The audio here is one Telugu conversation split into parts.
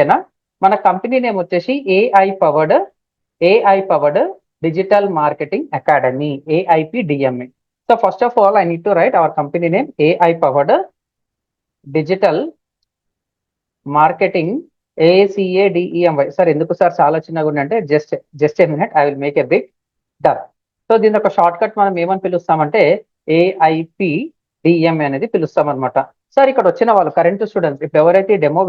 ఓకేనా? మన కంపెనీ నేమ్ వచ్చేసి AI powered digital marketing academy, AIPDMA. So first of all I need to write our company name AI powered digital marketing, ACADEMY. Sir ఎందుకు సార్ చాలా చిన్నగా ఉందంటే just a minute, I will make a big done. So దీని ఒక షార్ట్ కట్ మనం ఏమని పిలుస్తామంటే AIPDMA అనేది పిలుస్తాం అనమాట. సార్ ఇక్కడ వచ్చిన వాళ్ళు కరెంట్ స్టూడెంట్స్, ఇప్పుడు ఎవరైతే డెమో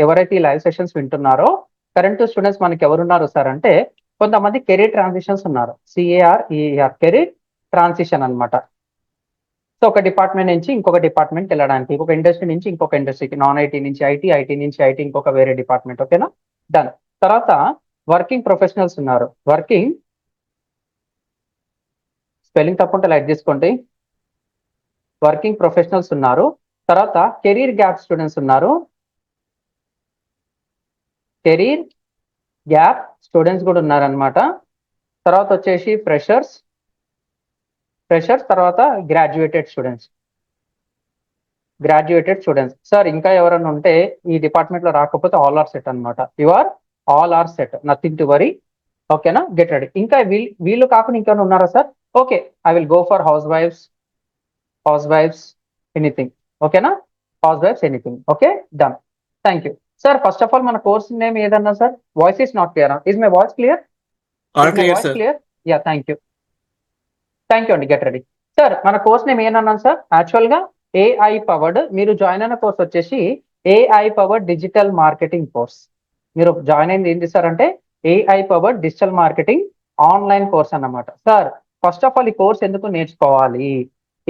ఎవరైతే లైవ్ సెషన్స్ వింటున్నారో కరెంట్ స్టూడెంట్స్ మనకి ఎవరున్నారు సార్ అంటే కొంతమంది కెరీర్ ట్రాన్సిషన్స్ ఉన్నారు, CARER కెరీర్ ట్రాన్సిషన్ అనమాట. సో ఒక డిపార్ట్మెంట్ నుంచి ఇంకొక డిపార్ట్మెంట్ వెళ్ళడానికి, ఒక ఇండస్ట్రీ నుంచి ఇంకొక ఇండస్ట్రీకి, నాన్ ఐటీ నుంచి ఐటీ నుంచి ఐటీ ఇంకొక వేరే డిపార్ట్మెంట్. ఓకేనా? డన్. తర్వాత వర్కింగ్ ప్రొఫెషనల్స్ ఉన్నారు, వర్కింగ్ స్పెల్లింగ్ తప్పుంటే లైట్ తీసుకోండి, వర్కింగ్ ప్రొఫెషనల్స్ ఉన్నారు. తర్వాత కెరీర్ గ్యాప్ స్టూడెంట్స్ ఉన్నారు, కెరీర్ గ్యాప్ స్టూడెంట్స్ కూడా ఉన్నారనమాట. తర్వాత వచ్చేసి ఫ్రెషర్స్, తర్వాత గ్రాడ్యుయేటెడ్ స్టూడెంట్స్. సార్ ఇంకా ఎవరైనా ఉంటే ఈ డిపార్ట్మెంట్ లో రాకపోతే ఆల్ ఆర్ సెట్ అనమాట. You are all are set, nothing to worry. ఓకేనా? Get ready. ఇంకా వీళ్ళు కాకుండా ఇంకేమైనా ఉన్నారా sir? Okay, I will go for హౌస్ వైఫ్స్ ఎనీథింగ్. ఓకేనా? హౌస్ వైఫ్స్ anything. Okay, done. Thank you sir. First of all మన కోర్స్ నేమ్ ఏదన్నా sir? Voice is not clear. Is my voice clear? Yeah, thank you అండి. Get ready. సార్ మన కోర్స్ నేమ్ ఏమన్నాను సార్? యాక్చువల్ గా ఏఐ పవర్డ్, మీరు జాయిన్ అయిన కోర్స్ వచ్చేసి AI powered digital marketing course. మీరు జాయిన్ అయింది ఏంటి సార్ అంటే AI powered digital marketing online course అన్నమాట. సార్ ఫస్ట్ ఆఫ్ ఆల్ ఈ కోర్స్ ఎందుకు నేర్చుకోవాలి?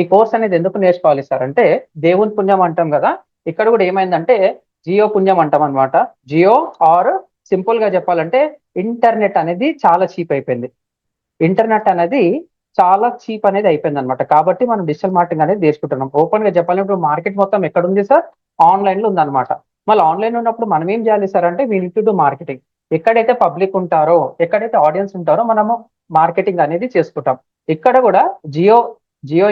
ఈ కోర్స్ అనేది ఎందుకు నేర్చుకోవాలి సార్ అంటే దేవుని పుణ్యం అంటాం కదా, ఇక్కడ కూడా ఏమైందంటే జియో పుణ్యం అంటాం అనమాట. జియో ఆర్ సింపుల్ గా చెప్పాలంటే ఇంటర్నెట్ అనేది చాలా చీప్ అయిపోయింది. ఇంటర్నెట్ అనేది చాలా చీప్ అనేది అయిపోయింది అనమాట. కాబట్టి మనం డిజిటల్ మార్కెటింగ్ అనేది నేర్చుకుంటున్నాం. ఓపెన్ గా చెప్పాలంటే మార్కెట్ మొత్తం ఎక్కడ ఉంది సార్? ఆన్లైన్ లో ఉందన్నమాట. మళ్ళీ ఆన్లైన్ ఉన్నప్పుడు మనం ఏం చేయాలి సార్ అంటే we need to do marketing. ఎక్కడైతే పబ్లిక్ ఉంటారో, ఎక్కడైతే ఆడియన్స్ ఉంటారో మనము మార్కెటింగ్ అనేది చేసుకుంటాం. ఇక్కడ కూడా జియో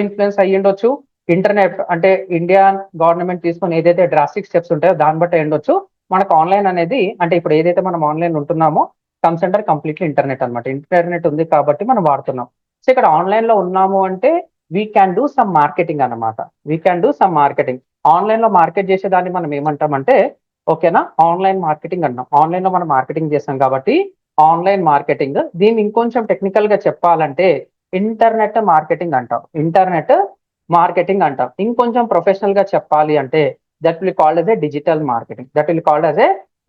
ఇన్ఫ్లుయెన్స్ అయ్యి ఉండొచ్చు, ఇంటర్నెట్ అంటే ఇండియన్ గవర్నమెంట్ తీసుకొని ఏదైతే డ్రాస్టిక్ స్టెప్స్ ఉంటాయో దాన్ని బట్టి ఉండొచ్చు. మనకు ఆన్లైన్ అనేది అంటే ఇప్పుడు ఏదైతే మనం ఆన్లైన్ ఉంటున్నామో కమ్స్ అండర్ కంప్లీట్లీ ఇంటర్నెట్ అనమాట. ఇంటర్నెట్ ఉంది కాబట్టి మనం వాడుతున్నాం. సో ఇక్కడ ఆన్లైన్ లో ఉన్నాము అంటే we can do some marketing అనమాట. ఆన్లైన్ లో మార్కెట్ చేసేదాన్ని మనం ఏమంటామంటే ఓకేనా, ఆన్లైన్ మార్కెటింగ్ అంటాం. ఆన్లైన్ లో మనం మార్కెటింగ్ చేస్తాం కాబట్టి ఆన్లైన్ మార్కెటింగ్. దీన్ని ఇంకొంచెం టెక్నికల్ గా చెప్పాలంటే ఇంటర్నెట్ మార్కెటింగ్ అంటాం. ఇంకొంచెం ప్రొఫెషనల్ గా చెప్పాలి అంటే that will called as a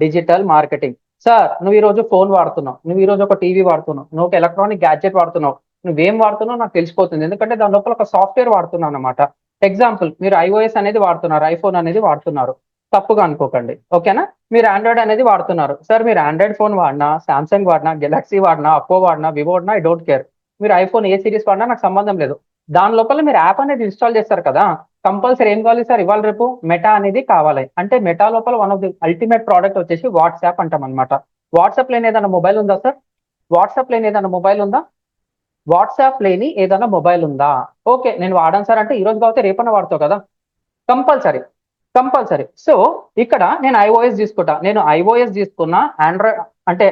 digital marketing. Sir నువ్వు ఈ రోజు ఫోన్ వాడుతున్నావు, నువ్వు ఈ రోజు ఒక టీవీ వాడుతున్నావు, నువ్వు ఒక ఎలక్ట్రానిక్ గ్యాడ్జెట్ వాడుతున్నావు, నువ్వేం వాడుతున్నావు నాకు తెలిసిపోతుంది, ఎందుకంటే దాని లోపల ఒక సాఫ్ట్వేర్ వాడుతున్నావు అనమాట. ఎగ్జాంపుల్, మీరు iOS అనేది వాడుతున్నారు, ఐఫోన్ అనేది వాడుతున్నారు, తప్పుగా అనుకోకండి. ఓకేనా? మీరు ఆండ్రాయిడ్ అనేది వాడుతున్నారు. సార్ మీరు ఆండ్రాయిడ్ ఫోన్ వాడినా, సామ్సంగ్ వాడినా, గెలాక్సీ వాడినా, అప్పో వాడినా, వివో వాడినా, ఐ డోంట్ కేర్. మీరు ఐఫోన్ ఏ సిరీస్ వాడినా నాకు సంబంధం లేదు. దాని లోపల మీరు యాప్ అనేది ఇన్స్టాల్ చేస్తారు కదా, కంపల్సరీ ఏం కావాలి సార్? ఇవాళ రేపు మెటా అనేది కావాలి. అంటే మెటా లోపల one of the ultimate product వచ్చేసి వాట్సాప్ అంటాం అనమాట. వాట్సాప్ లేని ఏదైనా మొబైల్ ఉందా సార్? వాట్సాప్ లేని ఏదైనా మొబైల్ ఉందా? ఓకే, నేను వాడాను సార్ అంటే ఈ రోజు కాకపోతే రేపన్నా వాడతావు కదా, కంపల్సరీ. సో ఇక్కడ నేను ఐఓఎస్ తీసుకున్నా, ఆండ్రాయిడ్ అంటే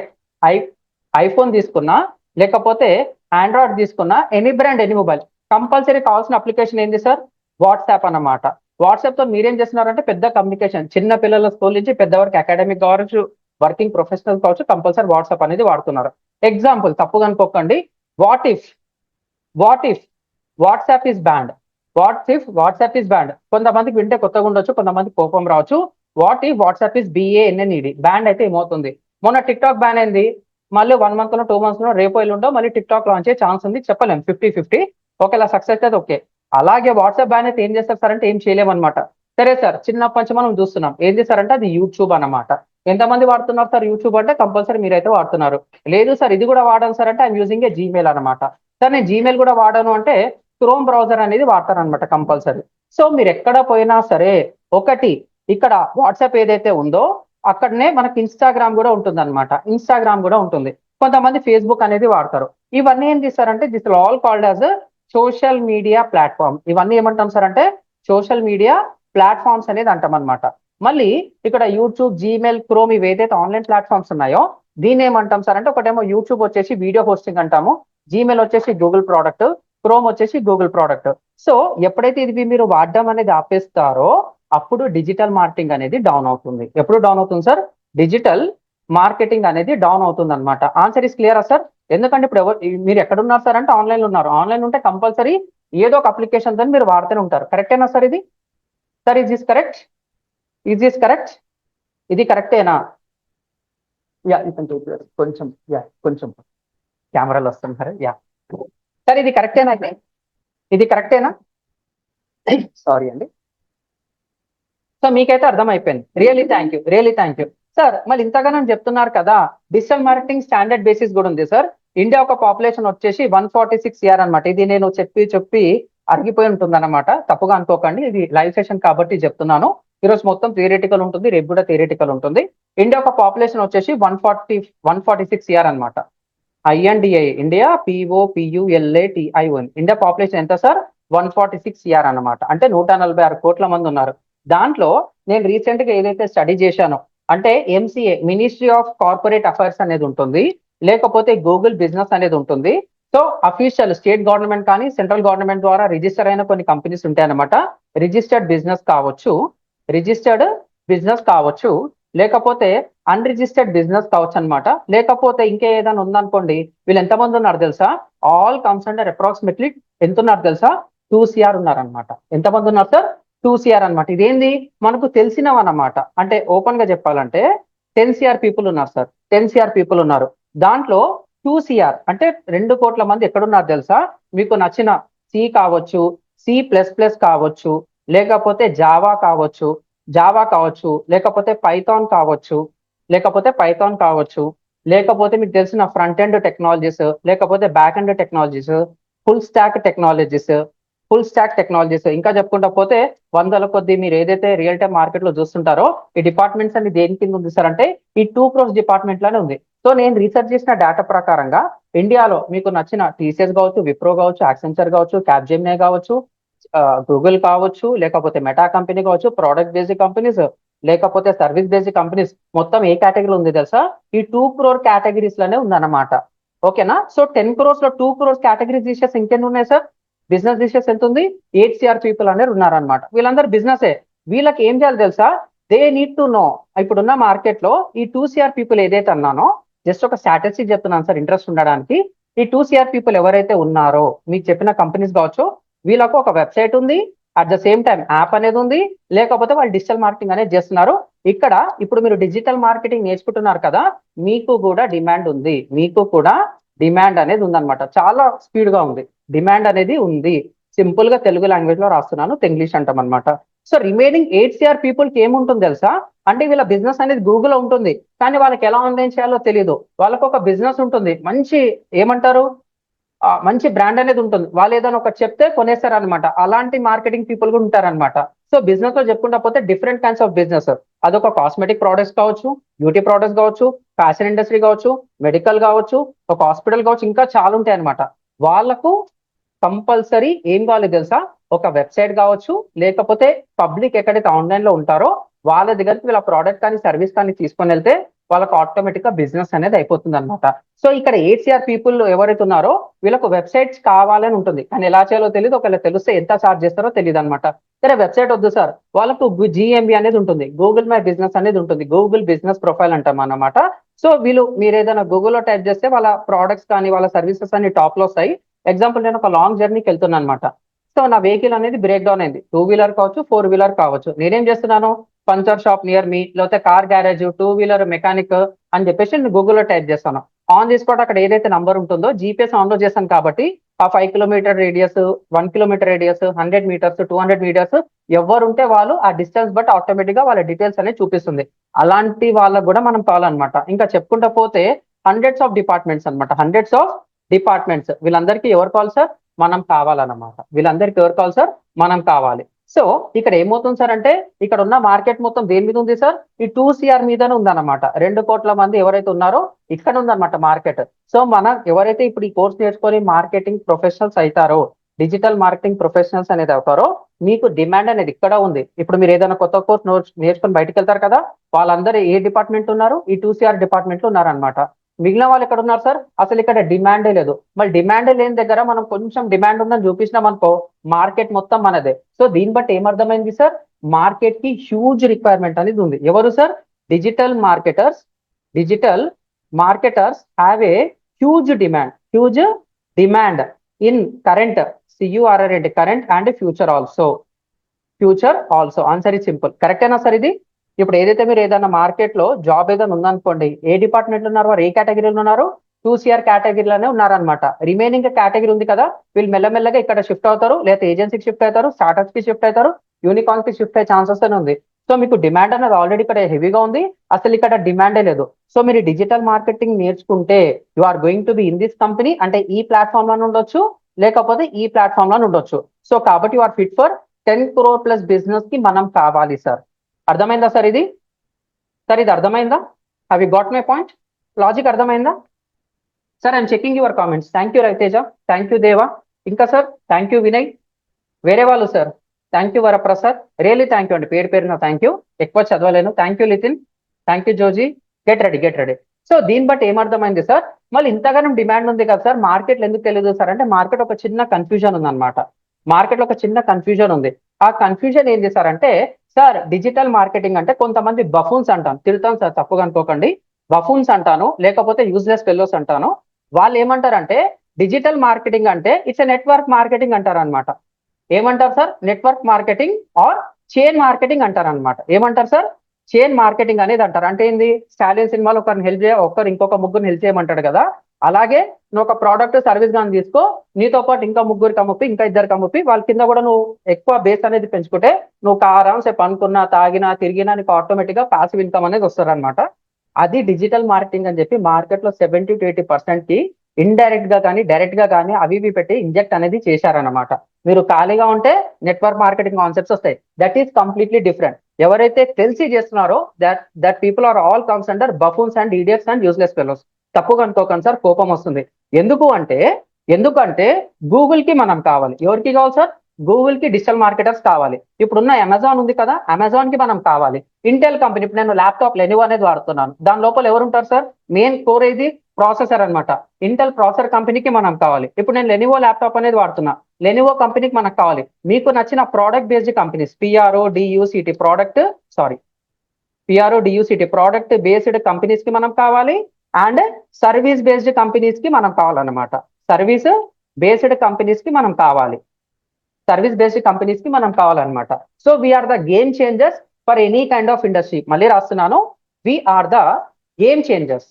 ఐఫోన్ తీసుకున్నా, లేకపోతే ఆండ్రాయిడ్ తీసుకున్నా, any brand any mobile, compulsory కావాల్సిన అప్లికేషన్ ఏంది సార్? వాట్సాప్ అన్నమాట. వాట్సాప్ తో మీరేం చేస్తున్నారంటే పెద్ద కమ్యూనికేషన్, చిన్న పిల్లల స్కూల్ నుంచి పెద్దవరకు అకాడమిక్ కావచ్చు, వర్కింగ్ ప్రొఫెషనల్ కావచ్చు, కంపల్సరీ వాట్సాప్ అనేది వాడుతున్నారు. ఎగ్జాంపుల్ తప్పుగా అనుకోకండి, what if WhatsApp is band? కొంతమందికి వింటే కొత్తగా ఉండొచ్చు, కొంతమందికి కోపం రావచ్చు. What if WhatsApp is BANNED band అయితే ఏమవుతుంది? మొన్న టిక్ టాక్ బ్యాన్ అయింది, మళ్ళీ 1 month లో 2 months లో రేపు ఎల్లుండో మళ్ళీ టిక్ టాక్ లాంచ్ అయ్యే ఛాన్స్ ఉంది, చెప్పలేం. 50-50. ఓకేలా సక్సెస్ అయితే ఓకే. అలాగే వాట్సాప్ బ్యాన్ అయితే ఏం చేస్తారు సార్ అంటే ఏం చేయలేమన్నమాట. సరే సార్, చిన్నప్పటి నుంచి మనం చూస్తున్నాం ఏం చేస్తారంటే అది యూట్యూబ్ అన్నమాట. ఎంతమంది వాడుతున్నారు సార్ యూట్యూబ్ అంటే? కంపల్సరీ మీరైతే వాడుతున్నారు. లేదు సార్ ఇది కూడా వాడాను సార్ అంటే ఐఎమ్ యూజింగ్ ఏ జీమెయిల్ అనమాట. సార్ నేను జీమెయిల్ కూడా వాడాను అంటే క్రోమ్ బ్రౌజర్ అనేది వాడతారనమాట కంపల్సరీ. సో మీరు ఎక్కడ పోయినా సరే ఒకటి ఇక్కడ వాట్సాప్ ఏదైతే ఉందో అక్కడనే మనకి ఇన్స్టాగ్రామ్ కూడా ఉంటుంది. కొంతమంది ఫేస్బుక్ అనేది వాడతారు. ఇవన్నీ ఏం చేస్తారంటే this all called as social media platform. ఇవన్నీ ఏమంటాం సార్ అంటే సోషల్ మీడియా ప్లాట్ఫామ్స్ అనేది అంటాం అనమాట. మళ్ళీ ఇక్కడ యూట్యూబ్, జీమెయిల్, క్రోమ్ ఇవి ఏదైతే ఆన్లైన్ ప్లాట్ఫామ్స్ ఉన్నాయో దీన్ని ఏమంటాం సార్ అంటే ఒకటేమో యూట్యూబ్ వచ్చేసి వీడియో హోస్టింగ్ అంటాము, జీమెయిల్ వచ్చేసి గూగుల్ ప్రోడక్ట్, క్రోమ్ వచ్చేసి గూగుల్ ప్రోడక్ట్. సో ఎప్పుడైతే ఇది మీరు వాడడం అనేది ఆపేస్తారో అప్పుడు డిజిటల్ మార్కెటింగ్ అనేది డౌన్ అవుతుంది. ఎప్పుడు డౌన్ అవుతుంది సార్? డిజిటల్ మార్కెటింగ్ అనేది డౌన్ అవుతుంది అనమాట. ఆన్సర్ ఇస్ క్లియరా సార్? ఎందుకంటే ఇప్పుడు మీరు ఎక్కడున్నారు సార్ అంటే ఆన్లైన్ లో ఉన్నారు. ఆన్లైన్ ఉంటే కంపల్సరీ ఏదో ఒక అప్లికేషన్ తో మీరు వాడుతూనే ఉంటారు. కరెక్టేనా సార్ ఇది? Sir is this correct? Is this correct? ఇది కరెక్టేనా? యా కొంచెం కొంచెం కెమెరాలు వస్తున్నారు. యా సార్ ఇది కరెక్టేనా? ఇది కరెక్టేనా? సారీ అండి. సో మీకైతే అర్థమైపోయింది. Really thank you, really thank you sir. మళ్ళీ ఇంతగానో చెప్తున్నారు కదా, డిజిటల్ మార్కెటింగ్ స్టాండర్డ్ బేసిస్ కూడా ఉంది సార్. ఇండియా ఒక పాపులేషన్ వచ్చేసి 146 ఇయర్ అనమాట. ఇది నేను చెప్పి అరిగిపోయి ఉంటుంది అనమాట, తప్పుగా అనుకోకండి. ఇది లైవ్ సెషన్ కాబట్టి చెప్తున్నాను. ఈరోజు మొత్తం థియరిటికల్ ఉంటుంది, రేపు కూడా థియరిటికల్ ఉంటుంది. ఇండియా ఒక పాపులేషన్ వచ్చేసి 146 ఇయర్ అనమాట. INDA India, POPULATION India population ఎంత సార్? 146 ఇయర్ అనమాట. అంటే 146 కోట్ల మంది ఉన్నారు. దాంట్లో నేను రీసెంట్ గా ఏదైతే స్టడీ చేశానో అంటే MCA ministry of corporate affairs అనేది ఉంటుంది, లేకపోతే గూగుల్ బిజినెస్ అనేది ఉంటుంది. సో అఫీషియల్ స్టేట్ గవర్నమెంట్ కానీ సెంట్రల్ గవర్నమెంట్ ద్వారా రిజిస్టర్ అయిన కొన్ని కంపెనీస్ ఉంటాయి అనమాట. రిజిస్టర్డ్ బిజినెస్ కావచ్చు, లేకపోతే అన్రిజిస్టర్డ్ బిజినెస్ కావచ్చు అనమాట. లేకపోతే ఇంకా ఏదైనా ఉందనుకోండి, వీళ్ళు ఎంతమంది ఉన్నారు తెలుసా? ఆల్ కమ్స్ అండర్ అప్రాక్సిమేట్లీ ఎంత ఉన్నారు తెలుసా? 2 CR ఉన్నారనమాట. ఎంతమంది ఉన్నారు సార్? 2 CR అనమాట. ఇదేంది మనకు తెలిసినవన్నమాట. అంటే ఓపెన్ గా చెప్పాలంటే 10 CR పీపుల్ ఉన్నారు సార్. 10 CR పీపుల్ ఉన్నారు. దాంట్లో 2 CR అంటే 2 కోట్ల మంది ఎక్కడున్నారు తెలుసా? మీకు నచ్చిన C కావచ్చు, C++ కావచ్చు, లేకపోతే జావా కావచ్చు, లేకపోతే పైథాన్ కావచ్చు, లేకపోతే మీకు తెలిసిన ఫ్రంట్ ఎండ్ టెక్నాలజీస్, లేకపోతే back end technologies, full stock technologies ఇంకా చెప్పుకుంటా పోతే వందల కొద్ది మీరు ఏదైతే రియల్ టైం మార్కెట్ లో చూస్తుంటారో ఈ డిపార్ట్మెంట్స్ అన్ని దేని కింద ఉంది సార్ అంటే ఈ 2 crores డిపార్ట్మెంట్ లోనే ఉంది. సో నేను రీసెర్చ్ చేసిన డేటా ప్రకారంగా ఇండియాలో మీకు నచ్చిన TCS కావచ్చు, విప్రో కావచ్చు, యాక్సెంచర్ కావచ్చు, క్యాప్జెమినీ కావచ్చు, గూగుల్ కావచ్చు, లేకపోతే మెటా కంపెనీ కావచ్చు, ప్రోడక్ట్ బేస్డ్ కంపెనీస్, లేకపోతే సర్వీస్ బేస్డ్ కంపెనీస్, మొత్తం ఏ కేటగిరీలో ఉంది తెలుసా? ఈ 2 crore కేటగిరీస్ లోనే ఉందన్నమాట. ఓకేనా? సో 10 crores లో 2 crores కేటగిరీస్ తీసేసి ఇంకెన్ని ఉన్నాయి సార్? బిజినెస్ తీసేసి ఎంత ఉంది? 8 CR పీపుల్ అనేది ఉన్నారనమాట. వీళ్ళందరూ బిజినెసే. వీళ్ళకి ఏం చేయాలి తెలుసా? They need to know. ఇప్పుడున్న మార్కెట్ లో ఈ 2 CR పీపుల్ ఏదైతే అన్నానో జస్ట్ ఒక స్టాటిస్టిక్ చెప్తున్నాను సార్ ఇంట్రెస్ట్ ఉండడానికి. ఈ 2 CR పీపుల్ ఎవరైతే ఉన్నారో మీకు చెప్పిన కంపెనీస్ కావచ్చు, వీళ్ళకు ఒక వెబ్సైట్ ఉంది, at the same time app అనేది ఉంది, లేకపోతే వాళ్ళు డిజిటల్ మార్కెటింగ్ అనేది చేస్తున్నారు. ఇక్కడ ఇప్పుడు మీరు డిజిటల్ మార్కెటింగ్ నేర్చుకుంటున్నారు కదా, మీకు కూడా డిమాండ్ అనేది ఉందన్నమాట. చాలా స్పీడ్ గా ఉంది, డిమాండ్ అనేది ఉంది. సింపుల్ గా తెలుగు లాంగ్వేజ్ లో రాస్తున్నాను, ఇంగ్లీష్ అంటాం అనమాట. సో రిమైనింగ్ 8 CR పీపుల్ కి ఏముంటుంది తెలుసా? అంటే వీళ్ళ బిజినెస్ అనేది గూగుల్ ఉంటుంది, కానీ వాళ్ళకి ఎలా ఆన్లైన్ చేయాలో తెలియదు. వాళ్ళకు ఒక బిజినెస్ ఉంటుంది, మంచి ఏమంటారు మంచి బ్రాండ్ అనేది ఉంటుంది, వాళ్ళు ఏదైనా ఒక చెప్తే కొనేస్తారు అనమాట. అలాంటి మార్కెటింగ్ పీపుల్ కూడా ఉంటారనమాట. సో బిజినెస్ లో చెప్పుకుంటా పోతే డిఫరెంట్ కైండ్స్ ఆఫ్ బిజినెస్. అదొక కాస్మెటిక్ ప్రోడక్ట్స్ కావచ్చు, బ్యూటీ ప్రోడక్ట్స్ కావచ్చు, ఫ్యాషన్ ఇండస్ట్రీ కావచ్చు, మెడికల్ కావచ్చు, ఒక హాస్పిటల్ కావచ్చు, ఇంకా చాలా ఉంటాయి అనమాట. వాళ్ళకు కంపల్సరీ ఏం కావాలి తెలుసా? ఒక వెబ్సైట్ కావచ్చు, లేకపోతే పబ్లిక్ ఎక్కడైతే ఆన్లైన్ లో ఉంటారో వాళ్ళ దగ్గరికి వీళ్ళ ప్రోడక్ట్ కానీ సర్వీస్ కానీ తీసుకొని వెళ్తే వాళ్ళకి ఆటోమేటిక్ గా బిజినెస్ అనేది అయిపోతుంది అనమాట. సో ఇక్కడ 8 CR పీపుల్ ఎవరైతే ఉన్నారో వీళ్ళకు వెబ్సైట్స్ కావాలని ఉంటుంది, కానీ ఎలా చేయాలో తెలియదు. ఒకవేళ తెలిస్తే ఎంత ఛార్జ్ చేస్తారో తెలియదు అనమాట. సరే వెబ్సైట్ వద్దు సార్, వాళ్ళకు GMB అనేది ఉంటుంది, గూగుల్ మై బిజినెస్ అనేది ఉంటుంది, గూగుల్ బిజినెస్ ప్రొఫైల్ అంటాం అన్నమాట. సో మీరు ఏదైనా గూగుల్లో టైప్ చేస్తే వాళ్ళ ప్రోడక్ట్స్ కానీ వాళ్ళ సర్వీసెస్ అన్ని టాప్ లో వస్తాయి. ఎగ్జాంపుల్ నేను ఒక లాంగ్ జర్నీకి వెళ్తున్నాను అనమాట. సో నా వెహికల్ అనేది బ్రేక్ డౌన్ అయింది, 2 వీలర్ కావచ్చు, 4 వీలర్ కావచ్చు. నేనేం చేస్తున్నాను? పంచర్ షాప్ నియర్ మీ, లేకపోతే కార్ గ్యారేజ్, 2 వీలర్ మెకానిక్ అని చెప్పేసి నేను గూగుల్లో టైప్ చేస్తాను. ఆన్ ది స్పాట్ అక్కడ ఏదైతే నంబర్ ఉంటుందో GPS ఆన్ లో చేస్తాను కాబట్టి ఆ 5 kilometre radius, 1 kilometre radius, 100 metres, 200 metres ఎవరుంటే వాళ్ళు ఆ డిస్టెన్స్ బట్టి ఆటోమేటిక్ గా వాళ్ళ డీటెయిల్స్ అనేది చూపిస్తుంది. అలాంటి వాళ్ళకు కూడా మనం కావాలన్నమాట. ఇంకా చెప్పుకుంటా పోతే హండ్రెడ్స్ ఆఫ్ డిపార్ట్మెంట్స్ వీళ్ళందరికీ ఎవరు కావాలి సార్? మనం కావాలన్నమాట. వీళ్ళందరికీ ఎవరు కావాలి సార్? మనం కావాలి. సో ఇక్కడ ఏమవుతుంది సార్ అంటే ఇక్కడ ఉన్న మార్కెట్ మొత్తం దేని మీద ఉంది సార్? ఈ 2 CR మీదనే ఉందన్నమాట. 2 కోట్ల మంది ఎవరైతే ఉన్నారో ఇక్కడ ఉందన్నమాట మార్కెట్. సో మనం ఎవరైతే ఇప్పుడు ఈ కోర్స్ నేర్చుకొని మార్కెటింగ్ ప్రొఫెషనల్స్ అవుతారో డిజిటల్ మార్కెటింగ్ ప్రొఫెషనల్స్ అనేది అవుతారో మీకు డిమాండ్ అనేది ఇక్కడ ఉంది. ఇప్పుడు మీరు ఏదైనా కొత్త కోర్స్ నేర్చుకొని బయటకు వెళ్తారు కదా, వాళ్ళందరూ ఏ డిపార్ట్మెంట్ ఉన్నారు? ఈ 2CR డిపార్ట్మెంట్ లో ఉన్నారనమాట. మిగిలిన వాళ్ళు ఎక్కడ ఉన్నారు సార్? అసలు ఇక్కడ డిమాండే లేదు. మరి డిమాండ్ లేని దగ్గర మనం కొంచెం డిమాండ్ ఉందని చూపించినాం అనుకో, మార్కెట్ మొత్తం మనదే. సో దీన్ని బట్టి ఏమర్థమైంది సార్? మార్కెట్ కి హ్యూజ్ రిక్వైర్మెంట్ అనేది ఉంది. ఎవరు sir? Digital marketers. Digital marketers have a huge demand in current, CURRENT, current and future also. Answer is simple. కరెక్టేనా సార్ ఇది? ఇప్పుడు ఏదైతే మీరు ఏదైనా మార్కెట్ లో జాబ్ ఏదైనా ఉందనుకోండి, ఏ డిపార్ట్మెంట్ లో ఉన్నారు వారు? ఏ కేటగిరీలో ఉన్నారు? 2CR కేటగిరీలోనే ఉన్నారనమాట. రిమైనింగ్ కేటగిరీ ఉంది కదా, వీళ్ళు మెల్లమెల్లగా ఇక్కడ షిఫ్ట్ అవుతారు, లేదా ఏజెన్సీకి షిఫ్ట్ అవుతారు, స్టార్ట్అప్స్ కి షిఫ్ట్ అవుతారు, యూనికార్న్ కి షిఫ్ట్ అయ్యే ఛాన్సెస్ అని ఉంది. సో మీకు డిమాండ్ అనేది ఆల్రెడీ ఇక్కడ హెవీగా ఉంది, అసలు ఇక్కడ డిమాండే లేదు. సో మీరు డిజిటల్ మార్కెటింగ్ నేర్చుకుంటే you are going to be in this company, అంటే ఈ ప్లాట్ఫామ్ లో ఉండొచ్చు, లేకపోతే ఈ ప్లాట్ఫామ్ లో ఉండొచ్చు. సో కాబట్టి you are fit for 10 crore plus business కి మనం కావాలి సార్. అర్థమైందా సార్ ఇది? సార్ ఇది అర్థమైందా? Have you got my point? Logic అర్థమైందా sir? I'm checking your comments. Thank you Raviteja, thank you Deva, ఇంకా సార్ థ్యాంక్ యూ వినయ్, వేరే వాళ్ళు sir thank you Varaprasad, really thank you అండి, పేరున థ్యాంక్ యూ, ఎక్కువ చదవలేను. Thank you Lithin, thank you Joji. Get ready. So దీన్ని బట్టి ఏమర్థమైంది సార్? మళ్ళీ ఇంతగానం డిమాండ్ ఉంది కదా సార్, మార్కెట్లో ఎందుకు తెలియదు సార్ అంటే, మార్కెట్ ఒక చిన్న కన్ఫ్యూజన్ ఉందన్నమాట. మార్కెట్లో ఒక చిన్న కన్ఫ్యూజన్ ఉంది. ఆ కన్ఫ్యూజన్ ఏం చేశారంటే, సార్ డిజిటల్ మార్కెటింగ్ అంటే కొంతమంది బఫూన్స్ అంటాను, తిడతాను సార్ తప్పుగా అనుకోకండి, బఫూన్స్ అంటాను, లేకపోతే యూజ్లెస్ ఫెలోస్ అంటాను. వాళ్ళు ఏమంటారంటే డిజిటల్ మార్కెటింగ్ అంటే ఇట్స్ ఎ నెట్వర్క్ మార్కెటింగ్ అంటారు అనమాట. ఏమంటారు sir? Network marketing or chain marketing అంటారు అనమాట. ఏమంటారు సార్? చైన్ మార్కెటింగ్ అనేది అంటారు. అంటే ఏంది? స్టాలియన్ సినిమాలో ఒకరిని హెల్ప్ చేయ, ఒకరు ఇంకొక ముగ్గురిని హెల్ప్ చేయమంటాడు కదా, అలాగే నువ్వు ఒక ప్రోడక్ట్ సర్వీస్ కానీ తీసుకో, నీతో పాటు ఇంకా ముగ్గురికి అమ్ముపి, ఇంకా ఇద్దరికి అమ్ముపి, వాళ్ళ కింద కూడా నువ్వు ఎక్కువ బేస్ అనేది పెంచుకుంటే, నువ్వు ఆరామ్సే పనుకున్నా, తాగినా, తిరిగినా నీకు ఆటోమేటిక్ గా పాసివ్ ఇన్కమ్ అనేది వస్తుంది అనమాట. అది డిజిటల్ మార్కెటింగ్ అని చెప్పి మార్కెట్ లో 70 to 80% కి ఇండైరెక్ట్ గా కానీ డైరెక్ట్ గా కానీ అవి పెట్టి ఇంజెక్ట్ అనేది చేశారనమాట. మీరు ఖాళీగా ఉంటే నెట్వర్క్ మార్కెటింగ్ కాన్సెప్ట్స్ వస్తాయి. That is completely different. ఎవరైతే తెలిసి చేస్తున్నారో that people are all comes under buffoons and idiots and useless fellows. తప్పుగా అనుకోకండి సార్, కోపం వస్తుంది. ఎందుకంటే గూగుల్ కి మనం కావాలి. ఎవరికి కావాలి సార్? గూగుల్ కి డిజిటల్ మార్కెటర్స్ కావాలి. ఇప్పుడున్న అమెజాన్ ఉంది కదా, అమెజాన్ కి మనం కావాలి. ఇంటెల్ కంపెనీ, ఇప్పుడు నేను ల్యాప్టాప్ లెనోవో అనేది వాడుతున్నాను, దాని లోపల ఎవరు ఉంటారు సార్? మెయిన్ కోర్ ఇది ప్రాసెసర్ అనమాట. ఇంటెల్ ప్రాసెసర్ కంపెనీకి మనం కావాలి. ఇప్పుడు నేను లెనోవో ల్యాప్టాప్ అనేది వాడుతున్నా, లెనోవో కంపెనీకి మనకు కావాలి. మీకు నచ్చిన product based companies, PRODUCT product based companies కి మనం కావాలి, అండ్ సర్వీస్ బేస్డ్ కంపెనీస్ కి మనం కావాలన్నమాట. సర్వీస్ బేస్డ్ కంపెనీస్ కి మనం కావాలి. So we are the game changers for any kind of industry. మళ్ళీ రాస్తున్నాను, we are the game changers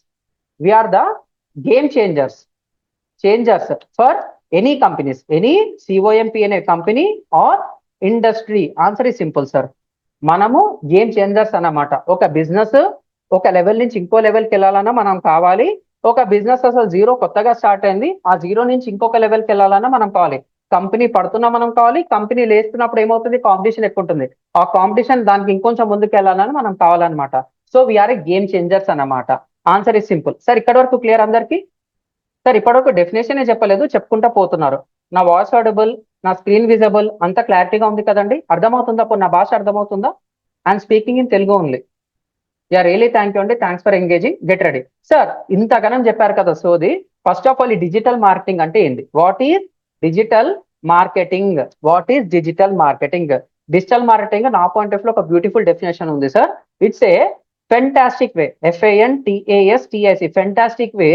for any companies, any COMP అనే company or industry. Answer is simple sir. మనము గేమ్ చేంజర్స్ అన్నమాట. ఒక బిజినెస్ ఒక లెవెల్ నుంచి ఇంకో లెవెల్కి వెళ్ళాలన్నా మనం కావాలి. ఒక బిజినెస్ అసలు జీరో కొత్తగా స్టార్ట్ అయింది, ఆ జీరో నుంచి ఇంకొక లెవెల్కి వెళ్ళాలన్నా మనం కావాలి. కంపెనీ పడుతున్నా మనం కావాలి, కంపెనీ లేస్తున్నప్పుడు ఏమవుతుంది? కాంపిటీషన్ ఎక్కువ ఉంటుంది, ఆ కాంపిటీషన్ దానికి ఇంకొంచెం ముందుకు వెళ్ళాలని మనం కావాలన్నమాట. సో వీఆర్ ఏ గేమ్ చేంజర్స్ అన్నమాట. Answer is simple sir. ఇక్కడ వరకు క్లియర్ అందరికి? సార్ ఇప్పటివరకు డెఫినేషన్ చెప్పలేదు, చెప్పుకుంటా పోతున్నారు. నా వాయిస్ ఆడిబుల్, నా స్క్రీన్ విజిబుల్, అంత క్లారిటీగా ఉంది కదండి? అర్థమవుతుందా? నా భాష అర్థమవుతుందా? And speaking in Telugu only. Yeah really thank you అండి, thanks for engaging. Get ready. Sir ఇంతగానం చెప్పారు కదా సోది. ఫస్ట్ ఆఫ్ ఆల్ ఈ డిజిటల్ మార్కెటింగ్ అంటే ఏంది? What is digital marketing? Digital marketing నా పాయింట్ ఆఫ్ లో ఒక బ్యూటిఫుల్ డెఫినేషన్ ఉంది sir. It's a fantastic way, FANTASTIC, fantastic way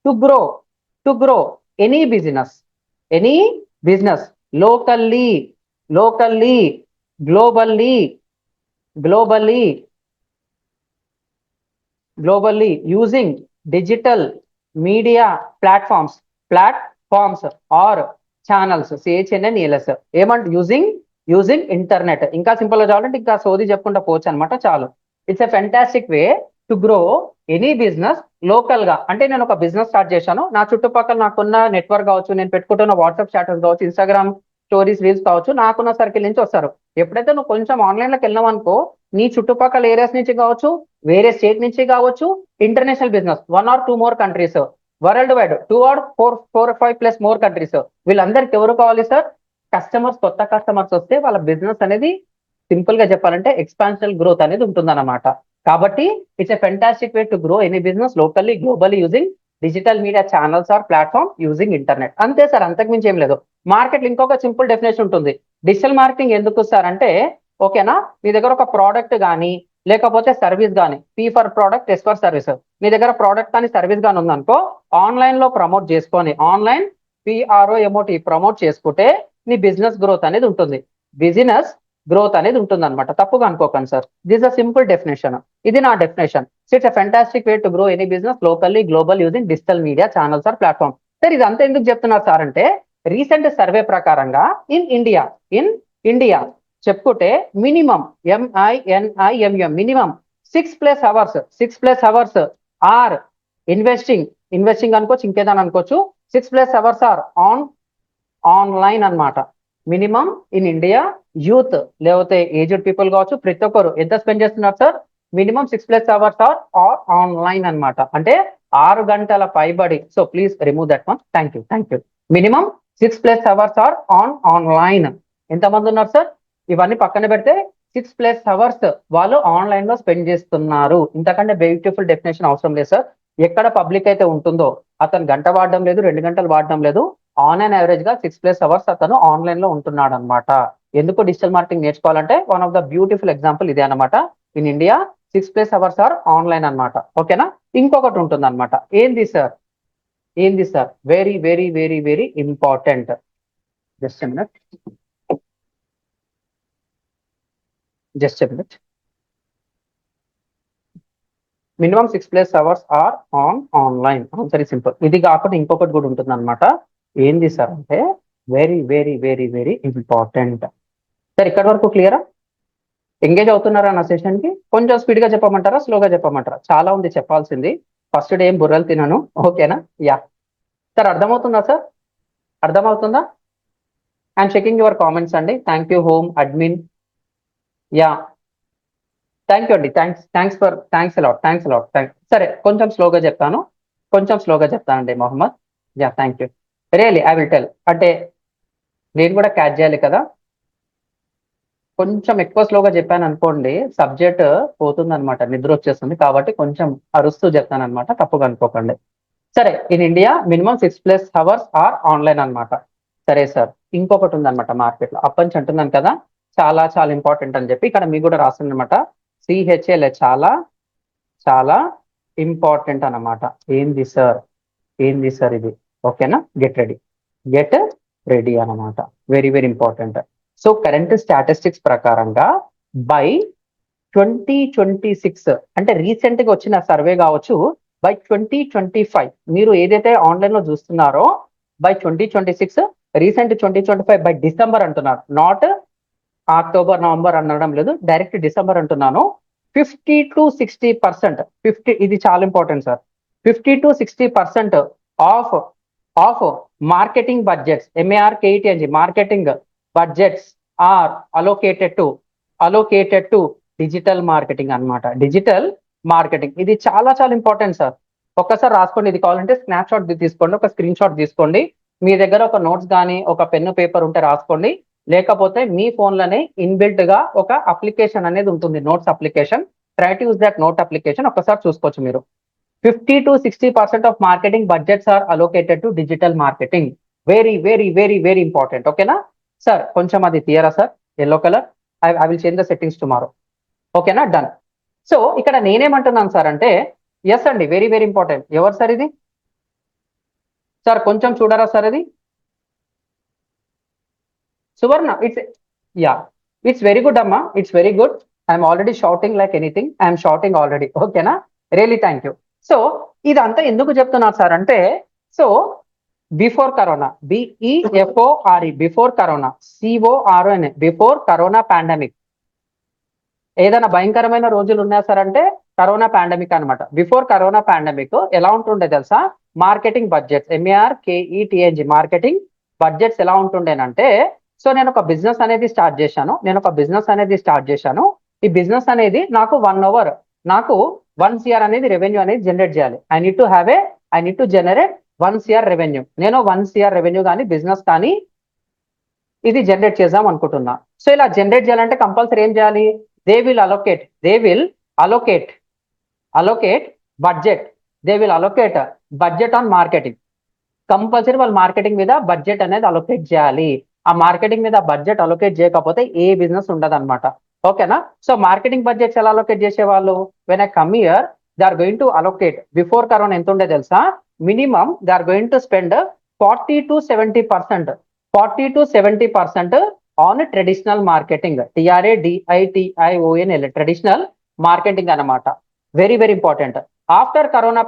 to grow any business locally, globally using digital media platforms or channels, CHNNELS. ఏమంటే యూజింగ్ ఇంటర్నెట్. ఇంకా సింపుల్ గా చెప్పాలంటే ఇంకా సోది చెప్పుకుంటా పోవచ్చు అనమాట. చాలు. It's a fantastic way to grow any business local గా. అంటే నేను ఒక బిజినెస్ స్టార్ట్ చేశాను, నా చుట్టుపక్కల నాకున్న నెట్వర్క్ కావచ్చు, నేను పెట్టుకుంటున్న వాట్సాప్ స్టేటస్ కావచ్చు, ఇన్స్టాగ్రామ్ స్టోరీస్, రీల్స్ కావచ్చు, నాకున్న సర్కిల్ నుంచి వస్తారు. ఎప్పుడైతే నువ్వు కొంచెం ఆన్లైన్ లోకి వెళ్ళావు అనుకో, నీ చుట్టుపక్కల ఏరియాస్ నుంచి కావచ్చు, వేరే స్టేట్ నుంచి కావచ్చు, international business 1 or 2 more countries, worldwide 2 or 4 or 5+ more countries, వీళ్ళందరికి ఎవరు కావాలి సార్? కొత్త కస్టమర్స్ వస్తే వాళ్ళ బిజినెస్ అనేది సింపుల్ గా చెప్పాలంటే ఎక్స్పాన్షనల్ గ్రోత్ అనేది ఉంటుందన్నమాట. కాబట్టి it's a fantastic way to grow any business locally globally using digital media channels or platform using internet. అంతే సార్, అంతకు మించి ఏం లేదు. మార్కెట్ ఇంకొక సింపుల్ డెఫినేషన్ ఉంటుంది. డిజిటల్ మార్కెటింగ్ ఎందుకు సార్ అంటే, ఓకేనా, మీ దగ్గర ఒక ప్రోడక్ట్ కానీ లేకపోతే సర్వీస్ కానీ, P for product, S for service, మీ దగ్గర ప్రోడక్ట్ కానీ సర్వీస్ కానీ ఉందనుకో, ఆన్లైన్ లో ప్రమోట్ చేసుకొని, ఆన్లైన్ PROMOT ప్రమోట్ చేసుకుంటే నీ బిజినెస్ గ్రోత్ అనేది ఉంటుంది. బిజినెస్ గ్రోత్ అనేది ఉంటుంది అనమాట. తప్పుగా అనుకోకండి sir. This a simple definition. ఇది నా definition. It's a fantastic way to grow any business locally global using digital media channels or platform. Sir ఇది అంతా ఎందుకు చెప్తున్నారు సార్ అంటే, రీసెంట్ సర్వే ప్రకారంగా ఇన్ ఇండియా చెప్పుకుంటే minimum MINIMM minimum 6+ hours are investing అనుకోవచ్చు, ఇంకేదని అనుకోవచ్చు. 6+ అవర్స్ ఆర్ ఆన్లైన్ అన్నమాట. మినిమం ఇన్ ఇండియా యూత్ లేకపోతే ఏజ్డ్ పీపుల్ కావచ్చు, ప్రతి ఒక్కరు ఎంత స్పెండ్ చేస్తున్నారు sir? Minimum 6+ hours are online అన్నమాట. అంటే 6 గంటల పైబడి. So please remove that one. Thank you. Minimum 6+ hours are online. ఎంతమంది ఉన్నారు సార్? ఇవన్నీ పక్కన పెడితే 6+ అవర్స్ వాళ్ళు ఆన్లైన్ లో స్పెండ్ చేస్తున్నారు. ఇంతకంటే బ్యూటిఫుల్ డెఫినేషన్ అవసరం లేదు సార్. ఎక్కడ పబ్లిక్ అయితే ఉంటుందో అతను గంట వాడడం లేదు, 2 గంటలు వాడడం లేదు. ఆన్ అండ్ యావరేజ్ గా 6+ అవర్స్ అతను ఆన్లైన్ లో ఉంటున్నాడు అనమాట. ఎందుకు డిజిటల్ మార్కెటింగ్ నేర్చుకోవాలంటే one of the beautiful example ఇదే అనమాట. In India 6+ hours are online అనమాట. ఓకేనా? ఇంకొకటి ఉంటుంది అనమాట. ఏంది sir? Very very very very important. Just a minute. Minimum 6+ hours are online. Very simple. ఇది కాకుండా ఇంకొకటి కూడా ఉంటుంది అనమాట. ఏంది సార్ అంటే, very very very very important. Sir ఇక్కడ వరకు క్లియరా? ఎంగేజ్ అవుతున్నారా నా సెషన్ కి? కొంచెం స్పీడ్ గా చెప్పమంటారా, స్లోగా చెప్పమంటారా? చాలా ఉంది చెప్పాల్సింది. ఫస్ట్ డే ఏం బుర్రలు తినను. ఓకేనా? యా సార్, అర్థమవుతుందా సార్? అర్థమవుతుందా? ఐఎమ్ చెకింగ్ యువర్ కామెంట్స్ అండి. Thank you home admin. Yeah thank you అండి. Thanks a lot. సరే, కొంచెం స్లోగా చెప్తానండి Mohammed. Yeah thank you. Really I will tell. అంటే నేను కూడా క్యాచ్ చేయాలి కదా. కొంచెం ఎక్కువ స్లోగా చెప్పాను అనుకోండి, సబ్జెక్ట్ పోతుంది అనమాట, నిద్ర వచ్చేస్తుంది. కాబట్టి కొంచెం అరుస్తూ చెప్తాను అనమాట, తప్పుగా అనుకోకండి. సరే, in India minimum 6+ hours are online అనమాట. సరే సార్, ఇంకొకటి ఉందన్నమాట మార్కెట్ లో. అప్పటి అంటున్నాను కదా, చాలా చాలా ఇంపార్టెంట్ అని చెప్పి. ఇక్కడ మీకు కూడా రాస్తుందన్నమాట. CHL చాలా చాలా ఇంపార్టెంట్ అన్నమాట. ఏంది సార్ ఇది? ఓకేనా? గెట్ రెడీ అన్నమాట. Very very important. So current statistics ప్రకారంగా బై 2026, అంటే రీసెంట్ గా వచ్చిన సర్వే కావచ్చు, బై 2025 మీరు ఏదైతే ఆన్లైన్ లో చూస్తున్నారో, బై 2026, రీసెంట్ 2025 బై డిసెంబర్ అంటున్నారు. నాట్ అక్టోబర్ నవంబర్ అనడం లేదు, డైరెక్ట్ డిసెంబర్ అంటున్నాను. 50 to 60%, ఇది చాలా important sir. 50 to 60% of marketing budgets, MARKETNG marketing budgets are allocated to digital marketing అన్నమాట. డిజిటల్ మార్కెటింగ్ ఇది చాలా చాలా ఇంపార్టెంట్ సార్. ఒక్కసారి రాసుకోండి. ఇది కావాలంటే స్నాప్ షాట్ తీసుకోండి, ఒక స్క్రీన్ షాట్ తీసుకోండి. మీ దగ్గర ఒక నోట్స్ కానీ ఒక పెన్ను పేపర్ ఉంటే రాసుకోండి. లేకపోతే మీ ఫోన్లోనే ఇన్బిల్ట్ గా ఒక అప్లికేషన్ అనేది ఉంటుంది, notes application. Try to use that note application. ఒకసారి చూసుకోవచ్చు మీరు. 50 to 60% of marketing budgets are allocated to digital marketing. Very very very very important. ఓకేనా సార్? కొంచెం అది తీయరా sir, yellow colour. I will change the settings tomorrow. ఓకేనా? డన్. సో ఇక్కడ నేనేమంటున్నాను సార్ అంటే, ఎస్ అండి, వెరీ వెరీ ఇంపార్టెంట్. ఎవరు సార్ ఇది? సార్ కొంచెం చూడరా సార్ ఇది? సువర్ణ, ఇట్స్ వెరీ గుడ్ అమ్మా, it's very good. I'm already shouting like anything. I'm shouting already. ఓకేనా? Really thank you. సో ఇదంతా ఎందుకు చెప్తున్నారు సార్ అంటే, so before corona, BEFORE, before corona, CORONA, before corona pandemic. ఏదైనా భయంకరమైన రోజులు ఉన్నాయా సార్ అంటే కరోనా పాండమిక్ అనమాట. బిఫోర్ కరోనా పాండమిక్ ఎలా ఉంటుండే తెలుసా? Marketing budgets, MARKETNG marketing budgets ఎలా ఉంటుండేనంటే, సో నేను ఒక బిజినెస్ అనేది స్టార్ట్ చేశాను. ఈ బిజినెస్ అనేది నాకు 1 hour, నాకు 1 CR అనేది రెవెన్యూ అనేది జనరేట్ చేయాలి. I need to generate 1 CR revenue. నేను 1 CR రెవెన్యూ కానీ బిజినెస్ కానీ ఇది జనరేట్ చేద్దాం అనుకుంటున్నా. సో ఇలా జనరేట్ చేయాలంటే కంపల్సరీ ఏం చేయాలి? They will allocate budget on marketing. Compulsory వాళ్ళు మార్కెటింగ్ మీద బడ్జెట్ అనేది అలొకేట్ చేయాలి. ఆ మార్కెటింగ్ మీద బడ్జెట్ అలొకేట్ చేయకపోతే ఏ బిజినెస్ ఉండదు అనమాట. ఓకేనా? సో మార్కెటింగ్ బడ్జెట్స్ ఎలా అలొకేట్ చేసేవాళ్ళు? When I come here, they are going to allocate. Before corona ఎంత ఉండే తెలుసా? Minimum they are going to spend 40 to 70% on traditional marketing. TRADITIONL, traditional marketing అనమాట. Very very important. After corona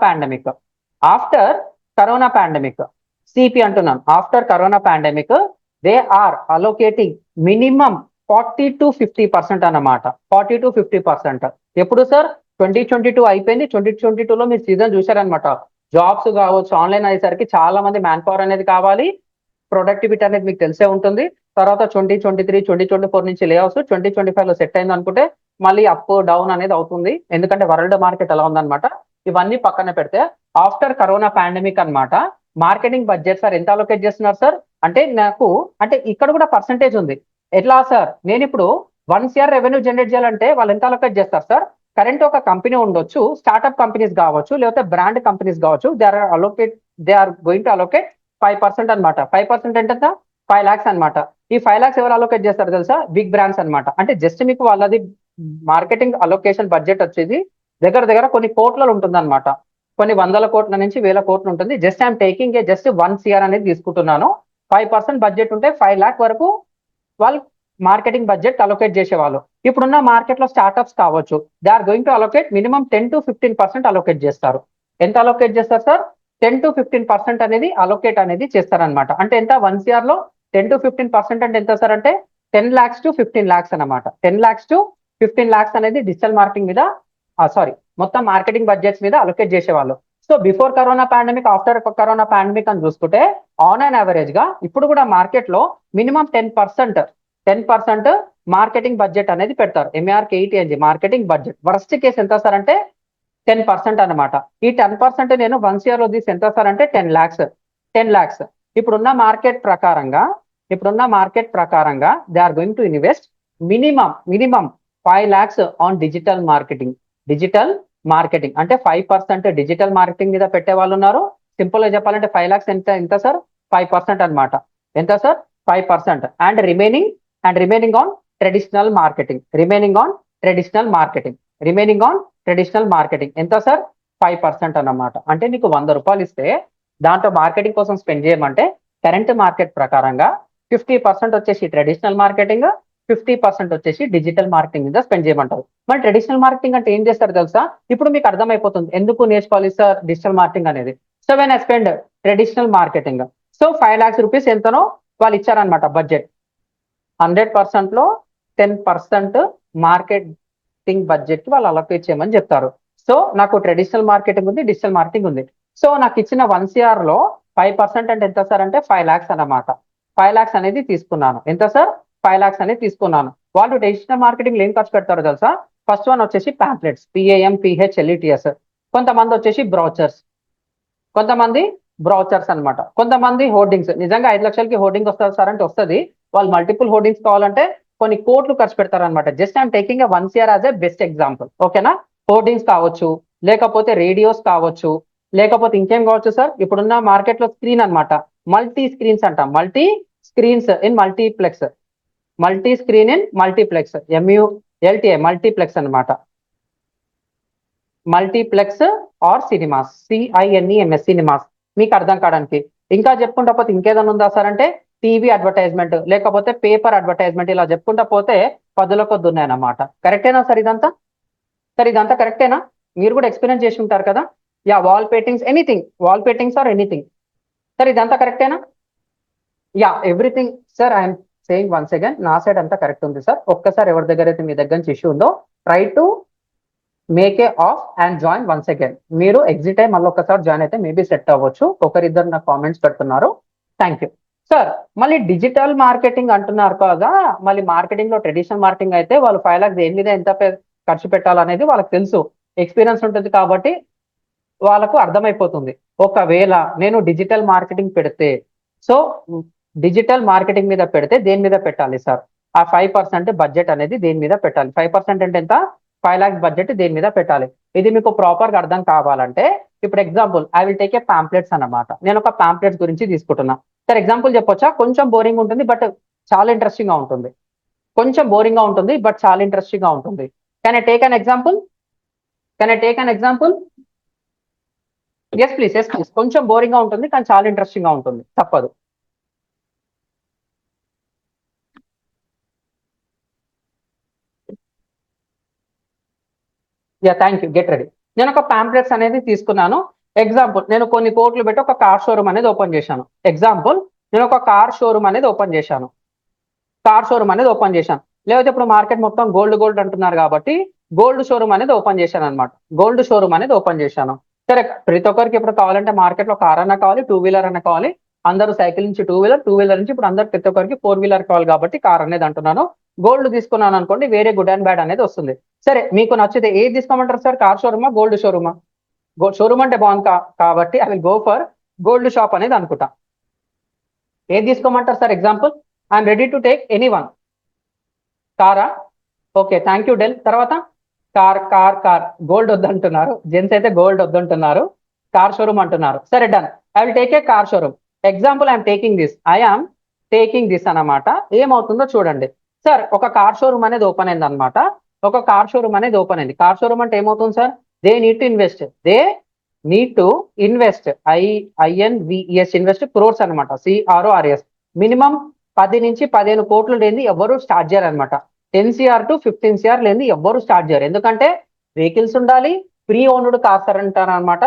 pandemic CP అంటున్నాను. After corona pandemic they are allocating minimum 40 to 50% అన్నమాట. 40 to 50%. ఎప్పుడు సార్? 2022 అయిపోయింది. 2022లో మీరు సీజన్ చూశారనమాట. జాబ్స్ కావచ్చు, ఆన్లైన్ అయ్యేసరికి చాలా మంది మ్యాన్ పవర్ అనేది కావాలి. ప్రొడక్టివిటీ అనేది మీకు తెలిసే ఉంటుంది. తర్వాత 2023, 2024 నుంచి లే ఆఫ్స్, 2025లో సెట్ అయింది అనుకుంటే మళ్ళీ అప్ డౌన్ అనేది అవుతుంది. ఎందుకంటే వరల్డ్ మార్కెట్ ఎలా ఉందన్నమాట. ఇవన్నీ పక్కన పెడితే ఆఫ్టర్ కరోనా పాండమిక్ అన్నమాట, మార్కెటింగ్ బడ్జెట్ సార్ ఎంత అలొకేట్ చేస్తున్నారు సార్? అంటే ఇక్కడ కూడా పర్సంటేజ్ ఉంది. ఎట్లా సార్? నేను ఇప్పుడు 1 CR రెవెన్యూ జనరేట్ చేయాలంటే వాళ్ళు ఎంత అలొకేట్ చేస్తారు సార్? కరెంట్ ఒక కంపెనీ ఉండొచ్చు, స్టార్ట్అప్ కంపెనీస్ కావచ్చు, లేకపోతే బ్రాండ్ కంపెనీస్ కావచ్చు. They are going to allocate 5% అనమాట. 5% అంటే ఎంత? 5 lakhs అనమాట. ఈ 5 lakhs ఎవరు అలొకేట్ చేస్తారు తెలుసా? బిగ్ బ్రాండ్స్ అనమాట. అంటే జస్ట్ మీకు వాళ్ళది మార్కెటింగ్ అలొకేషన్ బడ్జెట్ వచ్చేది దగ్గర దగ్గర కొన్ని కోట్లలో ఉంటుంది అనమాట. కొన్ని 100 కోట్ల నుంచి 1000 కోట్లు ఉంటుంది. Just I'm taking just 1 CR అనేది తీసుకుంటున్నాను. 5% బడ్జెట్ ఉంటే 5 lakh వరకు వాళ్ళు మార్కెటింగ్ బడ్జెట్ అలొకేట్ చేసేవాళ్ళు. ఇప్పుడున్న మార్కెట్ లో స్టార్ట్అప్స్ కావచ్చు, they are going to allocate minimum 10 to 15% allocate చేస్తారు. ఎంత అలొకేట్ చేస్తారు సార్? 10 to 15% అనేది అలొకేట్ అనేది చేస్తారనమాట. అంటే ఎంత? 1 CR లో 10 to 15% అంటే ఎంత సార్? అంటే 10 lakhs to 15 lakhs అనమాట. 10 lakhs to 15 lakhs అనేది డిజిటల్ మార్కెటింగ్ మీద, మొత్తం మార్కెటింగ్ బడ్జెట్స్ మీద అలొకేట్ చేసేవాళ్ళు. So before corona pandemic, after corona pandemic అని చూసుకుంటే ఆన్ అండ్ యావరేజ్ గా ఇప్పుడు కూడా మార్కెట్ లో మినిమం 10% మార్కెటింగ్ బడ్జెట్ అనేది పెడతారు. MARKET marketing budget. Worst case ఎంత సార్? అంటే 10% అనమాట. ఈ 10% నేను 1 CR లో తీసి ఎంత సార్? అంటే 10 lakhs. ఇప్పుడున్న మార్కెట్ ప్రకారంగా they are going to invest minimum 5 lakhs on digital marketing. అంటే 5% డిజిటల్ మార్కెటింగ్ మీద పెట్టే వాళ్ళు ఉన్నారు. సింపుల్ గా చెప్పాలంటే 5 lakhs ఎంత సార్? 5% అనమాట. ఎంత sir? 5%. And remaining on traditional marketing ఎంత సార్? 5% అన్నమాట. అంటే నీకు 100 రూపాయలు ఇస్తే దాంట్లో మార్కెటింగ్ కోసం స్పెండ్ చేయమంటే కరెంట్ మార్కెట్ ప్రకారంగా 50% వచ్చేసి ట్రెడిషనల్ మార్కెటింగ్, 50% వచ్చేసి డిజిటల్ మార్కెటింగ్ మీద స్పెండ్ చేయమంటారు. మరి ట్రెడిషనల్ మార్కెటింగ్ అంటే ఏం చేస్తారు తెలుసా? ఇప్పుడు మీకు అర్థమైపోతుంది ఎందుకు నేర్చుకోవాలి సార్ డిజిటల్ మార్కెటింగ్ అనేది. So when I spend traditional marketing, so 5 lakhs rupees ఎంతనో వాళ్ళు ఇచ్చారనమాట బడ్జెట్. 100% లో 10% మార్కెటింగ్ బడ్జెట్ కి వాళ్ళు అలొకేట్ చేయమని చెప్తారు. సో నాకు ట్రెడిషనల్ మార్కెటింగ్ ఉంది, డిజిటల్ మార్కెటింగ్ ఉంది. సో నాకు ఇచ్చిన 1 CR లో 5% అంటే ఎంత సార్? అంటే 5 lakhs అన్నమాట. 5 lakhs అనేది తీసుకున్నాను. ఎంత సార్? 5 lakhs అనేది తీసుకున్నాను. వాళ్ళు డిజిటల్ మార్కెటింగ్ ఏం ఖర్చు పెడతారో తెలుసా? ఫస్ట్ వన్ వచ్చేసి ప్యాంప్లెట్స్, PAMPHLETS. కొంతమంది వచ్చేసి బ్రౌచర్స్ అనమాట. కొంతమంది హోర్డింగ్స్. నిజంగా 5 లక్షలకి హోర్డింగ్ వస్తుంది సార్ అంటే వస్తుంది. వాళ్ళు మల్టిపుల్ హోర్డింగ్స్ కావాలంటే కొన్ని కోట్లు ఖర్చు పెడతారనమాట. Just I'm taking 1 CR as a best example. ఓకేనా? హోర్డింగ్స్ కావచ్చు, లేకపోతే రేడియోస్ కావచ్చు, లేకపోతే ఇంకేం కావచ్చు సార్? ఇప్పుడున్న మార్కెట్ లో స్క్రీన్ అనమాట. Multi screens in multiplex. MULTI multiplex అనమాట. Multiplex or cinemas, cinemas. మీకు అర్థం కావడానికి. ఇంకా చెప్పుకుంటా పోతే ఇంకేదైనా ఉందా సార్? అంటే టీవీ అడ్వర్టైజ్మెంట్, లేకపోతే పేపర్ అడ్వర్టైజ్మెంట్. ఇలా చెప్పుకుంటా పోతే 10ల కొద్ది ఉన్నాయన్నమాట. కరెక్టేనా సార్ ఇదంతా? కరెక్టేనా? మీరు కూడా ఎక్స్పీరియన్స్ చేసి ఉంటారు కదా. Yeah, wall paintings or anything. Sir ఇదంతా కరెక్టేనా? Yeah, everything sir. I'm saying once again, నా సైడ్ అంతా కరెక్ట్ ఉంది సార్. ఒక్కసారి ఎవరి దగ్గర అయితే మీ దగ్గర నుంచి ఇష్యూ ఉందో try to make A of and join once again. మీరు ఎగ్జిట్ అయ్యి మళ్ళీ ఒక్కసారి జాయిన్ అయితే మేబీ సెట్ అవ్వచ్చు. ఒకరిద్దరు నాకు కామెంట్స్ పెడుతున్నారు. Thank you sir. మళ్ళీ డిజిటల్ మార్కెటింగ్ అంటున్నారు కదా. మళ్ళీ మార్కెటింగ్ లో ట్రెడిషనల్ మార్కెటింగ్ అయితే వాళ్ళు 5 lakhs దేని మీద ఎంత ఖర్చు పెట్టాలనేది వాళ్ళకి తెలుసు, ఎక్స్పీరియన్స్ ఉంటుంది కాబట్టి వాళ్ళకు అర్థమైపోతుంది. ఒకవేళ నేను డిజిటల్ మార్కెటింగ్ పెడితే, సో డిజిటల్ మార్కెటింగ్ మీద పెడితే దేని మీద పెట్టాలి సార్? ఆ 5% బడ్జెట్ అనేది దేని మీద పెట్టాలి? 5% అంటే ఎంత? 5 lakhs బడ్జెట్ దేని మీద పెట్టాలి? ఇది మీకు ప్రాపర్ గా అర్థం కావాలంటే ఇప్పుడు example I will take A pamphlets అన్నమాట. నేను ఒక పాంప్లెట్స్ గురించి తీసుకుంటున్నా. సార్ ఎగ్జాంపుల్ చెప్పొచ్చా? కొంచెం బోరింగ్ ఉంటుంది బట్ చాలా ఇంట్రెస్టింగ్ గా ఉంటుంది. కొంచెం బోరింగ్ గా ఉంటుంది బట్ చాలా ఇంట్రెస్టింగ్ గా ఉంటుంది. Can I take an example? Can I take an example? Yes please, yes please. కొంచెం బోరింగ్ గా ఉంటుంది కానీ చాలా ఇంట్రెస్టింగ్ గా ఉంటుంది, తప్పదు. Yeah thank you, get ready. నేను ఒక పాంప్లెట్స్ అనేది తీసుకున్నాను. ఎగ్జాంపుల్ నేను కొన్ని కోట్లు పెట్టి ఒక కార్ షోరూమ్ అనేది ఓపెన్ చేశాను. ఎగ్జాంపుల్ నేను ఒక కార్ షోరూమ్ అనేది ఓపెన్ చేశాను. కార్ షోరూమ్ అనేది ఓపెన్ చేశాను. లేకపోతే ఇప్పుడు మార్కెట్ మొత్తం గోల్డ్ గోల్డ్ అంటున్నారు కాబట్టి గోల్డ్ షోరూమ్ అనేది ఓపెన్ చేశాను అనమాట. గోల్డ్ షోరూమ్ అనేది ఓపెన్ చేశాను. సరే, ప్రతి ఒక్కరికి ఇప్పుడు కావాలంటే మార్కెట్ లో కార్ అన్నా కావాలి, టూ వీలర్ అన్నా కావాలి. అందరూ సైకిల్ నుంచి టూ వీలర్, టూ వీలర్ నుంచి ఇప్పుడు అందరు ప్రతి ఒక్కరికి ఫోర్ వీలర్ కావాలి కాబట్టి కార్ అనేది అంటున్నాను. గోల్డ్ తీసుకున్నాను అనుకోండి, వేరే గుడ్ అండ్ బ్యాడ్ అనేది వస్తుంది. సరే, మీకు నచ్చితే ఏది తీసుకోమంటారు సార్? కార్ షోరూమా, గోల్డ్ షోరూమా? షోరూమ్ అంటే బాగుంది కాబట్టి I will go for gold shop అనేది అనుకుంటా. ఏది తీసుకోమంటారు sir? Example I'm ready to take any one. కారా? Okay, thank you Dell. తర్వాత కార్ కార్ కార్ గోల్డ్ వద్దంటున్నారు, జెంట్స్ అయితే గోల్డ్ వద్దంటున్నారు, కార్ షోరూమ్ అంటున్నారు. సరే done, I will take a car showroom. Example I'm taking this, I'm taking this అన్నమాట. ఏమవుతుందో చూడండి సార్. ఒక కార్ షోరూమ్ అనేది ఓపెన్ అయింది అనమాట. ఒక కార్ షోరూమ్ అనేది ఓపెన్ అయింది. కార్ షోరూమ్ అంటే ఏమవుతుంది sir? They need to invest, they need to invest, I N V S, invest crores అనమాట, సిఆర్ఓఆర్ఎస్. మినిమం 10 నుంచి 15 కోట్లు లేని ఎవరు స్టార్ట్ చేయాలన్నమాట. 10 CR టు 15 CR లేని ఎవ్వరు స్టార్ట్ చేయరు. ఎందుకంటే వెహికల్స్ ఉండాలి, ప్రీ ఓన్డ్ కార్స్ అంటారు అనమాట.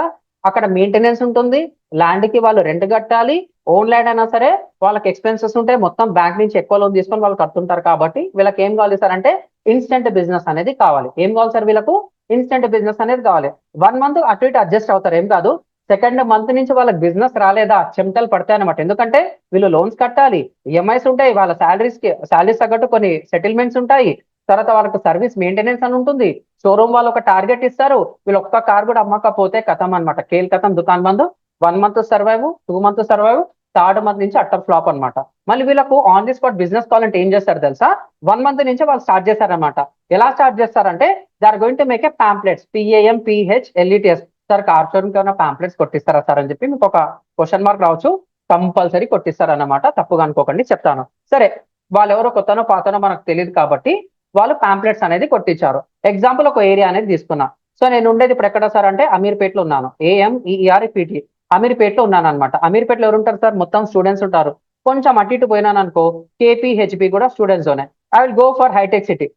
అక్కడ మెయింటెనెన్స్ ఉంటుంది, ల్యాండ్ కి వాళ్ళు రెంట్ కట్టాలి. ఓన్ ల్యాండ్ అయినా సరే వాళ్ళకి ఎక్స్పెన్సెస్ ఉంటాయి. మొత్తం బ్యాంక్ నుంచి ఎక్కువ లోన్ తీసుకొని వాళ్ళు కడుతుంటారు. కాబట్టి వీళ్ళకి ఏం కావాలి సార్ అంటే ఇన్స్టెంట్ బిజినెస్ అనేది కావాలి. ఏం కావాలి సార్ వీళ్ళకు? ఇన్స్టెంట్ బిజినెస్ అనేది కావాలి. 1 month అటు ఇటు అడ్జస్ట్ అవుతారు, ఏం కాదు. సెకండ్ మంత్ నుంచి వాళ్ళకి బిజినెస్ రాలేదా చెమటలు పడతాయి అనమాట. ఎందుకంటే వీళ్ళు లోన్స్ కట్టాలి, ఈఎంఐస్ ఉంటాయి, వాళ్ళ శాలరీస్ తగ్గట్టు కొన్ని సెటిల్మెంట్స్ ఉంటాయి. తర్వాత వాళ్ళకి సర్వీస్ మెయింటెనెన్స్ అని ఉంటుంది. షోరూమ్ వాళ్ళు ఒక టార్గెట్ ఇస్తారు, వీళ్ళు ఒక్క కార్ కూడా అమ్మకపోతే కథం అనమాట, కేల్ కథం, దుకాన్ బంద్. 1 month survive, 2 months survive, third month నుంచి అట్టర్ ఫ్లాప్ అనమాట. మళ్ళీ వీళ్ళకు ఆన్ ది స్పాట్ బిజినెస్ కావాలంటే ఏం చేస్తారు తెలుసా? 1 month నుంచి వాళ్ళు స్టార్ట్ చేస్తారనమాట. ఎలా స్టార్ట్ చేస్తారంటే they are going to make a pamphlets, PAMPHLETS. Sir car showroom కి ఏమైనా పాంప్లెట్స్ కొట్టిస్తారా సార్ అని చెప్పి మీకు ఒక క్వశ్చన్ మార్క్ రావచ్చు. కంపల్సరీ కొట్టిస్తారన్నమాట, తప్పుగా అనుకోకండి, చెప్తాను. సరే, వాళ్ళు ఎవరో కొత్తనో పాతనో మనకు తెలియదు కాబట్టి వాళ్ళు పాంప్లెట్స్ అనేది కొట్టించారు. ఎగ్జాంపుల్ ఒక ఏరియా అనేది తీసుకున్నా. సో నేను ఉండేది ఇప్పుడు ఎక్కడ సార్ అంటే అమీర్పేటలో ఉన్నాను. AMEERPT, అమీర్పేటలో ఉన్నాను అనమాట. అమీర్పేటలో ఎవరు ఉంటారు సార్? మొత్తం స్టూడెంట్స్ ఉంటారు. కొంచెం అటు ఇటు పోయినాను అనుకో, KPHP కూడా స్టూడెంట్స్ ఉన్నాయి. ఐ విల్ గో ఫర్ హైటెక్ సిటీ.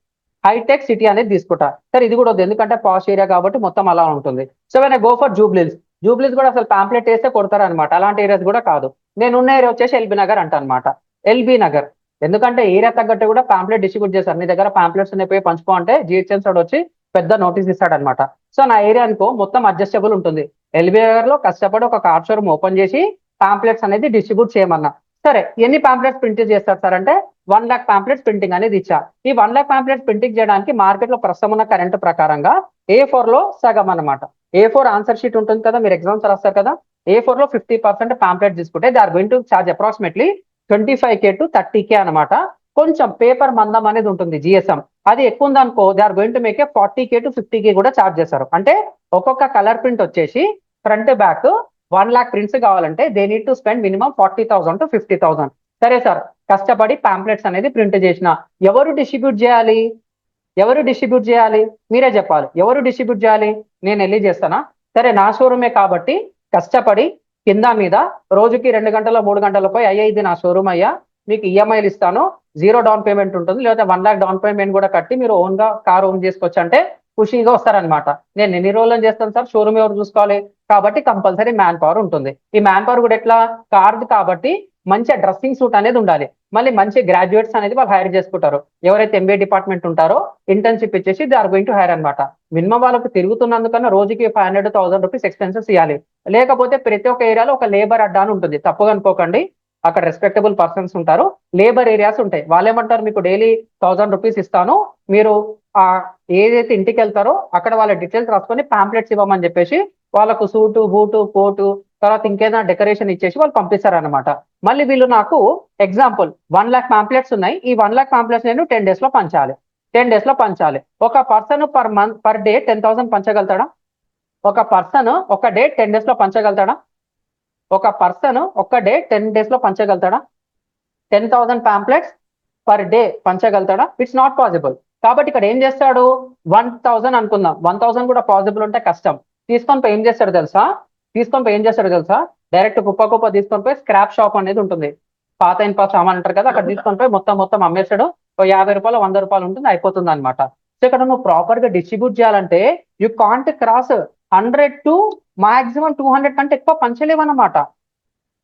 హైటెక్ సిటీ అనేది తీసుకుంటా. సరే, ఇది కూడా వద్దు ఎందుకంటే పాష్ ఏరియా కాబట్టి మొత్తం అలా ఉంటుంది. So when I go for jubilees. Jubilees కూడా అసలు పాంప్లెట్ వేస్తే కొడతారు అనమాట. అలాంటి ఏరియాస్ కూడా కాదు. నేను ఉన్న ఏరియా వచ్చేసి ఎల్బీ నగర్ అంట అనమాట. ఎల్బీ నగర్ ఎందుకంటే ఏరియా తగ్గట్టు కూడా పాంప్లెట్ డిస్ట్రిబ్యూట్ చేస్తారు. నీ దగ్గర పాంప్లెట్స్ ఉన్నాయి పోయి పంచుకో అంటే GHM సార్ వచ్చి పెద్ద నోటీస్ ఇస్తాడనమాట. సో నా ఏరియా అనుకో మొత్తం అడ్జస్టబుల్ ఉంటుంది. ఎల్బీ నగర్ లో కష్టపడి ఒక కార్ షోరూమ్ ఓపెన్ చేసి పాంప్లెట్స్ అనేది డిస్ట్రిబ్యూట్ చేయమన్నా. సరే, ఎన్ని పాంప్లెట్స్ ప్రింట్ చేస్తారు సార్ అంటే 1 lakh పాంప్లెట్స్ ప్రింటింగ్ అనేది ఇచ్చా. ఈ 1 lakh పాంప్లెట్స్ ప్రింటింగ్ చేయడానికి మార్కెట్ లో ప్రస్తుతం ఉన్న కరెంట్ ప్రకారంగా A4 లో సగం అనమాట. A4 ఆన్సర్ షీట్ ఉంటుంది కదా, మీరు ఎగ్జామ్స్ రాస్తారు కదా. A4 లో 50% పాంప్లెట్ తీసుకుంటే they are going to charge approximately 25K to 30K అనమాట. కొంచెం పేపర్ మందం అనేది ఉంటుంది GSM, అది ఎక్కువ ఉందనుకో they are going to make 40K to 50K కూడా చార్జ్ చేస్తారు. అంటే ఒక్కొక్క కలర్ ప్రింట్ వచ్చేసి ఫ్రంట్ బ్యాక్ 1 lakh ప్రింట్స్ కావాలంటే they need to spend minimum 40,000 to 50,000. సరే సార్, కష్టపడి పాంప్లెట్స్ అనేది ప్రింట్ చేసిన. ఎవరు డిస్ట్రిబ్యూట్ చేయాలి? ఎవరు డిస్ట్రిబ్యూట్ చేయాలి? మీరే చెప్పాలి. ఎవరు డిస్ట్రిబ్యూట్ చేయాలి? నేను వెళ్ళి చేస్తానా? సరే, నా షోరూమే కాబట్టి కష్టపడి కింద మీద రోజుకి 2 గంటల 3 గంటల పోయి అయ్యా ఇది నా షోరూమ్ అయ్యా, మీకు ఈఎంఐలు ఇస్తాను, 0 డౌన్ పేమెంట్ ఉంటుంది, లేకపోతే 1 lakh డౌన్ పేమెంట్ కూడా కట్టి మీరు ఓన్ గా కార్ ఓన్ చేసుకోవచ్చు అంటే ఖుషీగా వస్తారనమాట. నేను ఎన్ని రోజులు చేస్తాను సార్? షోరూమ్ ఎవరు చూసుకోవాలి కాబట్టి కంపల్సరీ మ్యాన్ పవర్ ఉంటుంది. ఈ మ్యాన్ పవర్ కూడా ఎట్లా? కార్ది కాబట్టి మంచి డ్రెస్సింగ్ సూట్ అనేది ఉండాలి. మళ్ళీ మంచి గ్రాడ్యుయేట్స్ అనేది వాళ్ళు హైర్ చేసుకుంటారు. ఎవరైతే MBA డిపార్ట్మెంట్ ఉంటారో ఇంటర్న్షిప్ ఇచ్చేసి they are going to hire అనమాట. మినిమం వాళ్ళకి తిరుగుతున్నందుకన్నా రోజుకి 500-1000 రూపీస్ ఎక్స్పెన్సెస్ ఇవ్వాలి. లేకపోతే ప్రతి ఒక్క ఏరియాలో ఒక లేబర్ అడ్డా అని ఉంటుంది, తప్పుగా అనుకోకండి. అక్కడ రెస్పెక్టబుల్ పర్సన్స్ ఉంటారు, లేబర్ ఏరియాస్ ఉంటాయి. వాళ్ళు ఏమంటారు, మీకు డైలీ 1000 రూపీస్ ఇస్తాను, మీరు ఆ ఏదైతే ఇంటికి వెళ్తారో అక్కడ వాళ్ళ డీటెయిల్స్ రాసుకొని పాంప్లెట్స్ ఇవ్వమని చెప్పేసి వాళ్ళకు సూటు బూటు కోటు తర్వాత ఇంకేదైనా డెకరేషన్ ఇచ్చేసి వాళ్ళు పంపిస్తారనమాట. మళ్ళీ వీళ్ళు నాకు ఎగ్జాంపుల్ 1 lakh పాంప్లెట్స్ ఉన్నాయి. ఈ 1 lakh పాంప్లెట్స్ నేను 10 days లో పంచాలి. 10 days లో పంచాలి. ఒక పర్సన్ పర్ డే 10,000 పంచగలుగుతాడా? ఒక పర్సన్ ఒక డే 10 days లో పంచగలుగుతాడా? ఒక పర్సన్ ఒక డే 10 days లో పంచగలుగుతాడా? 10,000 పాంప్లెట్స్ పర్ డే పంచగలుగుతాడా? It's not possible. కాబట్టి ఇక్కడ ఏం చేస్తాడు? 1,000 అనుకుందాం. 1,000 కూడా పాసిబుల్ ఉంటే కష్టం. తీసుకొని పోయి ఏం చేస్తాడు తెలుసా? డైరెక్ట్ కుప్ప తీసుకొని పోయి స్క్రాప్ షాప్ అనేది ఉంటుంది. పాత ఇనుప సామాన్ అంటారు కదా, అక్కడ తీసుకొని పోయి మొత్తం అమ్మేస్తాడు. 50 రూపాయలు 100 రూపాయలు ఉంటుంది, అయిపోతుంది అనమాట. సో ఇక్కడ నువ్వు ప్రాపర్ గా డిస్ట్రిబ్యూట్ చేయాలంటే you can't cross 100 to maximum 200 కంటే ఎక్కువ పంచలేవు అనమాట.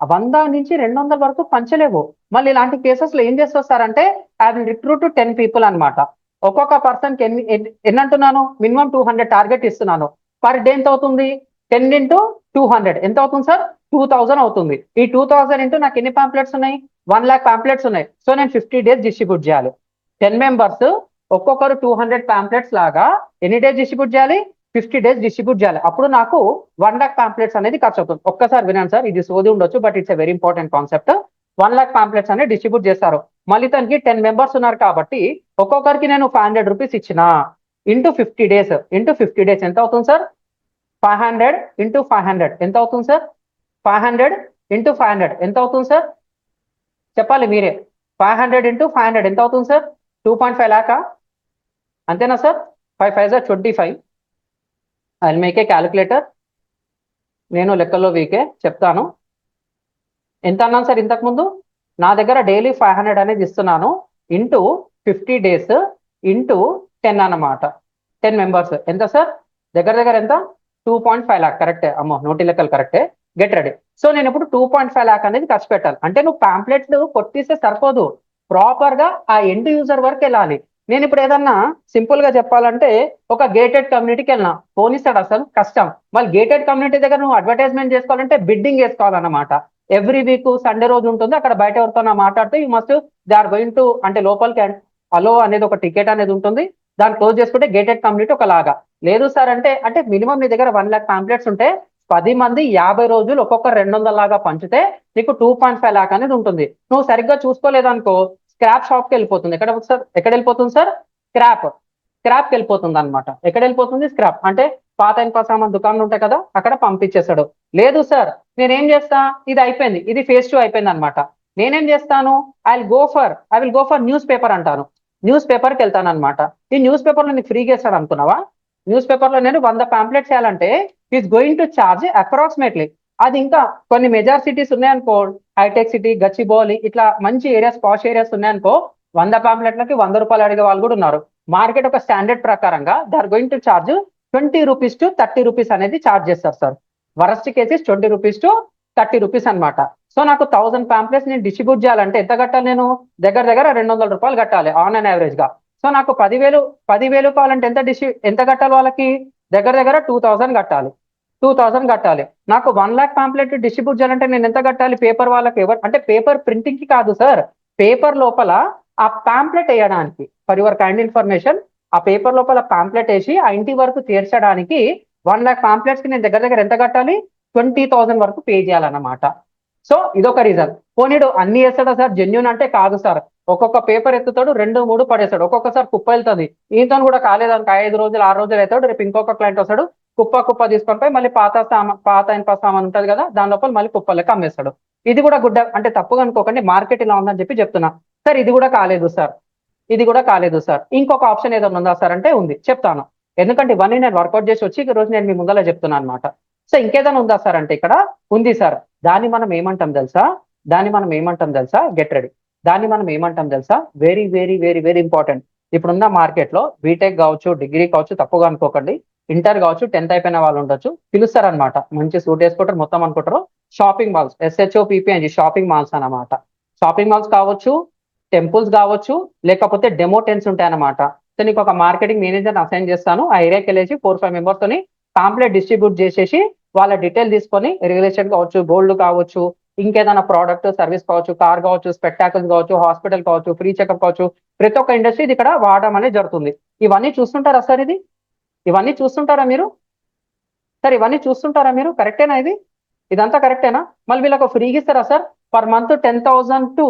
100 నుంచి 200 వరకు పంచలేవు. మళ్ళీ ఇలాంటి కేసెస్ లో ఏం చేస్తారంటే ఐ విల్ రిక్రూట్ 10 people అనమాట. ఒక్కొక్క పర్సన్ కి ఎన్ని అంటున్నాను? మినిమం 200 టార్గెట్ ఇస్తున్నాను. పర్ డే ఎంత అవుతుంది? 10 into 200 ఎంత అవుతుంది సార్? 2,000 అవుతుంది. ఈ 2,000 ఇంటూ నాకు ఎన్ని పాంప్లెట్స్ ఉన్నాయి? 1 lakh పాంప్లెట్స్ ఉన్నాయి. సో నేను 50 days డిస్ట్రిబ్యూట్ చేయాలి. 10 members ఒక్కొక్కరు 200 పాంప్లెట్స్ లాగా ఎన్ని డేస్ డిస్ట్రిబ్యూట్ చేయాలి? 50 days డిస్ట్రిబ్యూట్ చేయాలి. అప్పుడు నాకు 1 lakh పాంప్లెట్స్ అనేది ఖర్చు అవుతుంది. ఒక్కసారి వినండి సార్, ఇది సోది ఉండొచ్చు, but it's a very important concept. 1 lakh pamphlets అనేది డిస్ట్రిబ్యూట్ చేస్తారు. మళ్ళీ తనకి 10 members ఉన్నారు కాబట్టి ఒక్కొక్కరికి నేను 500 రూపీస్ ఇచ్చిన ఇంటూ 50 days ఎంత అవుతుంది సార్? 500 into 500 ఎంత అవుతుంది సార్? 500 into 500 ఎంత అవుతుంది సార్? చెప్పాలి మీరే. 500 into 500 ఎంత అవుతుంది సార్? 2.5 lakh అంతేనా sir? 5 5 25. I will make a calculator. నేను లెక్కల్లో వీకే చెప్తాను. ఎంత అన్నాను సార్ ఇంతకుముందు? నా దగ్గర డైలీ 500 అనేది ఇస్తున్నాను ఇంటూ 50 days ఇంటూ 10 అన్నమాట. 10 members ఎంత సార్? దగ్గర ఎంత? 2.5 lakh. కరెక్టే అమ్మో, నోటి లెక్కలు కరెక్టే. Get ready. సో నేను ఇప్పుడు 2.5 lakh అనేది ఖర్చు పెట్టాలి. అంటే నువ్వు పాంప్లెట్లు కొట్టిస్తే సరిపోదు, ప్రాపర్ గా ఆ ఎండ్ యూజర్ వరకు వెళ్ళాలి. నేను ఇప్పుడు ఏదన్నా సింపుల్ గా చెప్పాలంటే ఒక గేటెడ్ కమ్యూనిటీకి వెళ్ళినా పోనిస్తాడు అసలు కష్టం. మళ్ళీ గేటెడ్ కమ్యూనిటీ దగ్గర నువ్వు అడ్వర్టైజ్మెంట్ చేసుకోవాలంటే బిడ్డింగ్ వేసుకోవాలన్నమాట. ఎవ్రీ వీక్ సండే రోజు ఉంటుంది, అక్కడ బయట ఎవరితో మాట్లాడితే you must they are going to అంటే లోపలికి అలో అనేది ఒక టికెట్ అనేది ఉంటుంది. దాన్ని క్లోజ్ చేసుకుంటే గేటెడ్ కమ్యూనిటీ ఒకలాగా. లేదు సార్ అంటే మినిమం నీ దగ్గర 1 lakh పాంప్లెట్స్ ఉంటే 10 మంది 50 రోజులు ఒక్కొక్క 200 లాగా పంచితే నీకు 2.5 lakh అనేది ఉంటుంది. నువ్వు సరిగ్గా చూసుకోలేదనుకో స్క్రాప్ షాప్కి వెళ్ళిపోతుంది. ఎక్కడ వెళ్ళిపోతుంది సార్? స్క్రాప్కి వెళ్ళిపోతుంది అనమాట. ఎక్కడ వెళ్ళిపోతుంది? స్క్రాప్ అంటే పాత ఇనుప సామాన్ దుకాణాలు ఉంటాయి కదా, అక్కడ పంపించేస్తాడు. లేదు సార్ నేనేం చేస్తా, ఇది అయిపోయింది, ఇది phase 2 అయిపోయింది అనమాట. నేనేం చేస్తాను? I will go for news paper అంటాను. న్యూస్ పేపర్కి వెళ్తాను అనమాట. ఈ న్యూస్ పేపర్లో నీకు ఫ్రీగా ఇస్తాడు అనుకున్నావా? న్యూస్ పేపర్లో నేను 100 పాంప్లెట్స్ చేయాలంటే is going to charge approximately. అది ఇంకా కొన్ని మెజార్ సిటీస్ ఉన్నాయనుకో, హైటెక్ సిటీ, గచ్చిబౌలి, ఇట్లా మంచి ఏరియాస్, పాష్ ఏరియాస్ ఉన్నాయనుకో 100 పాంప్లెట్లకి 100 రూపాయలు అడిగే వాళ్ళు కూడా ఉన్నారు. మార్కెట్ ఒక స్టాండర్డ్ ప్రకారంగా they are going to charge 20 rupees to 30 rupees అనేది ఛార్జ్ చేస్తారు sir. Worst cases 20 rupees to 30 rupees అనమాట. సో నాకు 1000 పాంప్లెట్స్ నేను డిస్ట్రిబ్యూట్ చేయాలంటే ఎంత కట్టాలి? నేను దగ్గర 200 రూపాయలు కట్టాలి ఆన్ అండ్ యావరేజ్ గా. సో నాకు 10,000 కావాలంటే ఎంత కట్టాలి? వాళ్ళకి దగ్గర 2,000 కట్టాలి. 2,000 కట్టాలి. నాకు 1 lakh పాంప్లెట్ డిస్ట్రిబ్యూట్ చేయాలంటే నేను ఎంత కట్టాలి? పేపర్ వాళ్ళకి అంటే పేపర్ ప్రింటింగ్ కి కాదు సార్, పేపర్ లోపల ఆ పాంప్లెట్ వేయడానికి. ఫర్ యువర్ కైండ్ ఇన్ఫర్మేషన్, ఆ పేపర్ లోపల పాంప్లెట్ వేసి ఆ ఇంటి వరకు తీర్చడానికి 1 lakh పాంప్లెట్స్ కి నేను దగ్గర ఎంత కట్టాలి? 20,000 వరకు పే చేయాలన్నమాట. సో ఇదొక రీజన్. పోనీడు అన్ని వేస్తాడా సార్? జెన్యున్ అంటే కాదు సార్. ఒక్కొక్క పేపర్ ఎత్తుతాడు, 2 3 పడేస్తాడు. ఒక్కొక్కసారి కుప్ప వెళ్తుంది. ఈతో కూడా కాలేదానికి 5 రోజులు 6 రోజులు అవుతాడు. రేపు ఇంకొక క్లయింట్ వస్తాడు, కుప్ప తీసుకొని పోయి మళ్ళీ పాత ఇనుప సామాన్ ఉంటుంది కదా, దాని లోపల మళ్ళీ కుప్పలకి అమ్మేస్తాడు. ఇది కూడా గుడ్డ అంటే తప్పుగా అనుకోకండి, మార్కెట్ ఇలా ఉందని చెప్తున్నా సార్. ఇది కూడా కాలేదు సార్. ఇంకొక ఆప్షన్ ఏదైనా ఉందా సార్ అంటే ఉంది, చెప్తాను. ఎందుకంటే ఇవన్నీ నేను వర్కౌట్ చేసి వచ్చి ఈ రోజు నేను మీ ముందర చెప్తున్నాను అనమాట. సో ఇంకేదైనా ఉందా సార్ అంటే ఇక్కడ ఉంది సార్. దాన్ని మనం ఏమంటాం తెలుసా? Get ready. దాన్ని మనం ఏమంటాం తెలుసా? Very very very very important. ఇప్పుడున్న మార్కెట్ లో బీటెక్ కావచ్చు, డిగ్రీ కావచ్చు, తప్పుగా అనుకోకండి, ఇంటర్ కావచ్చు, 10th అయిపోయిన వాళ్ళు ఉండొచ్చు, పిలుస్తారనమాట. మంచి సూట్ వేసుకుంటారు, మొత్తం అనుకుంటారు. Shopping malls, SHOPPNG shopping malls అన్నమాట. షాపింగ్ మాల్స్ కావచ్చు, టెంపుల్స్ కావచ్చు, లేకపోతే డెమో టెన్స్ ఉంటాయి అన్నమాట. సో నీకు ఒక మార్కెటింగ్ మేనేజర్ అసైన్ చేస్తాను. ఆ ఏరియాకి వెళ్ళేసి 4 5 members తోని పాంప్లెట్ డిస్ట్రిబ్యూట్ చేసేసి వాళ్ళ డీటెయిల్ తీసుకొని రియల్ ఎస్టేట్ కావచ్చు, గోల్డ్ కావచ్చు, ఇంకేదైనా ప్రోడక్ట్ సర్వీస్ కావచ్చు, కార్ కావచ్చు, స్పెక్టాకల్స్ కావచ్చు, హాస్పిటల్ కావచ్చు, ఫ్రీ చెకప్ కావచ్చు, ప్రతి ఒక్క ఇండస్ట్రీ ఇది ఇక్కడ వాడడం అనేది జరుగుతుంది. ఇవన్నీ చూస్తుంటారా సార్? ఇవన్నీ చూస్తుంటారా మీరు? సార్ ఇవన్నీ చూస్తుంటారా మీరు? కరెక్టేనా ఇది? ఇదంతా కరెక్టేనా? మళ్ళీ వీళ్ళకి ఫ్రీగా ఇస్తారా సార్? పర్ మంత్ 10,000 టు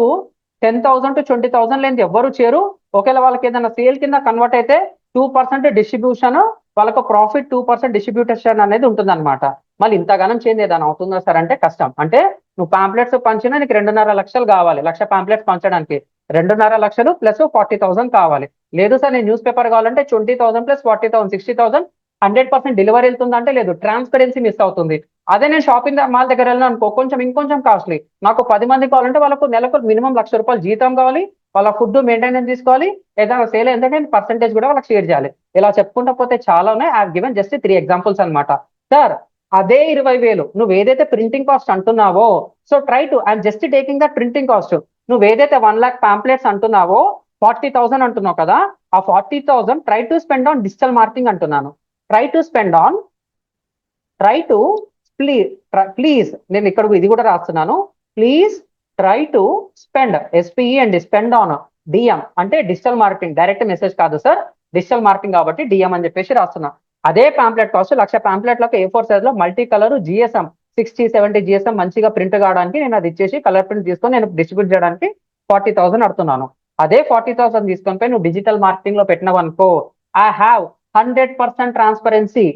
20,000 లేని ఎవ్వరు చేరు. ఒకవేళ వాళ్ళకి ఏదైనా సేల్ కింద కన్వర్ట్ అయితే 2% డిస్ట్రిబ్యూషన్, వాళ్ళకు ప్రాఫిట్ 2% డిస్ట్రిబ్యూషన్ అనేది ఉంటుంది అనమాట. మళ్ళీ ఇంతగానం చేంజ్ ఏదైనా అవుతుందా సార్ అంటే కష్టం. అంటే నువ్వు పాంప్లెట్స్ పంచినా నీకు 2.5 లక్షలు కావాలి. 1,00,000 పాంప్లెట్స్ పంచడానికి 2.5 లక్షలు ప్లస్ 40,000 కావాలి. లేదు సార్ నేను న్యూస్ పేపర్ కావాలంటే 20,000 ప్లస్ 40,000 60,000. 100% డెలివరీ వెళ్తుందంటే లేదు, ట్రాన్స్పరెన్సీ మిస్ అవుతుంది. అదే నేను షాపింగ్ మాల్ దగ్గర వెళ్ళినా అనుకో, ఇంకొంచెం కాస్ట్లీ. నాకు 10 మంది కావాలంటే వాళ్ళకు నెలకు మినిమం ₹1,00,000 జీతం కావాలి, వాళ్ళ ఫుడ్ మెయింటెనెన్స్ తీసుకోవాలి, ఏదైనా సేల్ ఏంటంటే పర్సెంటేజ్ కూడా వాళ్ళకి షేర్ చేయాలి. ఇలా చెప్పుకుంటా పోతే చాలా ఉన్నాయి. ఐ గివెన్ జస్ట్ 3 ఎగ్జాంపుల్స్ అనమాట. సార్ అదే 20,000 నువ్వు ఏదైతే ప్రింటింగ్ కాస్ట్ అంటున్నావో, so try to I'm just taking that printing cost. నువ్వు ఏదైతే 1,00,000 పాంప్లెట్స్ అంటున్నావో 40,000 అంటున్నావు కదా, ఆ 40,000 try to spend on digital marketing అంటున్నాను. Try to spend on try to please నేను ఇక్కడ ఇది కూడా రాస్తున్నాను. Please try to spend S P E and spend on D M అంటే డిజిటల్ మార్కెటింగ్. డైరెక్ట్ మెసేజ్ కాదు సార్, డిజిటల్ మార్కెటింగ్ కాబట్టి డిఎం అని చెప్పేసి రాస్తున్నా. అదే పాంప్లెట్ కాస్ట్ 1,00,000 పాంప్లెట్లకు A4 సైజ్ లో మల్టీ కలర్ జిఎస్ఎం 60-70 జిఎస్ఎం మంచిగా ప్రింట్ కావడానికి నేను అది ఇచ్చేసి కలర్ ప్రింట్ తీసుకొని నేను డిస్ట్రిబ్యూట్ చేయడానికి 40,000 అడుతున్నాను. అదే 40,000 తీసుకొని పోయి నువ్వు డిజిటల్ మార్కెటింగ్ లో పెట్టినావు అనుకో, ఐ హ్యావ్ 100% ట్రాన్స్పరెన్సీ.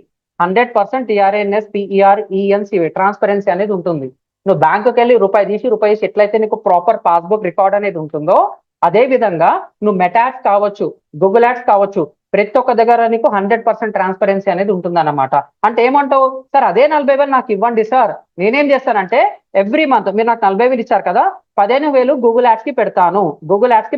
100% టిఆర్ఎన్ఎస్ పిఈఆర్ఈఎన్సి ట్రాన్స్పరెన్సీ అనేది ఉంటుంది. నువ్వు బ్యాంకుకి వెళ్ళి రూపాయి తీసి ఎట్లయితే నీకు ప్రాపర్ పాస్బుక్ రికార్డ్ అనేది ఉంటుందో, అదే విధంగా నువ్వు మెటా యాడ్స్ కావచ్చు, గూగుల్ యాడ్స్ కావచ్చు, ప్రతి ఒక్క దగ్గర నీకు 100% ట్రాన్స్పరెన్సీ అనేది ఉంటుంది అన్నమాట. అంటే ఏమంటావు సార్, అదే 40,000 నాకు ఇవ్వండి సార్, నేనేం చేస్తానంటే ఎవ్రీ మంత్ మీరు నాకు 40,000 ఇచ్చారు కదా, 15,000 గూగుల్ యాడ్స్ కి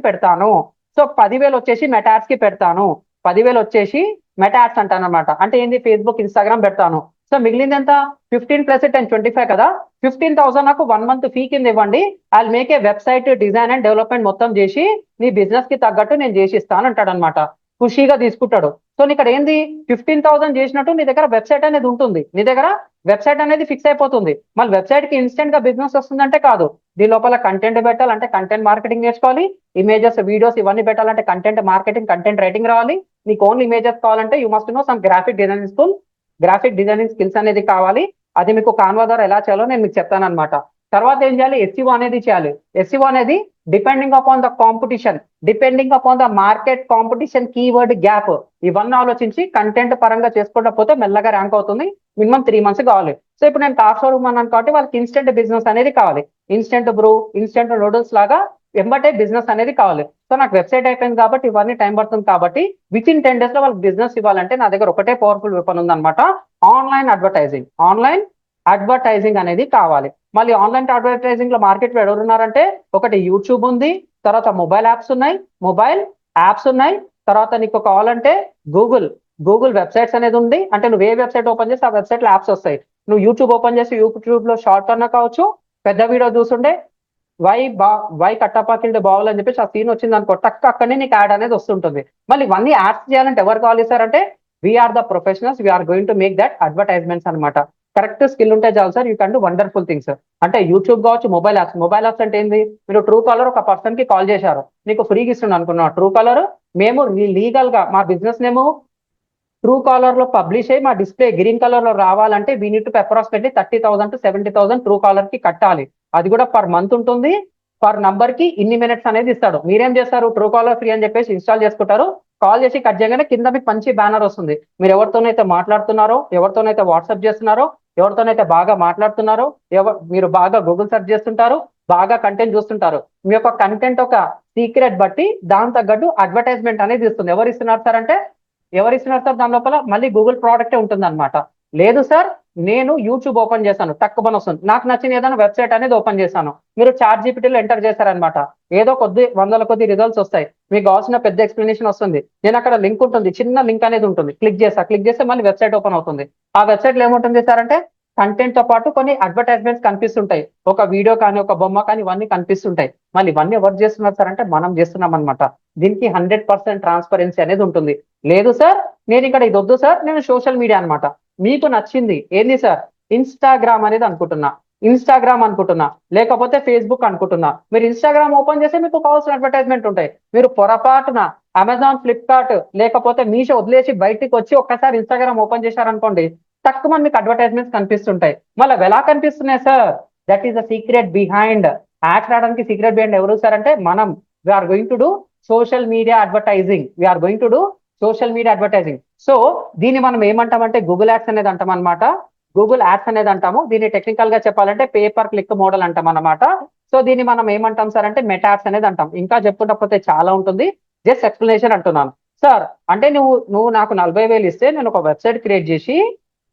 పెడతాను. సో 10,000 వచ్చేసి మెటా యాడ్స్ కి పెడతాను, 10,000 వచ్చేసి మెటా యాడ్స్ అంటాను అనమాట. అంటే ఏంది, ఫేస్బుక్ ఇన్స్టాగ్రామ్ పెడతాను. సో మిగిలింది ఎంత, 15 + 10 25 కదా, 15,000 నాకు 1 మంత్ ఫీ కింద ఇవ్వండి. I make a website design and development మొత్తం చేసి నీ బిజినెస్ కి తగ్గట్టు నేను చేసి ఇస్తాను అంటాడు అనమాట. ఖుషిగా తీసుకుంటాడు. సో ఇక్కడ ఏంది, 15,000 చేసినట్టు నీ దగ్గర వెబ్సైట్ అనేది ఉంటుంది, నీ దగ్గర వెబ్సైట్ అనేది ఫిక్స్ అయిపోతుంది. మళ్ళీ వెబ్సైట్ కి ఇన్స్టెంట్ గా బిజినెస్ వస్తుందంటే కాదు, దీని లోపల కంటెంట్ పెట్టాలంటే కంటెంట్ మార్కెటింగ్ నేర్చుకోవాలి, ఇమేజెస్ వీడియోస్ ఇవన్నీ పెట్టాలంటే కంటెంట్ మార్కెటింగ్ కంటెంట్ రైటింగ్ రావాలి. నీకు ఓన్లీ ఇమేజెస్ కావాలంటే you must know some graphic designing skills అనేది కావాలి. అది మీకు కాన్వా ద్వారా ఎలా చేయాలో నేను మీకు చెప్తాను అనమాట. తర్వాత ఏం చేయాలి, ఎస్ఈఓ అనేది చేయాలి. ఎస్ఈఓ అనేది depending upon the competition, depending upon the market competition, keyword gap, ఇవన్నీ ఆలోచించి కంటెంట్ పరంగా చేసుకుంటా పోతే మెల్లగా ర్యాంక్ అవుతుంది. మినిమం 3 మంత్స్ కావాలి. సో ఇప్పుడు నేను కార్ షోరూమ్ అన్నాను కాబట్టి వాళ్ళకి ఇన్స్టెంట్ బిజినెస్ అనేది కావాలి. ఇన్స్టెంట్ బ్రూ, ఇన్స్టెంట్ నూడిల్స్ లాగా వెంబటే బిజినెస్ అనేది కావాలి. సో నాకు వెబ్సైట్ అయిపోయింది కాబట్టి ఇవన్నీ టైం పడుతుంది కాబట్టి వితిన్ 10 days లో వాళ్ళకి బిజినెస్ ఇవ్వాలంటే నా దగ్గర ఒకటే పవర్ఫుల్ వెపన్ ఉందన్నమాట, ఆన్లైన్ అడ్వర్టైజింగ్ అనేది కావాలి. మళ్ళీ ఆన్లైన్ అడ్వర్టైజింగ్ లో మార్కెట్ లో ఎవరున్నారంటే, ఒకటి యూట్యూబ్ ఉంది, తర్వాత మొబైల్ యాప్స్ ఉన్నాయి, తర్వాత నీకు కావాలంటే గూగుల్ వెబ్సైట్స్ అనేది ఉంది. అంటే నువ్వు ఏ వెబ్సైట్ ఓపెన్ చేసి ఆ వెబ్సైట్ లో యాప్స్ వస్తాయి. నువ్వు యూట్యూబ్ ఓపెన్ చేసి యూట్యూబ్ లో షార్ట్ అన్నా కావచ్చు, పెద్ద వీడియో చూస్తుండే వై కట్టప్ప కిల్డ్ బావులు అని చెప్పేసి ఆ సీన్ వచ్చింది అనుకో, టక్ అక్కడనే నీకు యాడ్ అనేది వస్తుంటుంది. మళ్ళీ ఇవన్నీ యాడ్స్ చేయాలంటే ఎవరు కావాలి సార్ అంటే, we are the professionals, we are going to make that advertisements అనమాట. కరెక్ట్ స్కిల్ ఉంటే చాలు sir, you can do wonderful things. అంటే యూట్యూబ్ కావచ్చు, మొబైల్ యాప్స్ అంటే ఏంది, మీరు ట్రూ కాలర్ ఒక పర్సన్ కి కాల్ చేశారు, నీకు ఫ్రీగా ఇస్తుంది అనుకున్నావు ట్రూ కాలర్, మేము లీగల్ గా మా బిజినెస్ నేమ్ ట్రూ కాలర్ లో పబ్లిష్ అయ్యి మా డిస్ప్లే గ్రీన్ కలర్ లో రావాలంటే we need to approximately 30,000 to 70,000 Truecaller కి కట్టాలి. అది కూడా పర్ మంత్ ఉంటుంది. పర్ నంబర్ కి ఇన్ని మినిట్స్ అనేది ఇస్తాడు. మీరేం చేస్తారు, ట్రూ కాలర్ ఫ్రీ అని చెప్పేసి ఇన్స్టాల్ చేసుకుంటారు. కాల్ చేసి కట్ చేయగానే కింద మీకు మంచి బ్యానర్ వస్తుంది. మీరు ఎవరితోనైతే మాట్లాడుతున్నారో, ఎవరితోనైతే వాట్సాప్ చేస్తున్నారో, ఎవరితోనైతే బాగా మాట్లాడుతున్నారో, మీరు బాగా గూగుల్ సెర్చ్ చేస్తుంటారు, బాగా కంటెంట్ చూస్తుంటారు, మీ యొక్క కంటెంట్ ఒక సీక్రెట్ బట్టి దాని తగ్గట్టు అడ్వర్టైజ్మెంట్ అనేది ఇస్తుంది. ఎవరు ఇస్తున్నారు సార్ దాని లోపల మళ్ళీ గూగుల్ ప్రోడక్టే ఉంటుంది అనమాట. లేదు సార్ నేను యూట్యూబ్ ఓపెన్ చేశాను, తక్కువ వస్తుంది, నాకు నచ్చిన ఏదైనా వెబ్సైట్ అనేది ఓపెన్ చేశాను, మీరు చాట్ జీపీటీలో ఎంటర్ చేశారనమాట, ఏదో వందల కొద్ది రిజల్ట్స్ వస్తాయి, మీకు కావాల్సిన పెద్ద ఎక్స్ప్లెనేషన్ వస్తుంది. నేను అక్కడ లింక్ ఉంటుంది, చిన్న లింక్ అనేది ఉంటుంది, క్లిక్ చేస్తే మళ్ళీ వెబ్సైట్ ఓపెన్ అవుతుంది. ఆ వెబ్సైట్ లో ఏముంటుంది సార్ అంటే, కంటెంట్ తో పాటు కొన్ని అడ్వర్టైజ్మెంట్స్ కనిపిస్తుంటాయి, ఒక వీడియో కానీ ఒక బొమ్మ కానీ ఇవన్నీ కనిపిస్తుంటాయి. మళ్ళీ ఇవన్నీ ఎవరు చేస్తున్నారు సార్ అంటే మనం చేస్తున్నాం అనమాట. దీనికి 100% ట్రాన్స్పరెన్సీ అనేది ఉంటుంది. లేదు సార్ నేను ఇక్కడ ఇది వద్దు సార్, నేను సోషల్ మీడియా అనమాట, మీకు నచ్చింది ఏంది సార్, ఇన్స్టాగ్రామ్ అనేది అనుకుంటున్నా, లేకపోతే ఫేస్బుక్ అనుకుంటున్నా. మీరు ఇన్స్టాగ్రామ్ ఓపెన్ చేస్తే మీకు కావాల్సిన అడ్వర్టైజ్మెంట్ ఉంటాయి. మీరు పొరపాటున అమెజాన్, ఫ్లిప్కార్ట్ లేకపోతే మీషో వదిలేసి బయటికి వచ్చి ఒక్కసారి ఇన్స్టాగ్రామ్ ఓపెన్ చేశారనుకోండి, తక్కువ మీకు అడ్వర్టైజ్మెంట్స్ కనిపిస్తుంటాయి. మళ్ళీ ఎలా కనిపిస్తున్నాయి sir? That is the secret behind. Ads రావడానికి సీక్రెట్ బిహైండ్ ఎవరు సార్ అంటే మనం. We are going to do social media advertising. We are going to do social media advertising. So దీన్ని మనం ఏమంటామంటే గూగుల్ యాడ్స్ అనేది అంటాం అనమాట. గూగుల్ యాడ్స్ అనేది అంటాము. దీన్ని టెక్నికల్ గా చెప్పాలంటే పేపర్ క్లిక్ మోడల్ అంటాం అనమాట. సో దీన్ని మనం ఏమంటాం సార్ అంటే మెటా యాడ్స్ అనేది అంటాం. ఇంకా చెప్పుకుంటా చాలా ఉంటుంది, జస్ట్ ఎక్స్ప్లెనేషన్ అంటున్నాను సార్. అంటే నువ్వు నాకు 40,000 ఇస్తే నేను ఒక వెబ్సైట్ క్రియేట్ చేసి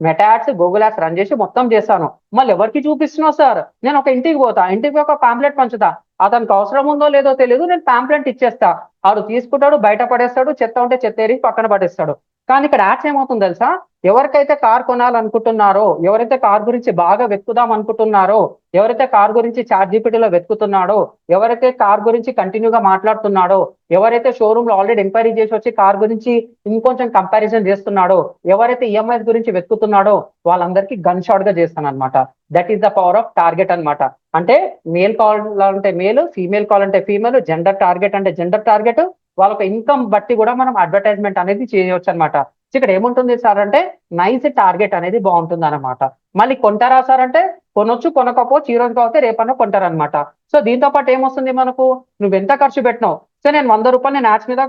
meta ads Google ads run చేసి మొత్తం చేస్తాను. మళ్ళీ ఎవరికి చూపిస్తున్నావు సార్? నేను ఒక ఇంటికి పోతా, ఇంటికి ఒక పాంప్లెట్ పంచుతా. అతనికి అవసరం ఉందో లేదో తెలియదు, నేను పాంప్లెట్ ఇచ్చేస్తా. ఆడు తీసుకుంటాడు, బయట పడేస్తాడు, చెత్త ఉంటే చెత్త ఏరి పక్కన పడేస్తాడు. కానీ ఇక్కడ యాడ్స్ ఏమవుతుంది తెలుసా? ఎవరికైతే కార్ కొనాలనుకుంటున్నారో, ఎవరైతే కార్ గురించి బాగా వెతుకుదాం అనుకుంటున్నారో, ఎవరైతే కార్ గురించి చాట్ జీపీటీలో వెతుకుతున్నాడో, ఎవరైతే కార్ గురించి కంటిన్యూగా మాట్లాడుతున్నాడో, ఎవరైతే షోరూమ్ లో ఆల్రెడీ ఎంక్వైరీ చేసి వచ్చి కార్ గురించి ఇంకొంచెం కంపారిజన్ చేస్తున్నాడో, ఎవరైతే ఈఎంఐస్ గురించి వెతుకుతున్నాడో వాళ్ళందరికీ గన్ షాట్ గా చేస్తాను అనమాట. That is the power of target అనమాట. అంటే మేల్ కాల్ అంటే మేల్, ఫీమేల్ కాల్ అంటే ఫీమేల్, జెండర్ టార్గెట్ అంటే జెండర్ టార్గెట్, వాళ్ళకి ఇన్కమ్ బట్టి కూడా మనం అడ్వర్టైజ్మెంట్ అనేది చేయవచ్చు అనమాట. ఇక్కడ ఏముంటుంది సార్ అంటే నైస్ టార్గెట్ అనేది బాగుంటుంది అనమాట. మళ్ళీ కొంటారా సార్ అంటే కొనొచ్చు, కొనకపోవచ్చు, ఈ రోజు కాకపోతే రేపన్నా కొంటారనమాట. సో దీంతో పాటు ఏమొస్తుంది మనకు? నువ్వు ఎంత ఖర్చు పెట్టినావు? సో నేను 100 రూపాయలు నేను యాడ్స్ మీద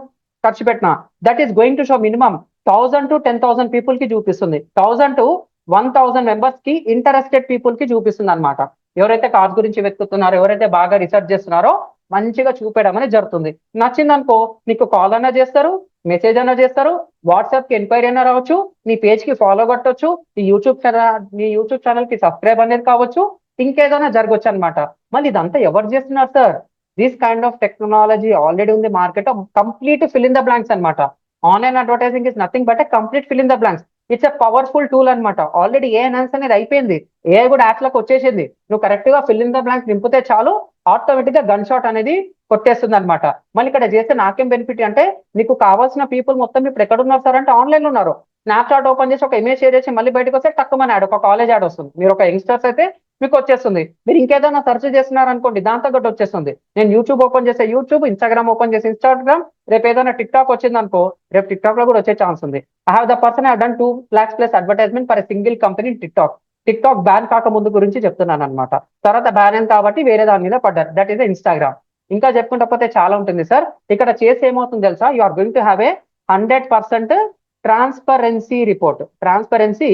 ఖర్చు పెట్టినా, that is going to show minimum 1000 to 10,000 people కి చూపిస్తుంది. 1000 to 1000 మెంబర్స్ కి ఇంటరెస్టెడ్ పీపుల్ కి చూపిస్తుంది అనమాట. ఎవరైతే కార్స్ గురించి వెతుకుతున్నారో, ఎవరైతే బాగా రీసెర్చ్ చేస్తున్నారో మంచిగా చూపేయడం అనేది జరుగుతుంది. నచ్చింది అనుకో నీకు కాల్ అన్నా చేస్తారు, మెసేజ్ అన్నా చేస్తారు, వాట్సాప్ కి ఎంక్వైరీ అయినా రావచ్చు, నీ పేజ్ కి ఫాలో కొట్టొచ్చు, నీ యూట్యూబ్ ఛానల్ కి సబ్స్క్రైబ్ అనేది కావచ్చు, ఇంకేదైనా జరగవచ్చు అనమాట. మళ్ళీ ఇదంతా ఎవరు చేస్తున్నారు sir? This kind of technology already ఉంది market. Complete fill in the blanks అనమాట. Online advertising is nothing but complete fill in the blanks. It's a powerful tool అనమాట. ఆల్రెడీ ఏ ఎన్హాన్స్ అనేది అయిపోయింది, ఏ కూడా యాప్స్ లకు వచ్చేసింది. నువ్వు కరెక్ట్ గా ఫిల్ ఇన్ ద బ్లాంక్స్ నింపితే చాలు, ఆటోమేటిక్ గా గన్ షాట్ అనేది కొట్టేస్తుంది అనమాట. మళ్ళీ ఇక్కడ చేస్తే నాకేం బెనిఫిట్ అంటే నీకు కావాల్సిన పీపుల్ మొత్తం ఇప్పుడు ఎక్కడ ఉన్నారు సార్ అంటే ఆన్లైన్ లో ఉన్నారు. స్నాప్చాట్ ఓపెన్ చేసి ఒక ఇమేజ్ షేర్ చేసి మళ్ళీ బయటకు వస్తే తక్కువ యాడ్, ఒక కాలేజ్ యాడ్ వస్తుంది. మీరు ఒక యంగ్స్టర్స్ అయితే మీకు వచ్చేస్తుంది. మీరు ఇంకేదైనా సెర్చ్ చేస్తున్నారు అనుకోండి, దాంతో గట్టి వచ్చేస్తుంది. నేను యూట్యూబ్ ఓపెన్ చేస్తే యూట్యూబ్, ఇన్స్టాగ్రామ్ ఓపెన్ చేసి ఇన్స్టాగ్రామ్, రేపు ఏదైనా టిక్ టాక్ వచ్చింది అనుకో, రేపు టిక్ టాక్ లో కూడా వచ్చే ఛాన్స్ ఉంది. I have the person I done 2 lakhs plus advertisement for a single company tick talk. Tick talk ban కాక ముందు గురించి చెప్తున్నాను అనమాట. తర్వాత బ్యాన్ అయింది కాబట్టి వేరే దాని మీద పడ్డారు. That is Instagram. ఇంకా చెప్పుకుంటే చాలా ఉంటుంది సార్. ఇక్కడ చేసి ఏమవుతుంది తెలుసా? You are going to have a 100% transparency report. Transparency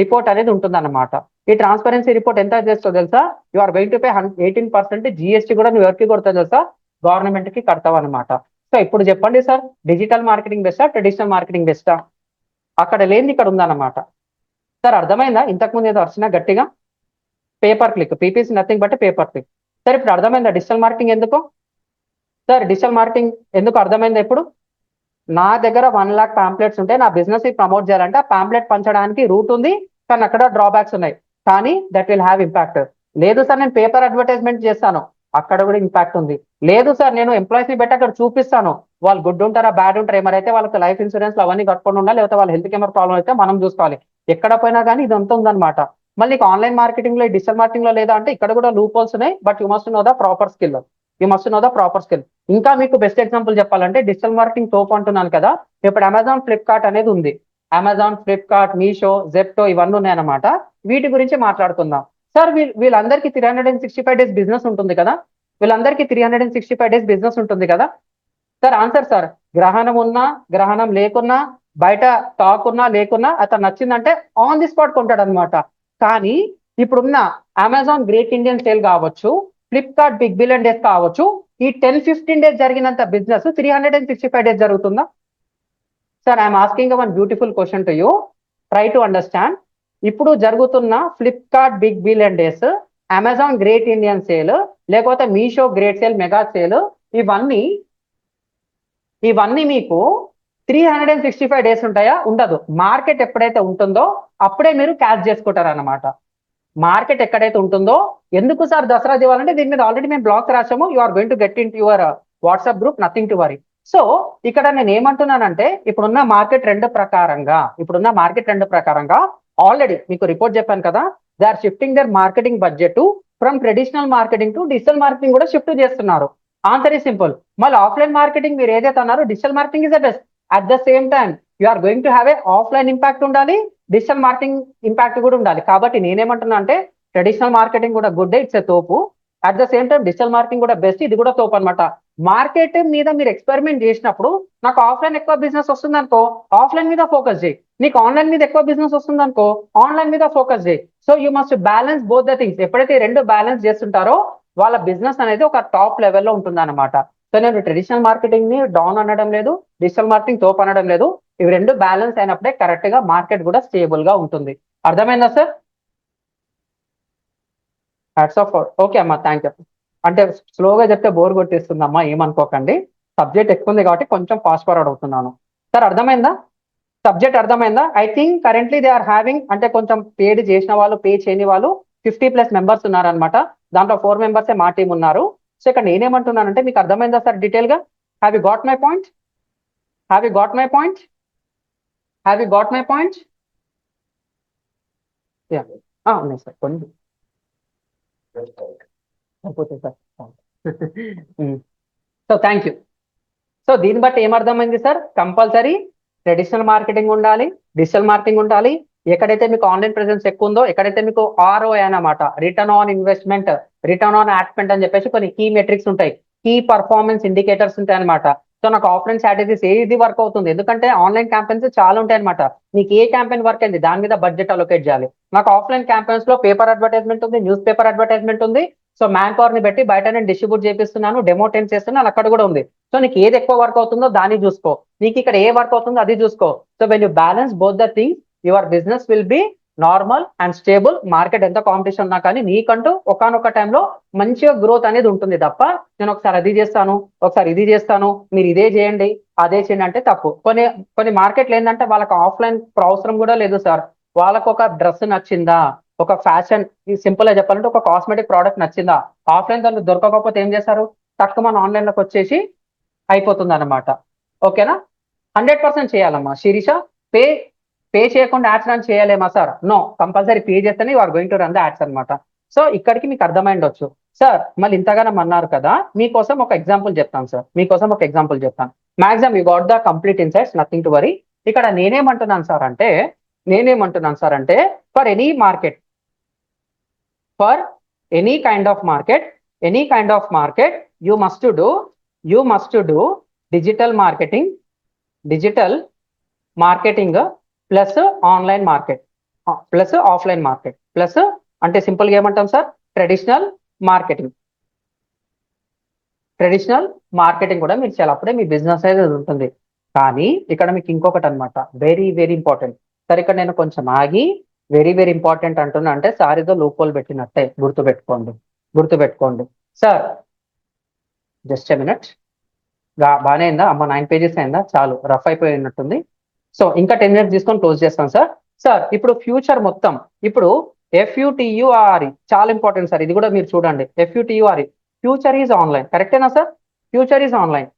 report అనేది ఉంటుంది అనమాట. ఈ ట్రాన్స్పరెన్సీ రిపోర్ట్ ఎంత చేస్తావు తెలుసా? You are going to pay 18% GST కూడా నువ్వు ఎవరికి కొడతావు తెలుసా? గవర్నమెంట్ కి కడతావు అనమాట. సో ఇప్పుడు చెప్పండి సార్, డిజిటల్ మార్కెటింగ్ బెస్టా, ట్రెడిషనల్ మార్కెటింగ్ బెస్టా? అక్కడ లేనిది ఇక్కడ ఉందన్నమాట. సార్ అర్థమైందా? ఇంతకుముందు ఏదో అర్చన గట్టిగా paper click, PPC nothing but paper click. Sir ఇప్పుడు అర్థమైందా డిజిటల్ మార్కెటింగ్ ఎందుకు? సార్ డిజిటల్ మార్కెటింగ్ ఎందుకు అర్థమైందా? ఇప్పుడు నా దగ్గర 1 lakh పాంప్లెట్స్ ఉంటే నా బిజినెస్ ప్రమోట్ చేయాలంటే ఆ పాంప్లెట్ పంచడానికి రూట్ ఉంది, కానీ అక్కడ డ్రాబ్యాక్స్ ఉన్నాయి. కానీ దట్ విల్ హ్యావ్ ఇంపాక్ట్. లేదు సార్ నేను పేపర్ అడ్వర్టైజ్మెంట్ చేస్తాను, అక్కడ కూడా ఇంపాక్ట్ ఉంది. లేదు సార్ నేను ఎంప్లాయీస్ ని పెట్టి అక్కడ చూపిస్తాను, వాళ్ళు గుడ్ ఉంటారా బ్యాడ్ ఉంటారా, ఏమైతే వాళ్ళకి లైఫ్ ఇన్సూరెన్స్ అవన్నీ కట్టుకొని ఉండాలి, లేకపోతే వాళ్ళ హెల్త్ కేమర్ ప్రాబ్లం అయితే మనం చూసుకోవాలి. ఎక్కడ పోయినా కానీ ఇదంతా ఉందన్నమాట. మళ్ళీ ఆన్లైన్ మార్కెటింగ్ లో, డిజిటల్ మార్కెటింగ్ లో లేదా అంటే ఇక్కడ కూడా లూప్ హోల్స్ ఉన్నాయి. But you must know the proper skill. ఇంకా మీకు బెస్ట్ ఎగ్జాంపుల్ చెప్పాలంటే డిజిటల్ మార్కెటింగ్ తోపు అంటున్నాను కదా, ఇప్పుడు అమెజాన్, ఫ్లిప్కార్ట్ అనేది ఉంది. అమెజాన్, ఫ్లిప్కార్ట్, మీషో, జెప్టో ఇవన్నీ ఉన్నాయన్నమాట. వీటి గురించి మాట్లాడుకుందాం సార్. వీళ్ళందరికీ 365 days బిజినెస్ ఉంటుంది కదా, వీళ్ళందరికీ 365 days బిజినెస్ ఉంటుంది కదా సార్. ఆన్సర్ సార్, గ్రహణం ఉన్నా గ్రహణం లేకున్నా, బయట టాక్ ఉన్నా లేకున్నా అతను నచ్చిందంటే ఆన్ ది స్పాట్ కొంటాడు అనమాట. కానీ ఇప్పుడున్న అమెజాన్ గ్రేట్ ఇండియన్ సేల్ కావచ్చు, ఫ్లిప్కార్ట్ బిగ్ బిలియన్ డేస్ కావచ్చు, ఈ 10-15 days జరిగినంత బిజినెస్ 365 days జరుగుతుందా sir? I'm asking one beautiful question to you, try to understand. ఇప్పుడు జరుగుతున్న Flipkart big billion days, Amazon great Indian sale, లేకపోతే Meesho great sale, mega sale, ఇవన్నీ మీకు 365 days ఉంటాయా? ఉండదు. మార్కెట్ ఎప్పుడైతే ఉంటుందో అప్పుడే మీరు క్యాచ్ చేసుకుంటారు అన్నమాట. మార్కెట్ ఎక్కడైతే ఉంటుందో, ఎందుకు సార్ దసరా దివాలంటే దీని మీద ఆల్రెడీ మేము బ్లాగ్ రాసాము. You are going to get into your WhatsApp group, nothing to worry. So ఇక్కడ నేను ఏమంటున్నానంటే ఇప్పుడున్న మార్కెట్ ట్రెండ్ ప్రకారంగా ఆల్రెడీ మీకు రిపోర్ట్ చెప్పాను కదా, they are shifting their marketing budget from traditional marketing to digital marketing కూడా షిఫ్ట్ చేస్తున్నారు. Answer is simple. మళ్ళీ ఆఫ్లైన్ మార్కెటింగ్ మీరు ఏదైతే అన్నారో digital marketing is the best. At the same time you are going to have A offline impact ఉండాలి, డిజిటల్ మార్కెటింగ్ ఇంపాక్ట్ కూడా ఉండాలి. కాబట్టి నేనేమంటున్నా అంటే ట్రెడిషనల్ మార్కెటింగ్ కూడా గుడ్, ఇట్స్ ఎ తోపు. At the same time digital marketing కూడా బెస్ట్, ఇది కూడా తోపు అనమాట. మార్కెట్ మీద మీరు ఎక్స్పెరిమెంట్ చేసినప్పుడు నాకు ఆఫ్లైన్ ఎక్కువ బిజినెస్ వస్తుంది అనుకో, ఆఫ్లైన్ మీద ఫోకస్ చేయి. నీకు ఆన్లైన్ మీద ఎక్కువ బిజినెస్ వస్తుంది అనుకో, ఆన్లైన్ మీద ఫోకస్ చేయి. So you must balance both the things. ఎప్పుడైతే రెండు బ్యాలెన్స్ చేస్తుంటారో వాళ్ళ బిజినెస్ అనేది ఒక టాప్ లెవెల్లో ఉంటుంది అనమాట. సో నేను ట్రెడిషనల్ మార్కెటింగ్ ని డౌన్ అనడం లేదు, డిజిటల్ మార్కెటింగ్ తోపు అనడం లేదు. ఇవి రెండు బ్యాలెన్స్ అయినప్పుడే కరెక్ట్ గా మార్కెట్ కూడా స్టేబుల్ గా ఉంటుంది. అర్థమైందా సార్? Hats off. ఓకే అమ్మా, థ్యాంక్ యూ. అంటే స్లోగా చెప్తే బోర్ కొట్టేస్తుందమ్మా, ఏమనుకోకండి. సబ్జెక్ట్ ఎక్కువ ఉంది కాబట్టి కొంచెం ఫాస్ట్ ఫార్వర్డ్ అవుతున్నాను. సార్ అర్థమైందా? సబ్జెక్ట్ అర్థమైందా? I think currently they are having, అంటే కొంచెం పేడ్ చేసిన వాళ్ళు, పే చేయని వాళ్ళు 50+ మెంబర్స్ ఉన్నారనమాట. దాంట్లో 4 మెంబర్సే మా టీం ఉన్నారు. సో ఇక్కడ నేనేమంటున్నానంటే మీకు అర్థమైందా సార్ డీటెయిల్ గా? Have you got my point? Have you got my point? Have you got my point? ఉన్నాయి సార్ కొన్ని. అయిపోతుంది sir. So thank you. So దీన్ని బట్టి ఏమర్థమైంది సార్? కంపల్సరీ ట్రెడిషనల్ మార్కెటింగ్ ఉండాలి, డిజిటల్ మార్కెటింగ్ ఉండాలి. ఎక్కడైతే మీకు ఆన్లైన్ ప్రెసెన్స్ ఎక్కువ ఉందో, ఎక్కడైతే మీకు ROI అన్నమాట, return on investment, return on add spend అని చెప్పేసి కొన్ని కీ మెట్రిక్స్ ఉంటాయి, కీ పర్ఫార్మెన్స్ ఇండికేటర్స్ ఉంటాయి అనమాట. సో నాకు ఆఫ్లైన్ స్ట్రాటజీస్ ఏది వర్క్ అవుతుంది, ఎందుకంటే ఆన్లైన్ క్యాంపెయిన్స్ చాలా ఉంటాయి అనమాట. మీకు ఏ క్యాంపెయిన్ వర్క్ అయింది దాని మీద బడ్జెట్ అలొకేట్ చేయాలి. నాకు ఆఫ్లైన్ క్యాంపెయిన్స్ లో పేపర్ అడ్వర్టైజ్మెంట్ ఉంది, న్యూస్ పేపర్ అడ్వర్టైజ్మెంట్ ఉంది. సో మ్యాన్ పవర్ ని బట్టి బయట నేను డిస్ట్రిబ్యూట్ చేపిస్తున్నాను, డెమో టెన్ చేస్తున్నాను, అక్కడ కూడా ఉంది. సో నీకు ఏది ఎక్కువ వర్క్ అవుతుందో దాన్ని చూసుకో, నీకు ఇక్కడ ఏ వర్క్ అవుతుందో అది చూసుకో. So when you balance both the things, your business will be normal and stable. Market ఎంత కాంపిటీషన్ ఉన్నా కానీ నీకంటూ ఒకనొక టైంలో మంచిగా గ్రోత్ అనేది ఉంటుంది తప్ప, నేను ఒకసారి అది చేస్తాను, ఒకసారి ఇది చేస్తాను, మీరు ఇదే చేయండి, అదే చేయండి అంటే తప్పు. కొన్ని కొన్ని మార్కెట్లు ఏంటంటే వాళ్ళకి ఆఫ్లైన్ అవసరం కూడా లేదు సార్. వాళ్ళకు ఒక డ్రెస్ నచ్చిందా, ఒక ఫ్యాషన్, సింపుల్ గా చెప్పాలంటే ఒక కాస్మెటిక్ ప్రోడక్ట్ నచ్చిందా, ఆఫ్లైన్ దాన్ని దొరకకపోతే ఏం చేస్తారు, తక్కువ మన ఆన్లైన్ లోకి వచ్చేసి అయిపోతుంది అనమాట. ఓకేనా? 100% చేయాలమ్మా శిరీష. పే పే చేయకుండా యాడ్స్ రన్ చేయలేమా సార్? నో, కంపల్సరీ పే చేస్తేనే you are going to run the ads అనమాట. సో ఇక్కడికి మీకు అర్థమైండొచ్చు. సార్ మళ్ళీ ఇంతగానం అన్నారు కదా, మీకోసం ఒక ఎగ్జాంపుల్ చెప్తాను సార్, మీకోసం ఒక ఎగ్జాంపుల్ చెప్తాను. Maximum you got the complete insights, nothing to worry. ఇక్కడ నేనేమంటున్నాను సార్ అంటే for any market, for any kind of market, you must do digital marketing plus online market plus offline market plus అంటే సింపుల్ గా ఏమంటాం సార్, ట్రెడిషనల్ మార్కెటింగ్ కూడా మీరు చేయాలి, అప్పుడే మీ బిజినెస్ అనేది ఉంటుంది. కానీ ఇక్కడ మీకు ఇంకొకటి అనమాట, వెరీ వెరీ ఇంపార్టెంట్. సరే ఇక్కడ నేను కొంచెం ఆగి వెరీ వెరీ ఇంపార్టెంట్ అంటున్నా అంటే సార్ ఏదో లూపోల్ పెట్టినట్టే గుర్తుపెట్టుకోండి సార్. Just a minute. బాగానే అయిందా అమ్మ? 9 pages అయిందా? చాలు, రఫ్ అయిపోయినట్టుంది. సో ఇంకా 10 minutes తీసుకొని క్లోజ్ చేస్తాను సార్. సార్ ఇప్పుడు ఫ్యూచర్ మొత్తం, ఇప్పుడు FUTURE చాలా ఇంపార్టెంట్ సార్, ఇది కూడా మీరు చూడండి. FUTURE, ఫ్యూచర్ ఈజ్ ఆన్లైన్, కరెక్టేనా sir? Future is online.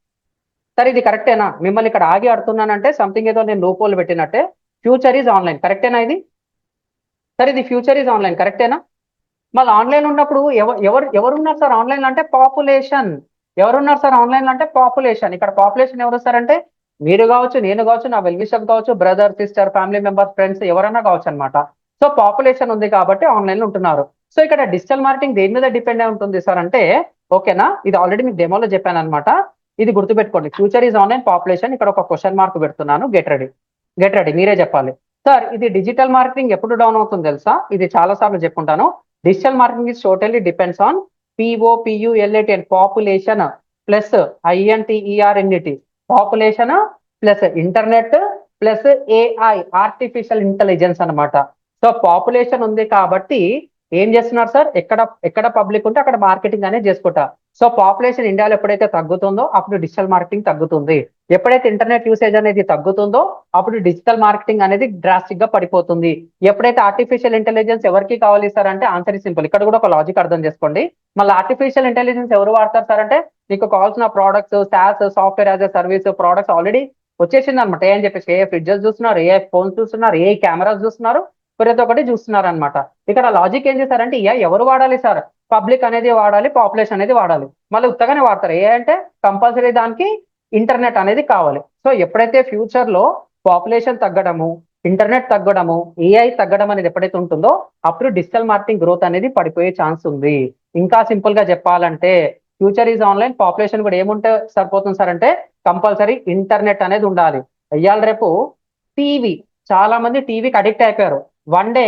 Sir ఇది కరెక్టేనా? మిమ్మల్ని ఇక్కడ ఆగి అడుగుతున్నానంటే సంథింగ్ ఏదో నేను లూపోల్ పెట్టినట్టే. ఫ్యూచర్ ఈజ్ ఆన్లైన్, కరెక్టేనా ఇది? సార్ ఇది ఫ్యూచర్ ఈజ్ ఆన్లైన్, కరెక్టేనా? మళ్ళీ ఆన్లైన్ ఉన్నప్పుడు ఎవరున్నారు సార్ ఆన్లైన్ అంటే? పాపులేషన్. ఎవరున్నారు సార్ ఆన్లైన్ అంటే? పాపులేషన్. ఇక్కడ పాపులేషన్ ఎవరు సార్ అంటే మీరు కావచ్చు, నేను కావచ్చు, నా వెల్ విషర్ కావచ్చు, brother, sister, family members, friends, ఎవరైనా కావచ్చు అనమాట. సో పాపులేషన్ ఉంది కాబట్టి ఆన్లైన్ లో ఉంటున్నారు. సో ఇక్కడ డిజిటల్ మార్కెటింగ్ దేని మీద డిపెండ్ అయి ఉంటుంది సార్ అంటే, ఓకేనా, ఇది ఆల్రెడీ మీకు డెమోలో చెప్పాను అనమాట. ఇది గుర్తుపెట్టుకోండి, ఫ్యూచర్ ఈజ్ ఆన్లైన్, పాపులేషన్. ఇక్కడ ఒక క్వశ్చన్ మార్క్ పెడుతున్నాను, గెట్ రెడీ, మీరే చెప్పాలి సార్. ఇది డిజిటల్ మార్కెటింగ్ ఎప్పుడు డౌన్ అవుతుంది తెలుసా? ఇది చాలా సార్లు చెప్పుకుంటాను. Digital marketing is totally depends on POPULAT and population plus INTERNET, population plus internet plus AI, artificial intelligence అనమాట. సో పాపులేషన్ ఉంది కాబట్టి ఏం చేస్తున్నారు సార్, ఎక్కడ పబ్లిక్ ఉంటే అక్కడ మార్కెటింగ్ అనేది చేసుకుంటా. సో పాపులేషన్ ఇండియాలో ఎప్పుడైతే తగ్గుతుందో అప్పుడు డిజిటల్ మార్కెటింగ్ తగ్గుతుంది. ఎప్పుడైతే ఇంటర్నెట్ యూసేజ్ అనేది తగ్గుతుందో అప్పుడు డిజిటల్ మార్కెటింగ్ అనేది డ్రాస్టిక్ గా పడిపోతుంది. ఎప్పుడైతే ఆర్టిఫిషియల్ ఇంటెలిజెన్స్ ఎవరికి కావాలి సార్ అంటే ఆన్సర్ సింపుల్. ఇక్కడ కూడా ఒక లాజిక్ అర్థం చేసుకోండి. మళ్ళీ ఆర్టిఫిషియల్ ఇంటెలిజెన్స్ ఎవరు వాడతారు సార్ అంటే, మీకు కావాల్సిన products, SaaS, software as a service products already వచ్చేసింది అనమాట. ఏ అని చెప్పేసి ఏ ఫ్రిడ్జెస్ చూస్తున్నారు, ఏ ఫోన్స్ చూస్తున్నారు, ఏ కెమెరాస్ చూస్తున్నారు, ప్రతి ఒక్కటి చూస్తున్నారు అనమాట. ఇక్కడ లాజిక్ ఏం చేశారంటే ఎవరు వాడాలి సార్, పబ్లిక్ అనేది వాడాలి, పాపులేషన్ అనేది వాడాలి. మళ్ళీ ఉత్తగానే వాడతారు. ఏ అంటే కంపల్సరీ దానికి ఇంటర్నెట్ అనేది కావాలి. సో ఎప్పుడైతే ఫ్యూచర్ లో పాపులేషన్ తగ్గడము, ఇంటర్నెట్ తగ్గడము, ఏఐ తగ్గడం అనేది ఎప్పుడైతే ఉంటుందో అప్పుడు డిజిటల్ మార్కెటింగ్ గ్రోత్ అనేది పడిపోయే ఛాన్స్ ఉంది. ఇంకా సింపుల్ గా చెప్పాలంటే ఫ్యూచర్ ఈజ్ ఆన్లైన్, పాపులేషన్ కూడా ఏముంటే సరిపోతుంది సార్ అంటే కంపల్సరీ ఇంటర్నెట్ అనేది ఉండాలి. ఇవాళ రేపు టీవీ, చాలా మంది టీవీకి అడిక్ట్ అయిపోయారు. One day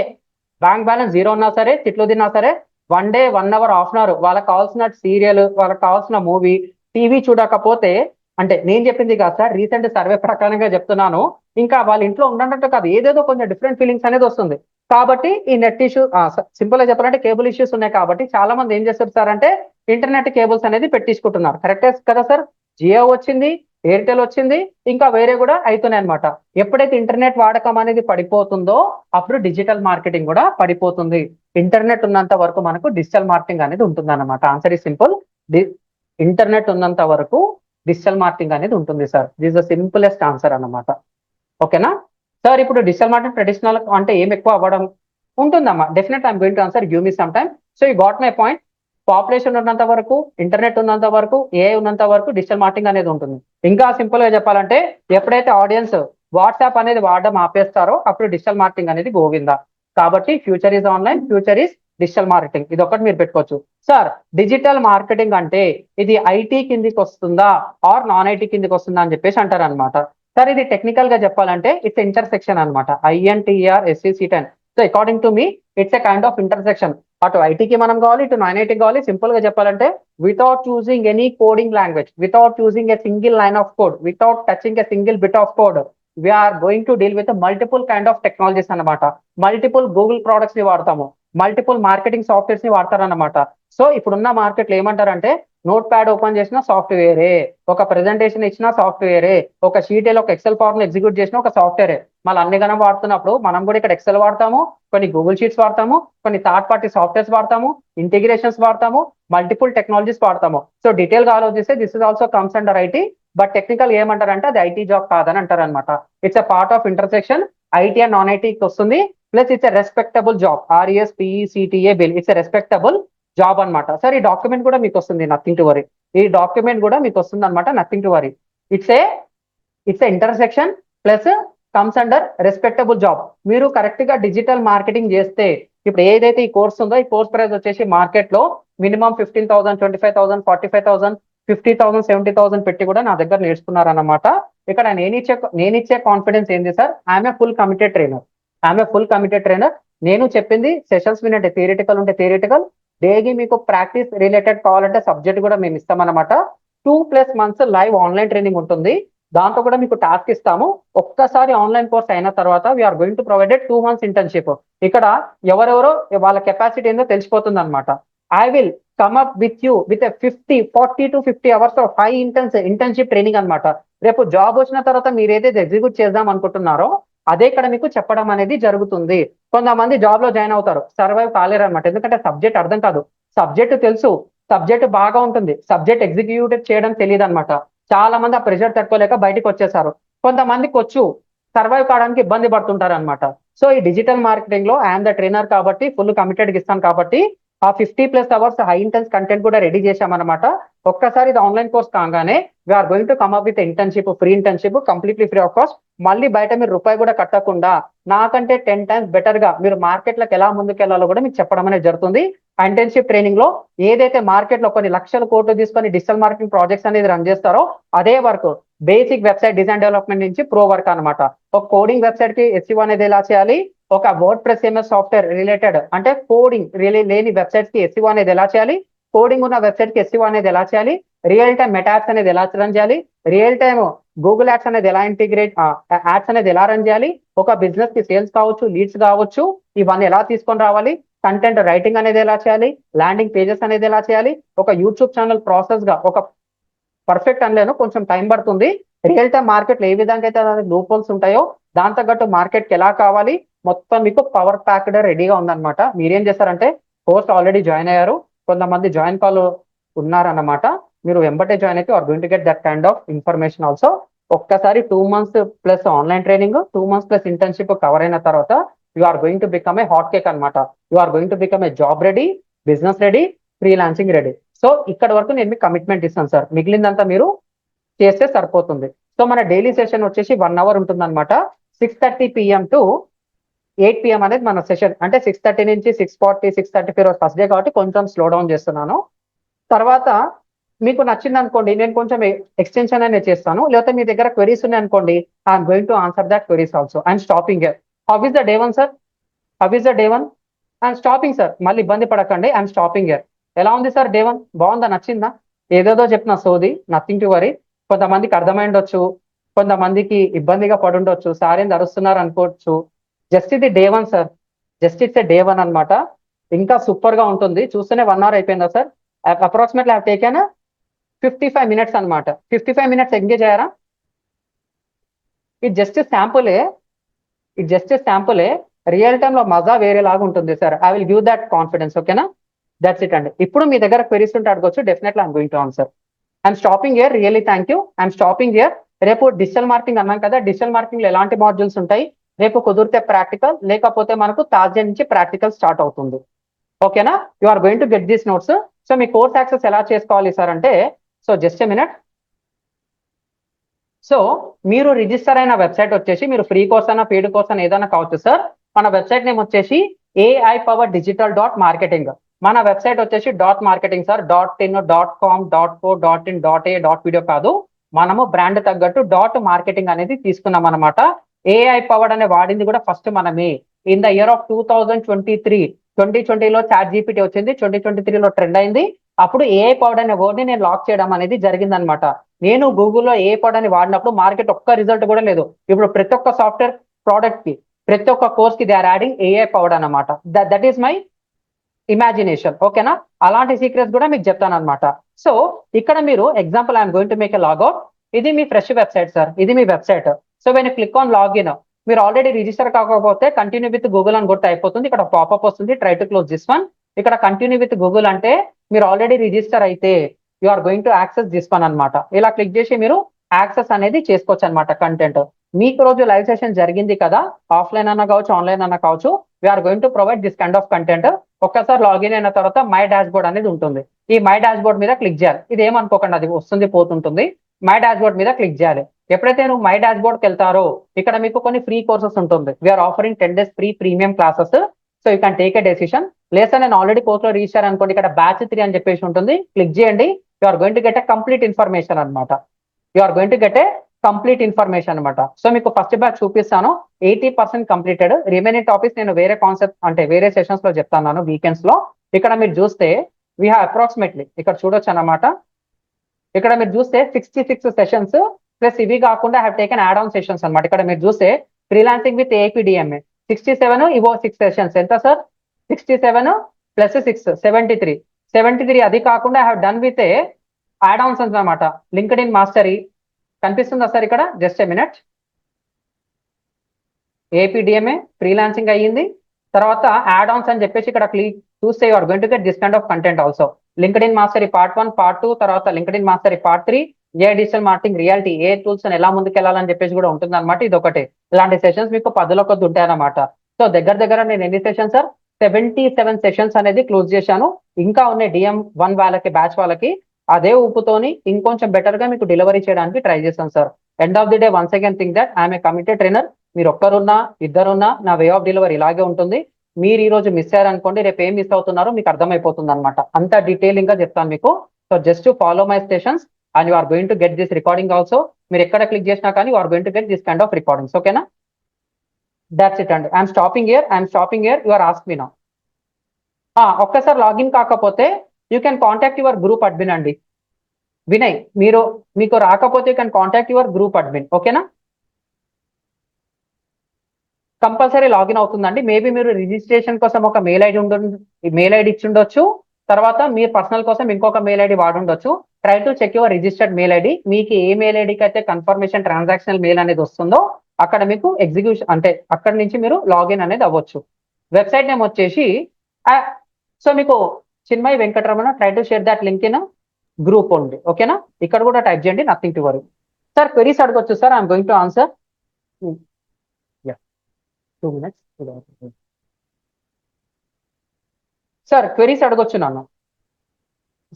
bank balance zero ఉన్నా సరే, తిట్లు తిన్నా సరే, one day 1 hour half an hour వాళ్ళకి కావాల్సిన సీరియల్, వాళ్ళకి కావాల్సిన మూవీ, టీవీ చూడకపోతే, అంటే నేను చెప్పింది కాదు సార్, రీసెంట్ సర్వే ప్రకారంగా చెప్తున్నాను, ఇంకా వాళ్ళ ఇంట్లో ఉండటట్టు కాదు, ఏదేదో కొంచెం డిఫరెంట్ ఫీలింగ్స్ అనేది వస్తుంది. కాబట్టి ఈ నెట్ ఇష్యూ, సింపుల్ గా చెప్పాలంటే కేబుల్ ఇష్యూస్ ఉన్నాయి కాబట్టి చాలా మంది ఏం చేస్తారు సార్ అంటే ఇంటర్నెట్ కేబుల్స్ అనేది పెట్టించుకుంటున్నారు. కరెక్టే కదా సార్? జియో వచ్చింది, ఎయిర్టెల్ వచ్చింది, ఇంకా వేరే కూడా అవుతున్నాయి అనమాట. ఎప్పుడైతే ఇంటర్నెట్ వాడకం అనేది పడిపోతుందో అప్పుడు డిజిటల్ మార్కెటింగ్ కూడా పడిపోతుంది. ఇంటర్నెట్ ఉన్నంత వరకు మనకు డిజిటల్ మార్కెటింగ్ అనేది ఉంటుంది అన్నమాట. Answer is simple. ఇంటర్నెట్ ఉన్నంత వరకు డిజిటల్ మార్కెటింగ్ అనేది ఉంటుంది sir. This the simplest answer అన్నమాట. ఓకేనా సార్? ఇప్పుడు డిజిటల్ మార్కెటింగ్ ట్రెడిషనల్ అంటే ఏం ఎక్కువ అవ్వడం ఉంటుందమ్మా. Definite I'm going to answer, give me some time. So you got my point. Population ఉన్నంత వరకు, ఇంటర్నెట్ ఉన్నంత వరకు, ఏఐ ఉన్నంత వరకు డిజిటల్ మార్కెటింగ్ అనేది ఉంటుంది. ఇంకా సింపుల్ గా చెప్పాలంటే ఎప్పుడైతే ఆడియన్స్ వాట్సాప్ అనేది వాడడం ఆపేస్తారో అప్పుడు డిజిటల్ మార్కెటింగ్ అనేది గోవిందా. కాబట్టి future is online, future is digital marketing. ఇది ఒకటి మీరు పెట్టుకోవచ్చు సార్. డిజిటల్ మార్కెటింగ్ అంటే ఇది ఐటీ కిందికి వస్తుందా ఆర్ నాన్ ఐటీ కిందికి వస్తుందా అని చెప్పేసి అంటారు అనమాట. సార్ ఇది టెక్నికల్ గా చెప్పాలంటే ఇట్స్ ఇంటర్సెక్షన్ అనమాట. INTERSECTN. So according to me it's a kind of intersection. అటు ఐటీకి మనం కావాలి, ఇటు నాన్ ఐటీకి కావాలి. సింపుల్ గా చెప్పాలంటే without choosing any coding language, without choosing a single line of code, without touching a single bit of code, we are going to deal with multiple kind of technologies అనమాట. మల్టిపుల్ గూగుల్ ప్రోడక్ట్స్ ని వాడతాము, మల్టిపుల్ మార్కెటింగ్ సాఫ్ట్వేర్స్ ని వాడతారన్నమాట. సో ఇప్పుడున్న మార్కెట్లో ఏమంటారంటే నోట్ ప్యాడ్ ఓపెన్ చేసిన సాఫ్ట్వేరే, ఒక ప్రెజెంటేషన్ ఇచ్చిన సాఫ్ట్వేరే, ఒక షీట్ ఒక ఎక్సెల్ ఫార్మ్ ఎగ్జిక్యూట్ చేసిన ఒక సాఫ్ట్వేరే. మళ్ళీ అన్ని గణం వాడుతున్నప్పుడు మనం కూడా ఇక్కడ ఎక్సెల్ వాడతాము, కొన్ని గూగుల్ షీట్స్ వాడతాము, కొన్ని థర్డ్ పార్టీ సాఫ్ట్వేర్స్ వాడతాము, ఇంటిగ్రేషన్స్ వాడతాము, మల్టిపుల్ టెక్నాలజీస్ వాడతాము. సో డీటెయిల్ గా ఆలోచిస్తే this is also comes under IT. But technical ఏమంటారంటే అది ఐటీ జాబ్ కాదని అంటారు అనమాట. It's a part of intersection. IT and non ఐటీకి వస్తుంది. Plus it's a respectable job. RESPECTA బిల్. ఇట్స్ ఎ రెస్పెక్టబుల్ జాబ్ అనమాట. సార్ ఈ డాక్యుమెంట్ కూడా మీకు వస్తుంది, నథింగ్ టు వరీ. ఈ డాక్యుమెంట్ కూడా మీకు వస్తుంది అనమాట, nothing to worry. It's A intersection plus comes under respectable job. మీరు కరెక్ట్ గా డిజిటల్ మార్కెటింగ్ చేస్తే, ఇప్పుడు ఏదైతే ఈ కోర్స్ ఉందో ఈ కోర్స్ ప్రైస్ వచ్చేసి మార్కెట్ లో మినిమం 15,000, 25,000, 45,000, 50,000, 70,000 పెట్టి కూడా నా దగ్గర నేర్చుకున్నారన్నమాట. ఇక్కడ నేనిచ్చే కాన్ఫిడెన్స్ ఏంది sir? I'm a full committed trainer. నేను చెప్పింది సెషన్స్ వినంటే థియరిటికల్ ఉంటే థియరిటికల్, డైలీ మీకు ప్రాక్టీస్ రిలేటెడ్ కావాలంటే సబ్జెక్ట్ కూడా మేము ఇస్తామన్నమాట. 2+ months లైవ్ ఆన్లైన్ ట్రైనింగ్ ఉంటుంది. దాంతో కూడా మీకు టాస్క్ ఇస్తాము. ఒక్కసారి ఆన్లైన్ కోర్స్ అయిన తర్వాత we are going to provided 2 months internship. ఇక్కడ ఎవరెవరో వాళ్ళ కెపాసిటీ ఏందో తెలిసిపోతుంది అనమాట. I will come up with you with 40 to 50 hours of high internship training అనమాట. రేపు జాబ్ వచ్చిన తర్వాత మీరు ఏదైతే ఎగ్జిక్యూట్ చేద్దాం అనుకుంటున్నారో అదే ఇక్కడ మీకు చెప్పడం అనేది జరుగుతుంది. కొంతమంది జాబ్ లో జాయిన్ అవుతారు, సర్వైవ్ కాలేరు అనమాట. ఎందుకంటే సబ్జెక్ట్ అర్థం కాదు. సబ్జెక్ట్ తెలుసు, సబ్జెక్ట్ బాగా ఉంటుంది, సబ్జెక్ట్ ఎగ్జిక్యూట్ చేయడం తెలియదు అనమాట. చాలా మంది ఆ ప్రెషర్ తట్టుకోలేక బయటకు వచ్చేసారు. కొంతమందికి వచ్చు, సర్వైవ్ కావడానికి ఇబ్బంది పడుతుంటారు అనమాట. సో ఈ డిజిటల్ మార్కెటింగ్ లో ఐఎమ్ ద ట్రైనర్ కాబట్టి ఫుల్ కమిటెడ్ ఇస్తాను కాబట్టి ఆ 50+ hours హై ఇంటెన్స్ కంటెంట్ కూడా రెడీ చేశామన్నమాట. ఒక్కసారి ఇది ఆన్లైన్ కోర్స్ కాగానే we are going to come up with internship, free internship, completely free of cost. మళ్ళీ బయట మీరు రూపాయి కూడా కట్టకుండా నాకంటే 10 times బెటర్ గా మీరు మార్కెట్లకు ఎలా ముందుకెళ్లాలో కూడా మీకు చెప్పడం అనేది జరుగుతుంది. ఆ ఇంటర్న్షిప్ ట్రైనింగ్ లో ఏదైతే మార్కెట్ లో కొన్ని లక్షల కోట్లు తీసుకొని డిజిటల్ మార్కెటింగ్ ప్రాజెక్ట్స్ అనేది రన్ చేస్తారో అదే work, basic website design development నుంచి ప్రో వర్క్ అనమాట. ఒక కోడింగ్ వెబ్సైట్ కి SEO అనేది ఎలా చేయాలి, ఒక word press CMS software related అంటే కోడింగ్ లేని వెబ్సైట్స్ కి SEO అనేది ఎలా చేయాలి, కోడింగ్ ఉన్న వెబ్సైట్ కి SEO అనేది ఎలా చేయాలి, రియల్ టైమ్ మెటా యాడ్స్ అనేది ఎలా రన్ చేయాలి, రియల్ టైమ్ గూగుల్ యాడ్స్ అనేది ఎలా ఇంటిగ్రేట్, యాడ్స్ అనేది ఎలా రన్ చేయాలి, ఒక బిజినెస్ కి సేల్స్ కావచ్చు, లీడ్స్ కావచ్చు, ఇవన్నీ ఎలా తీసుకొని రావాలి, కంటెంట్ రైటింగ్ అనేది ఎలా చేయాలి, ల్యాండింగ్ పేజెస్ అనేది ఎలా చేయాలి, ఒక యూట్యూబ్ ఛానల్ ప్రాసెస్ గా ఒక పర్ఫెక్ట్ అనలేను, కొంచెం టైం పడుతుంది. రియల్ టైమ్ మార్కెట్ లో ఏ విధంగా అయితే లూప్ హోల్స్ ఉంటాయో దాని తగ్గట్టు మార్కెట్ కి ఎలా కావాలి మొత్తం మీకు పవర్ ప్యాక్డ్ రెడీగా ఉందన్నమాట. మీరేం చేస్తారంటే కోర్స్ ఆల్రెడీ జాయిన్ అయ్యారు, కొంతమంది జాయిన్ కాల్ ఉన్నారన్నమాట. మీరు వెంబటే జాయిన్ అయితే are going to get that kind of information also. ఒక్కసారి 2 months plus online training, 2 months plus internship cover అయిన తర్వాత you are going to become a hot cake అనమాట. You are going to become a job ready, business ready, freelancing ready. So ఇక్కడ వరకు నేను మీకు కమిట్మెంట్ ఇస్తాను సార్, మిగిలిందంతా మీరు చేస్తే సరిపోతుంది. సో మన డైలీ సెషన్ వచ్చేసి 1 hour ఉంటుంది అనమాట. 6:30 PM టు 8 PM అనేది మన సెషన్. అంటే 6:30 నుంచి 6:40, 6:30 రోజు ఫస్ట్ డే కాబట్టి కొంచెం స్లో డౌన్ చేస్తున్నాను. తర్వాత మీకు నచ్చింది అనుకోండి, నేను కొంచెం ఎక్స్టెన్షన్ అనేది చేస్తాను. లేకపోతే మీ దగ్గర క్వెరీస్ ఉన్నాయి అనుకోండి, I'm going to answer that queries also. I'm stopping here. How is the day 1 sir? How is the day 1? I'm stopping sir. మళ్ళీ ఇబ్బంది పడకండి. I'm stopping here. ఎలా ఉంది సార్ డే 1? బాగుందా? నచ్చిందా? ఏదేదో చెప్పిన సోది, నథింగ్ టు వరీ. కొంతమందికి అర్థమైండొచ్చు, కొంతమందికి ఇబ్బందిగా పడుండొచ్చు, సార్ ఏంది అరుస్తున్నారు అనుకోవచ్చు. జస్ట్ ఇది day 1 sir. Just it's day 1 అనమాట. ఇంకా సూపర్ గా ఉంటుంది. చూస్తేనే 1 అవర్ అయిపోయిందా sir? Approximately have taken 55 minutes అనమాట. 55 minutes ఎంగేజ్ అయ్యారా? ఇది జస్ట్ శాంపులే. ఇది జస్ట్ శాంపులే. రియల్ టైమ్ లో మజా వేరేలాగా ఉంటుంది sir. I will give that confidence. ఓకేనా? దట్స్ ఇట్ అండి. ఇప్పుడు మీ దగ్గర క్వెరీస్ ఉంటే అడగొచ్చు. Definitely I'm going to answer. I'm stopping here. Really thank you. I'm stopping here. రేపు డిజిటల్ మార్కెటింగ్ అన్నాం కదా, డిజిటల్ మార్కెటింగ్ లో ఎలాంటి మాడ్యూల్స్ ఉంటాయి? రేపు కుదిరితే ప్రాక్టికల్, లేకపోతే మనకు థర్స్డే నుంచి ప్రాక్టికల్ స్టార్ట్ అవుతుంది. ఓకేనా? You are going to get these notes. So మీ కోర్స్ యాక్సెస్ ఎలా చేసుకోవాలి సార్ అంటే, so just a minute. So మీరు రిజిస్టర్ అయిన వెబ్సైట్ వచ్చేసి, మీరు ఫ్రీ కోర్స్ అయినా పెయిడ్ కోర్స్ అయినా ఏదైనా కావచ్చు సార్. మన వెబ్సైట్ నేమ్ వచ్చేసి AI-Power-Digital.Marketing. మన వెబ్సైట్ వచ్చేసి .marketing sir. .in, .com, .co, .in, .a, .video కాదు. మనము బ్రాండ్ తగ్గట్టు .marketing అనేది తీసుకున్నాం అనమాట. AI పవర్డ్ అనే వాడింది కూడా ఫస్ట్ మనమే. ఇన్ ద ఇయర్ ఆఫ్ 2023, 2020లో చాట్ జీపీటీ వచ్చింది, 2023లో ట్రెండ్ అయింది. అప్పుడు AI పవర్డ్ అనే వర్డ్ ని నేను లాక్ చేయడం అనేది జరిగిందనమాట. నేను గూగుల్లో AI పవర్డ్ అని వాడినప్పుడు మార్కెట్ ఒక్క రిజల్ట్ కూడా లేదు. ఇప్పుడు ప్రతి ఒక్క సాఫ్ట్వేర్ ప్రోడక్ట్ కి, ప్రతి ఒక్క కోర్స్ కి they are adding AI powered అనమాట. That is my imagination. ఓకేనా? అలాంటి సీక్రెట్స్ కూడా మీకు చెప్తాను అనమాట. సో ఇక్కడ మీరు example I'm going to make a logout. ఇది మీ ఫ్రెష్ వెబ్సైట్ సార్. ఇది మీ website. So when click on login, మీరు ఆల్రెడీ రిజిస్టర్ కాకపోతే కంటిన్యూ విత్ గూగుల్ అని కొట్టి అయిపోతుంది. ఇక్కడ పాపప్ వస్తుంది, try to close this one. ఇక్కడ కంటిన్యూ విత్ గూగుల్ అంటే మీరు ఆల్రెడీ రిజిస్టర్ అయితే you are going to access this one అనమాట. ఇలా క్లిక్ చేసి మీరు యాక్సెస్ అనేది చేసుకోవచ్చు అనమాట కంటెంట్. మీకు రోజు లైవ్ సెషన్ జరిగింది కదా, ఆఫ్లైన్ అన్నా కావచ్చు, ఆన్లైన్ అన్నా కావచ్చు, we are going to provide this kind of content. ఒక్కసారి లాగిన్ అయిన తర్వాత మై డాష్ బోర్డ్ అనేది ఉంటుంది. ఈ మై డాష్ బోర్డ్ మీద క్లిక్ చేయాలి. ఇది ఏమనుకోకండి, అది వస్తుంది పోతుంటుంది. మై డాష్ బోర్డ్ మీద క్లిక్ చేయాలి. ఎప్పుడైతే నువ్వు మై డాష్ బోర్డ్కి వెళ్తారో ఇక్కడ మీకు కొన్ని ఫ్రీ కోర్సెస్ ఉంటుంది. We are offering 10 days free premium classes. So you can take a decision. లేదా నేను ఆల్రెడీ కోర్స్ లో రిజిస్టర్ అనుకోండి, ఇక్కడ బ్యాచ్ 3 అని చెప్పేసి ఉంటుంది, క్లిక్ చేయండి. You are going to get a complete information అనమాట. You are going to get a complete information అనమాట. సో మీకు ఫస్ట్ బ్యాచ్ చూపిస్తాను, 80% కంప్లీటెడ్. రిమైనింగ్ టాపిక్స్ నేను వేరే కాన్సెప్ట్ అంటే వేరే సెషన్స్ లో చెప్తాను వీకెండ్స్ లో. ఇక్కడ మీరు చూస్తే వీ హ్యావ్ అప్రాక్సిమేట్లీ ఇక్కడ చూడొచ్చు అనమాట. ఇక్కడ మీరు చూస్తే 66 సెషన్స్ ప్లస్ ఇవి కాకుండా have taken add on sessions అనమాట. ఇక్కడ మీరు చూస్తే ఫ్రీలాన్సింగ్ విత్ APDMA 67, ఇవో 6 సెషన్స్. ఎంత సార్? 67 ప్లస్ 6 73. అది కాకుండా have done with add ons అనమాట. లింక్డ్ ఇన్ మాస్టరీ కనిపిస్తుందా సార్ ఇక్కడ? Just a minute. APDMA freelancing అయ్యింది. తర్వాత యాడ్ ఆన్స్ అని చెప్పేసి ఇక్కడ క్లిక్ చూస్తే you are going to get this kind of content also. LinkedIn mastery part 1, part 2, తర్వాత లింక్డ్ ఇన్ మాస్టరీ పార్ట్ 3, ఏ డిజిటల్ మార్కెటింగ్ రియాలిటీ, ఏ టూల్స్ ఎలా ముందుకెళ్ళాలని చెప్పేసి కూడా ఉంటుంది అనమాట. ఇది ఒకటి. ఇలాంటి సెషన్స్ మీకు 10లో కొద్ది ఉంటాయన్నమాట. సో దగ్గర నేను ఎన్ని సెషన్స్ సార్? 77 సెషన్స్ అనేది క్లోజ్ చేశాను. ఇంకా ఉన్నాయి DM1 వాళ్ళకి, బ్యాచ్ వాళ్ళకి. అదే ఊపుతోని ఇంకొంచెం బెటర్ గా మీకు డెలివరీ చేయడానికి ట్రై చేస్తాను sir. End of the day once again think that I'm a committed trainer. మీరు ఒక్కరున్నా ఇద్దరున్నా నా వే ఆఫ్ డెలివరీ ఇలాగే ఉంటుంది. మీరు ఈ రోజు మిస్ అయ్యారనుకోండి, రేపు ఏం మిస్ అవుతున్నారో మీకు అర్థమైపోతుంది అనమాట. అంత డీటెయిలింగ్ గా చెప్తాను మీకు. So just follow my stations and you are going to get this recording also. మీరు ఎక్కడ క్లిక్ చేసినా కానీ you are going to get this kind of recordings. ఓకేనా? దాట్స్ ఇట్ అండి. I'm stopping here. You are ask me now. ఒక్కసారి లాగిన్ కాకపోతే you can contact your group admin అండి. వినయ్, మీకు రాకపోతే you can contact your group admin. ఓకేనా? కంపల్సరీ లాగిన్ అవుతుందండి. మేబీ మీరు రిజిస్ట్రేషన్ కోసం ఒక మెయిల్ ఐడి ఇచ్చి ఉండొచ్చు. తర్వాత మీరు పర్సనల్ కోసం ఇంకొక మెయిల్ ఐడి వాడుండొచ్చు. Try to check your registered mail ID. మీకు ఏ మెయిల్ ఐడికి అయితే కన్ఫర్మేషన్ ట్రాన్సాక్షనల్ మెయిల్ అనేది వస్తుందో అక్కడ మీకు ఎగ్జిక్యూషన్ అంటే అక్కడ నుంచి మీరు లాగిన్ అనేది అవ్వచ్చు. వెబ్సైట్ నేమ్ వచ్చేసి సో మీకు Chinmay Venkataramana, try to share that link in group ఉంది. ఓకేనా? ఇక్కడ కూడా టైప్ చేయండి, nothing to worry. Sir queries అడగొచ్చు sir. I'm going to answer. 2 minutes. Sir queries అడగొచ్చు నన్ను.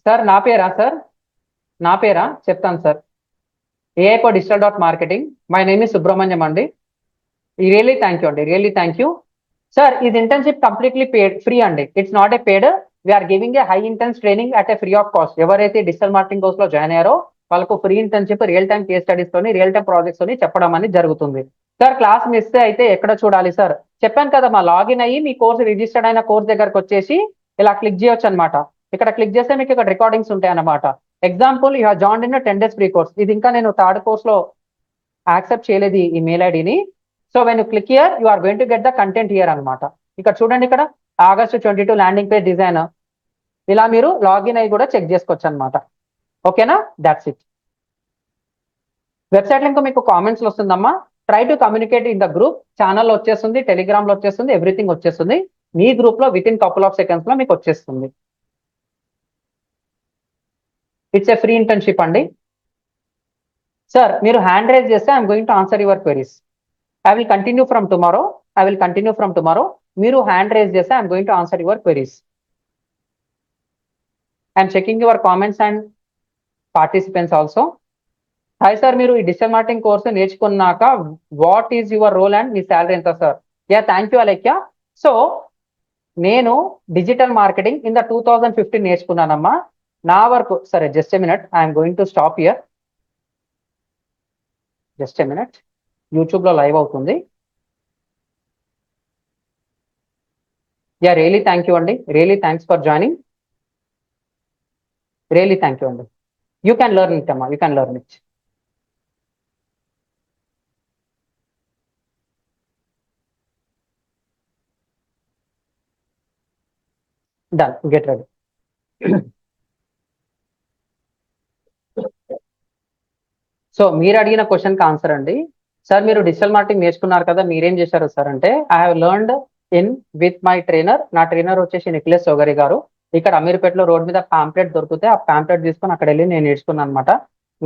సార్ నా పేరా చెప్తాను sir. AI-Power-Digital.Marketing. My name is Subrahmanyam అండి. రియల్లీ థ్యాంక్ యూ అండి, రియల్లీ థ్యాంక్ యూ. సార్ ఇది ఇంటర్న్షిప్ కంప్లీట్లీ పేడ్, ఫ్రీ అండి. It's not a paid. We're giving a high intense training at a free of cost. ఎవరైతే డిజిటల్ మార్కెటింగ్ కోర్స్ లో జాయిన్ అయ్యారో వాళ్ళకు free internship, real time case studies తోని, రియల్ టైమ్ ప్రాజెక్ట్స్ తోని చెప్పడం అనేది జరుగుతుంది. సార్ క్లాస్ మిస్ అయితే ఎక్కడ చూడాలి సార్? చెప్పాను కదా, మా లాగిన్ అయ్యి మీ కోర్స్ రిజిస్టర్డ్ అయిన కోర్స్ దగ్గరకు వచ్చేసి ఇలా క్లిక్ చేయొచ్చు అనమాట. ఇక్కడ క్లిక్ చేస్తే మీకు ఇక్కడ రికార్డింగ్స్ ఉంటాయి అనమాట. Example, you join in 10 days free course. ఇది ఇంకా నేను థర్డ్ కోర్స్ లో యాక్సెప్ట్ చేయలేదు ఈ మెయిల్ ఐడిని. So when you click here, you are going to get the content here అనమాట. ఇక్కడ చూడండి, ఇక్కడ August 22 ల్యాండింగ్ పేజ్ డిజైన్. ఇలా మీరు లాగిన్ అయ్యి కూడా చెక్ చేసుకోవచ్చు అనమాట. ఓకేనా? That's it. వెబ్సైట్ లింక్ మీకు కామెంట్స్ లో వస్తుందమ్మా. Try to communicate in the group. ఛానల్లో వచ్చేస్తుంది, టెలిగ్రామ్ లో వచ్చేస్తుంది, ఎవ్రీథింగ్ వచ్చేస్తుంది. మీ గ్రూప్ లో with in couple of seconds లో మీకు వచ్చేస్తుంది. ఇట్స్ ఏ ఫ్రీ ఇంటర్న్షిప్ అండి. సార్ మీరు హ్యాండ్ రైజ్ చేస్తే I'm going to answer your queries. I will continue from tomorrow. మీరు హ్యాండ్ రైజ్ చేస్తే I'm going to answer your queries. I'm checking your comments and participants also. Hi sir, మీరు ఈ డిజిటల్ మార్కెటింగ్ కోర్సు నేర్చుకున్నాక what is your role and మీ శాలరీ ఎంత sir? Yeah, thank you Alekhya. So నేను డిజిటల్ మార్కెటింగ్ ఇన్ ద 2015 నేర్చుకున్నానమ్మా. నా వరకు సరే, just a minute, I'm going to stop here. Just a minute, YouTube లో లైవ్ అవుతుంది. యా, రియలీ థ్యాంక్ యూ అండి, really thanks for joining. Really thank you అండి. యూ క్యాన్ లెర్న్ ఇట్ అమ్మా, you can learn it. Done, get ready. So మీరు అడిగిన క్వశ్చన్కి ఆన్సర్ అండి. సార్ మీరు డిజిటల్ మార్కెటింగ్ నేర్చుకున్నారు కదా, మీరేం చేశారు సార్ అంటే, I have learned in with my trainer. నా ట్రైనర్ వచ్చేసి నిఖిలేష్ చౌగరి గారు. ఇక్కడ అమీర్పేటలో రోడ్ మీద ప్యాంప్లెట్ దొరికితే ఆ ప్యాంప్లెట్ తీసుకొని అక్కడ వెళ్ళి నేను నేర్చుకున్నాను అనమాట.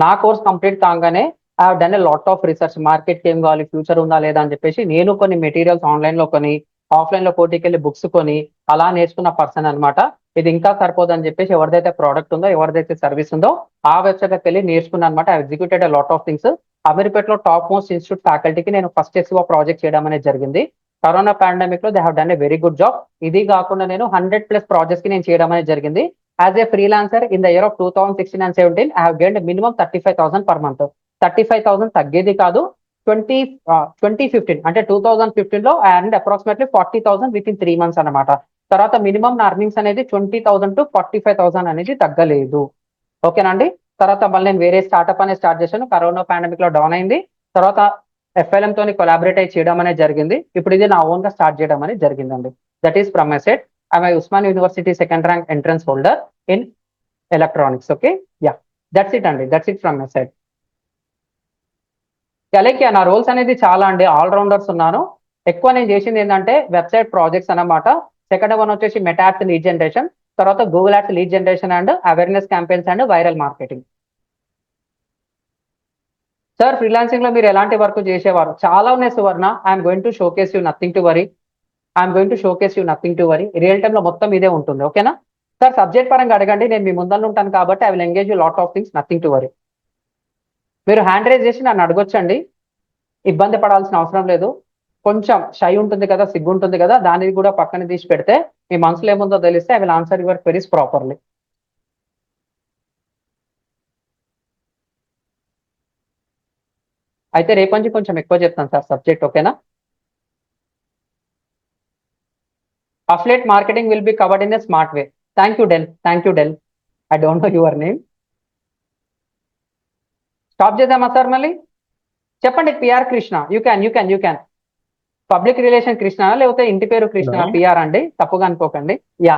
నా కోర్స్ కంప్లీట్ కాగానే I have done a lot of research. మార్కెట్కి ఏం కావాలి, ఫ్యూచర్ ఉందా లేదా అని చెప్పేసి నేను కొన్ని మెటీరియల్స్ ఆన్లైన్ లో కొని, ఆఫ్లైన్ లో కోటికి వెళ్ళి బుక్స్ కొని అలా నేర్చుకున్న పర్సన్ అనమాట. ఇది ఇంకా సరిపోదని చెప్పేసి ఎవరిదైతే ప్రోడక్ట్ ఉందో, ఎవరిదైతే సర్వీస్ ఉందో ఆ వెబ్సైట్కి వెళ్ళి నేర్చుకున్నాను అనమాట. I executed lot of things. అమీర్పేటలో టాప్ మోస్ట్ ఇన్స్టిట్యూట్ ఫ్యాకల్టీకి నేను ఫస్ట్ ఎస్ఓ ప్రాజెక్ట్ చేయడం అనేది జరిగింది. కరోనా పాండమిక్ లో they have done a very good job. ఇది కాకుండా నేను 100+ ప్రాజెక్ట్స్ కి నేను చేయడం అనేది జరిగింది. As a freelancer in the year of 2016 and 17 I have gained minimum 35,000 per month. 35,000 తగ్గేది కాదు. 2015 అంటే 2015 లో I earned approximately 40,000 with in 3 months అనమాట. తర్వాత మినిమం నా అర్నింగ్స్ అనేది 20,000 to 45,000 అనేది తగ్గలేదు. ఓకేనండి. తర్వాత మళ్ళీ నేను వేరే స్టార్ట్అప్ అనేది స్టార్ట్ చేశాను. కరోనా పాండమిక్ లో డౌన్ అయింది. తర్వాత FLM తోని కొలాబరేట్ అయి చేయడం అనేది జరిగింది. ఇప్పుడు ఇది నా ఓన్ గా స్టార్ట్ చేయడం అనేది జరిగిందండి. That is from my side. I Osman university 2nd rank entrance holder in electronics. Okay, yeah, that's it అండి, that's it from my side. అలాగే నా రోల్స్ అనేది చాలా అండి, ఆల్రౌండర్స్ ఉన్నాను. ఎక్కువ నేను చేసింది ఏంటంటే వెబ్సైట్ ప్రాజెక్ట్స్ అన్నమాట. సెకండ్ వన్ వచ్చేసి మెటా యాడ్స్ లీడ్ జనరేషన్, తర్వాత Google ads lead generation and awareness campaigns and viral marketing. Sir freelancing లో మీరు ఎలాంటి వర్క్ చేసేవారు? చాలా ఉన్నాయి Suvarna. I'm going to showcase you, nothing to worry. Real time లో మొత్తం ఇదే ఉంటుంది. ఓకేనా సార్? సబ్జెక్ట్ పరంగా అడగండి, నేను మీ ముందర ఉంటాను కాబట్టి I will engage you lot of things, nothing to worry. మీరు హ్యాండ్ రైజ్ చేసి నన్ను అడగొచ్చండి, ఇబ్బంది పడాల్సిన అవసరం లేదు. కొంచెం షై ఉంటుంది కదా, సిగ్గు ఉంటుంది కదా, దానిది కూడా పక్కన తీసి పెడితే మీ మనసులో ఏముందో తెలిస్తే I will answer your queries properly. అయితే రేపు నుంచి కొంచెం ఎక్కువ చెప్తాను సార్ సబ్జెక్ట్. ఓకేనా? Affiliate marketing will be covered in a smart way. Thank you డెల్. I don't know your name. Stop చేద్దామా సార్? మళ్ళీ చెప్పండి. PR Krishna. You can. Public relation Krishna లేకపోతే ఇంటి పేరు కృష్ణ? పిఆర్ అండి, తప్పుగా అనుకోకండి. యా,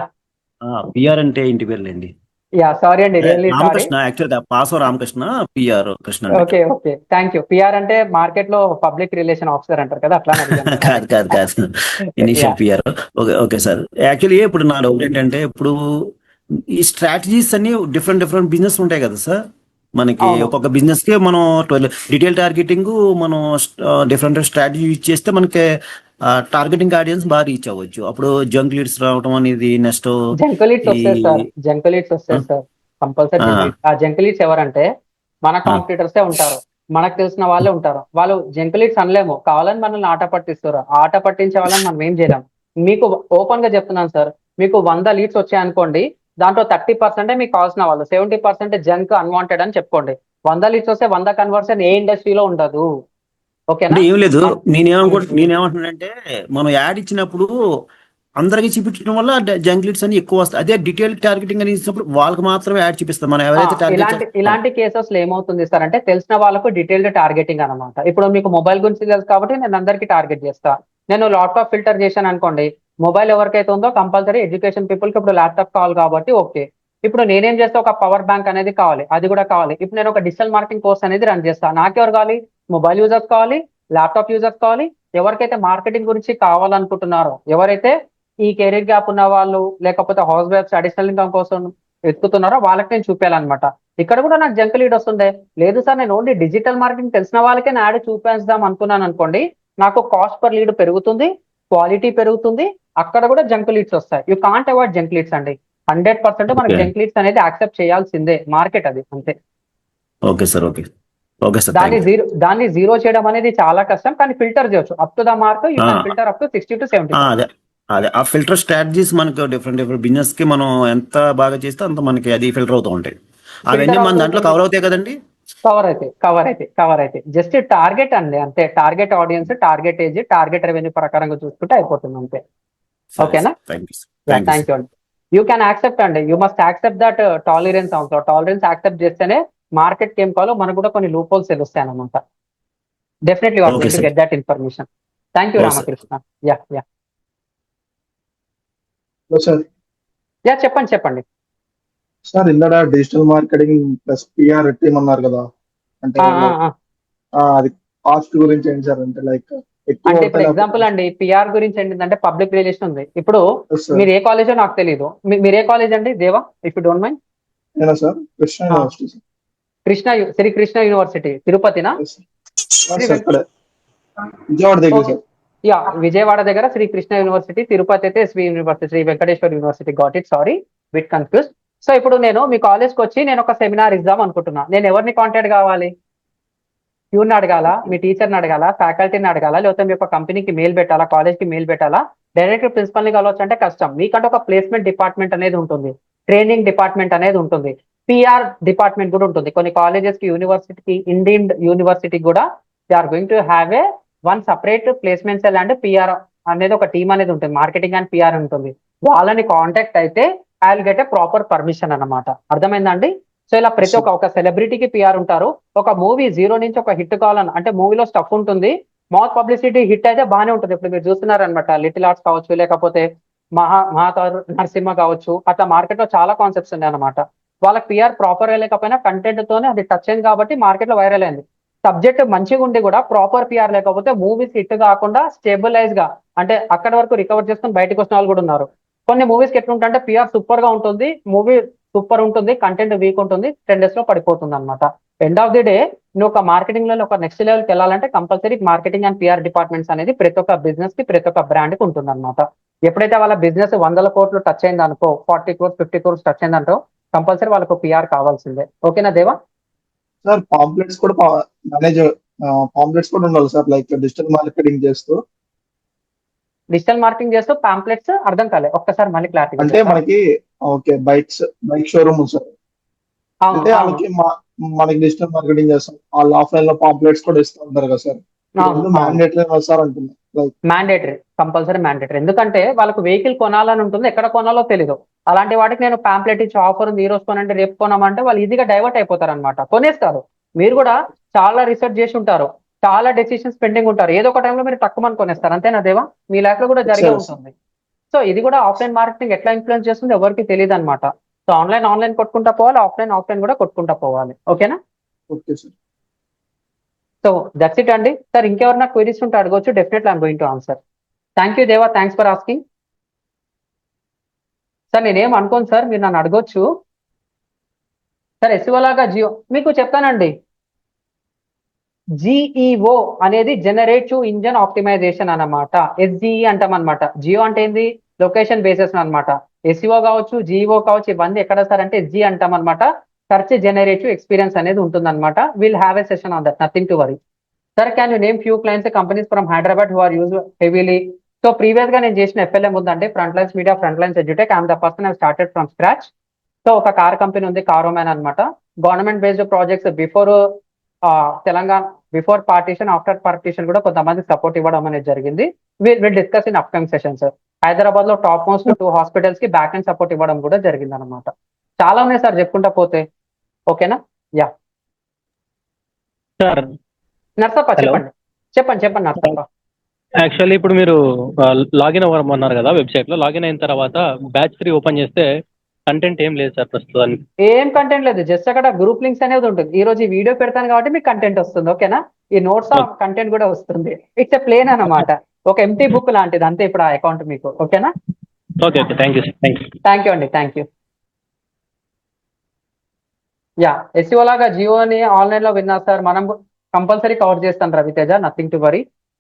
పిఆర్ అంటే ఇంటి పేర్లేండి. యా, సారీ అండి, రియల్లీ సారీ. రామకృష్ణ, యాక్చువల్గా Paso Ramakrishna, PR Krishna. Okay, thank you. PR అంటే మార్కెట్ లో పబ్లిక్ రిలేషన్ ఆఫీసర్ అంటారు కదా, అట్లా కాదు. Initial PR. Okay sir. Actually ఇప్పుడు నా డౌట్ ఏంటంటే, ఇప్పుడు ఈ స్ట్రాటజీస్ అన్ని డిఫరెంట్ బిజినెస్ ఉంటాయి కదా సార్. మనకి ఒక్కొక్క బిజినెస్ కి మనం డీటెయిల్ టార్గెటింగ్, మనం డిఫరెంట్ స్ట్రాటజీ యూజ్ చేస్తే మనకి టార్గెటింగ్ ఆడియన్స్ బాగా రీచ్ అవ్వచ్చు. అప్పుడు జంక్ లీడ్స్ రావడం అనేది, నెక్స్ట్ జంక్ లీడ్స్ వస్తాయి సార్ కంపల్సరీ. ఆ జంక్ లీడ్స్ ఎవరంటే మన కాంపిటీటర్సే ఉంటారు. మనకు తెలిసిన వాళ్ళే ఉంటారు. వాళ్ళు జంక్ లీడ్స్ అనలేము, కావాలని మనల్ని ఆట పట్టిస్తారు. ఆట పట్టించే వాళ్ళని మనం ఏం చేయలేం. మీకు ఓపెన్ గా చెప్తున్నాను సార్, మీకు 100 లీడ్స్ వచ్చాయనుకోండి, దాంట్లో 30% మీకు కావాల్సిన వాళ్ళు, 70% జంక్ అన్వాంటెడ్ అని చెప్పుకోండి. 100 లీడ్స్ వస్తే 100 కన్వర్షన్ ఏ ఇండస్ట్రీలో ఉండదు. ఓకేనా? అంటే ఏం లేదు, నేనేమంటున్నానంటే మనం యాడ్ ఇచ్చినప్పుడు అందరికి చూపించడం వల్ల జంక్ లీడ్స్ అని ఎక్కువ వస్తాయి. అదే డీటెయిల్ టార్గెటింగ్ అని ఇచ్చినప్పుడు వాళ్ళకి మాత్రమే యాడ్ చూపిస్తాం. మనం ఎవరైతే టార్గెట్ ఇలాంటి కేసెస్ లో ఏమవుతుంది సార్ అంటే, తెలిసిన వాళ్ళకు డీటెయిల్డ్ టార్గెటింగ్ అనమాట. ఇప్పుడు మీకు మొబైల్ గురించి తెలుసు కాబట్టి నేను అందరికీ టార్గెట్ చేస్తా. నేను ల్యాప్టాప్ ఫిల్టర్ చేశాను అనుకోండి, మొబైల్ ఎవరికైతే ఉందో కంపల్సరీ ఎడ్యుకేషన్ పీపుల్ కి ఇప్పుడు ల్యాప్టాప్ కావాలి కాబట్టి ఓకే. ఇప్పుడు నేనేం చేస్తా, ఒక పవర్ బ్యాంక్ అనేది కావాలి, అది కూడా కావాలి. ఇప్పుడు నేను ఒక డిజిటల్ మార్కెటింగ్ కోర్స్ అనేది రన్ చేస్తాను. నాకెవరు కావాలి? మొబైల్ యూజర్స్ కావాలి, ల్యాప్టాప్ యూజర్స్ కావాలి. ఎవరికైతే మార్కెటింగ్ గురించి కావాలనుకుంటున్నారో, ఎవరైతే ఈ కెరీర్ గ్యాప్ ఉన్న వాళ్ళు, లేకపోతే హౌస్ వైఫ్స్ అడిషనల్ ఇన్కమ్ కోసం వెతుకుతున్నారో వాళ్ళకి నేను చూపించాలన్నమాట. ఇక్కడ కూడా నాకు జంక్ లీడ్ వస్తుండే, లేదు సార్ నేను ఓన్లీ డిజిటల్ మార్కెటింగ్ తెలిసిన వాళ్ళకే నా యాడ్ చూపించుదాం అనుకున్నాను అనుకోండి, నాకు కాస్ట్ పర్ లీడ్ పెరుగుతుంది, క్వాలిటీ పెరుగుతుంది, అక్కడ కూడా జంక్ లీడ్స్ వస్తాయి. You can't avoid junk leads అండి. 100% మనకి ఓకే. జంక్ లీడ్స్ అనేది యాక్సెప్ట్ చేయాల్సిందే, మార్కెట్ అది అంతే. Okay sir, okay okay sir, దాన్ని జీరో చేయడం అనేది చాలా కష్టం, కానీ ఫిల్టర్ చేయొచ్చు. Up to the mark you can filter up to 60 to 70. అదే అదే ఆ ఫిల్టర్ స్ట్రాటజీస్ మనకు డిఫరెంట్ బిజినెస్ కి మనం ఎంత బాగా చేస్తే అంత మనకి అది ఫిల్టర్ అవుతూ ఉంటాయి. అవన్నీ మన దాంట్లో కవర్ అవుతాయి కదండి. కవర్ అయితే జస్ట్ టార్గెట్ అండి, అంతే. Target audience, target age, target revenue ప్రకారంగా చూసుకుంటే అయిపోతుంది అంతే. ఓకేనా? థ్యాంక్ యూ అండి. యూ క్యాన్ యాక్సెప్ట్ అండి, you must accept that tolerance also. Tolerance accept చేస్తేనే మార్కెట్ ఏం కావాలో మనకు కూడా కొన్ని లూప్ హోల్స్ తెలుస్తాయి అనమాట. Definitely you are going to get that information. Thank you Ramakrishna. Yeah sir చెప్పండి. సార్ ఇందాక digital marketing plus PR team అన్నారు కదా, అంటే అది కాస్ట్ గురించి ఏంటి సార్? అంటే లైక్ అంటే ఇప్పుడు ఎగ్జాంపుల్ అండి, పిఆర్ గురించి ఏంటంటే పబ్లిక్ రిలేషన్ ఉంది. ఇప్పుడు మీరు ఏ కాలేజో నాకు తెలియదు, మీరు ఏ కాలేజ్ అండి Deva, if you don't mind? Sir Krishna university. Shri Krishna university తిరుపతినా? విజయవాడ దగ్గర సార్. యా, విజయవాడ దగ్గర శ్రీ కృష్ణ యూనివర్సిటీ, తిరుపతి అయితే Sri university, Sri Venkateswara university. Got it, sorry bit confuse. సో ఇప్పుడు నేను మీ కాలేజ్కి వచ్చి నేను ఒక సెమినార్ ఇద్దాం అనుకుంటున్నా, నేను ఎవరిని కాంటాక్ట్ కావాలి? ప్యూర్ని అడగాల, మీ టీచర్ని అడగాల, ఫ్యాకల్టీని అడగాల, లేకపోతే మీ యొక్క కంపెనీకి మెయిల్ పెట్టాలా, కాలేజ్కి మెయిల్ పెట్టాలా, డైరెక్ట్ ప్రిన్సిపల్ని కలవచ్చు అంటే కష్టం. మీకంటే ఒక ప్లేస్మెంట్ డిపార్ట్మెంట్ అనేది ఉంటుంది, ట్రైనింగ్ డిపార్ట్మెంట్ అనేది ఉంటుంది, పిఆర్ డిపార్ట్మెంట్ కూడా ఉంటుంది. కొన్ని కాలేజెస్ కి, యూనివర్సిటీకి, ఇండియన్ యూనివర్సిటీ కూడా they are going to have a one separate placement cell and PR అనేది ఒక టీమ్ అనేది ఉంటుంది, మార్కెటింగ్ అండ్ పిఆర్ ఉంటుంది. వాళ్ళని కాంటాక్ట్ అయితే I will get a proper permission అన్నమాట. అర్థమైందండి? సో ఇలా ప్రతి ఒక సెలబ్రిటీకి పిఆర్ ఉంటారు. ఒక మూవీ జీరో నుంచి ఒక హిట్ కావాలని అంటే మూవీలో స్టఫ్ ఉంటుంది, మౌత్ పబ్లిసిటీ హిట్ అయితే బాగానే ఉంటుంది. ఇప్పుడు మీరు చూస్తున్నారనమాట, లిటిల్ ఆర్ట్స్ కావచ్చు, లేకపోతే మహాతారు నరసింహ కావచ్చు, అట్లా మార్కెట్ లో చాలా కాన్సెప్ట్స్ ఉన్నాయి అనమాట. వాళ్ళకి పిఆర్ ప్రాపర్ గా లేకపోయినా కంటెంట్ తోనే అది టచ్ అయింది కాబట్టి మార్కెట్ లో వైరల్ అయింది. సబ్జెక్ట్ మంచిగా ఉండి కూడా ప్రాపర్ పిఆర్ లేకపోతే మూవీస్ హిట్ కాకుండా స్టేబులైజ్ గా అంటే అక్కడి వరకు రికవర్ చేసుకుని బయటకు వచ్చిన వాళ్ళు కూడా ఉన్నారు. కొన్ని మూవీస్ కి ఎట్లుంటే పిఆర్ సూపర్ గా ఉంటుంది, మూవీ సూపర్ ఉంటుంది, కంటెంట్ వీక్ ఉంటుంది, 10 days లో పడిపోతుంది అనమాట. ఎండ్ ఆఫ్ ది డే నువ్వు ఒక మార్కెటింగ్ లో ఒక నెక్స్ట్ లెవెల్కి వెళ్ళాలంటే compulsory marketing and PR departments అనేది ప్రతి ఒక్క బిజినెస్ కి, ప్రతి ఒక్క బ్రాండ్ కి ఉంటుంది అనమాట. ఎప్పుడైతే వాళ్ళ బిజినెస్ 100 కోట్లు టచ్ అయింది అనుకో, 40 crores 50 crores టచ్ అయిందంటో కంపల్సరీ వాళ్ళకు పిఆర్ కావాల్సిందే. ఓకేనా దేవా? సార్ పాంప్లెట్స్ కూడా పాంప్లెట్స్ కూడా ఉండాలి సార్, లైక్ డిజిటల్ మార్కెటింగ్ చేస్తూ. డిజిటల్ మార్కెటింగ్ చేస్తూ పాంప్లెట్స్ అర్థం కాలే, ఒక్కసారి మళ్ళీ క్లారిటీ. అంటే మనకి ఓకే బైక్ షోరూమ్ ఉంది సార్, అంటే మనకి డిజిటల్ మార్కెటింగ్ చేస్తాం, వాళ్ళు ఆఫ్లైన్ లో పాంప్లెట్స్ కూడా ఇస్తూ ఉంటారు కదా సార్, మ్యాండేటరీ సార్ అంటున్నా. Mandatory, compulsory mandatory. ఎందుకంటే వాళ్ళకు వెహికల్ కొనాలని ఉంటుంది, ఎక్కడ కొనాలో తెలియదు. అలాంటి వాటికి నేను పాంప్లెట్ ఇచ్చి ఆఫర్ ఉంది, ఈ రోజు కొనండి రేపు కొనమంటే వాళ్ళు ఈజీగా డైవర్ట్ అయిపోతారు అనమాట, కొనేస్తారు. మీరు కూడా చాలా రీసెర్చ్ చేసి ఉంటారు, చాలా డెసిషన్స్ పెండింగ్ ఉంటారు, ఏదో ఒక టైంలో మీరు తక్కువ కొనేస్తారు. అంతేనా దేవా? మీ లైఫ్ లో కూడా జరిగే ఉంటుంది. సో ఇది కూడా ఆఫ్లైన్ మార్కెటింగ్ ఎట్లా ఇన్ఫ్లుయెన్స్ చేస్తుంది ఎవరికి తెలియదు అనమాట. సో ఆన్లైన్ కొట్టుకుంటా పోవాలి, ఆఫ్లైన్ కూడా కొట్టుకుంటా పోవాలి. ఓకేనా? Okay sir. So that's it అండి. సార్ ఇంకెవరైనా క్వైరీస్ ఉంటే అడగవచ్చు, definitely I'm going to answer. Thank you దేవా, థ్యాంక్స్ ఫర్ ఆస్కింగ్. సార్ నేనేం అనుకోను సార్, మీరు నన్ను అడగొచ్చు సార్. ఎస్ఈఓ లాగా జియో మీకు చెప్తానండి. జిఈఓ అనేది జనరేటివ్ ఇంజన్ ఆప్టిమైజేషన్ అన్నమాట, ఎస్జిఈ అంటాం అనమాట. జియో అంటే ఏంది? లొకేషన్ బేసెస్ అనమాట. ఎస్ఈఓ కావచ్చు, జిఈఓ కావచ్చు, ఇవన్నీ ఎక్కడ సార్ అంటే ఎస్జి అంటాం అనమాట. search generative experience అనేది ఉంటుంది అనమాట. Will have a session on that, nothing to worry. Sir can you name few clients companies from Hyderabad who are use heavily. So previous గా నేను చేసిన FLM ఉందంటే front lines media, front lines edutech, I'm the person I started from scratch. So ఒక కార్ కంపెనీ ఉంది, కారోమ్యాన్ అనమాట. Government based projects before Telangana, before partition, after partition కూడా కొంతమందికి సపోర్ట్ ఇవ్వడం అనేది జరిగింది. Will discuss in upcoming sessions. Hyderabad లో టాప్ మోస్ట్ 2 హాస్పిటల్స్ కి బ్యాక్ అండ్ సపోర్ట్ ఇవ్వడం కూడా జరిగింది అనమాట. చాలా ఉన్నాయి సార్ చెప్పుకుంటా పోతే. ఓకేనా? Yeah sir Narsappa Hello. చెప్పండి నర్సప్ప. యాక్చువల్లీ ఇప్పుడు మీరు లాగిన్ అవ్వమన్నారు కదా, వెబ్సైట్ లో లాగిన్ అయిన తర్వాత బ్యాచ్ 3 ఓపెన్ చేస్తే కంటెంట్ ఏం లేదు సార్ ప్రస్తుతానికి. ఏం కంటెంట్ లేదు, జస్ట్ అక్కడ గ్రూప్ లింక్స్ అనేది ఉంటుంది. ఈ రోజు ఈ వీడియో పెడతాను కాబట్టి మీకు కంటెంట్ వస్తుంది. ఓకేనా? ఈ నోట్స్ ఆఫ్ కంటెంట్ కూడా వస్తుంది. ఇట్స్ ఎ ప్లేన్ అన్నమాట, ఒక ఎంటీ బుక్ లాంటిది అంతే ఇప్పుడు ఆ అకౌంట్ మీకు. ఓకేనా? Okay thank you sir, thank you అండి, థ్యాంక్ యూ. యా ఎస్సీఓ లాగా జియోని ఆన్లైన్ లో విన్నా సార్, మనం కంపల్సరీ కవర్ చేస్తాం రవితేజ, నథింగ్ టు వరీ.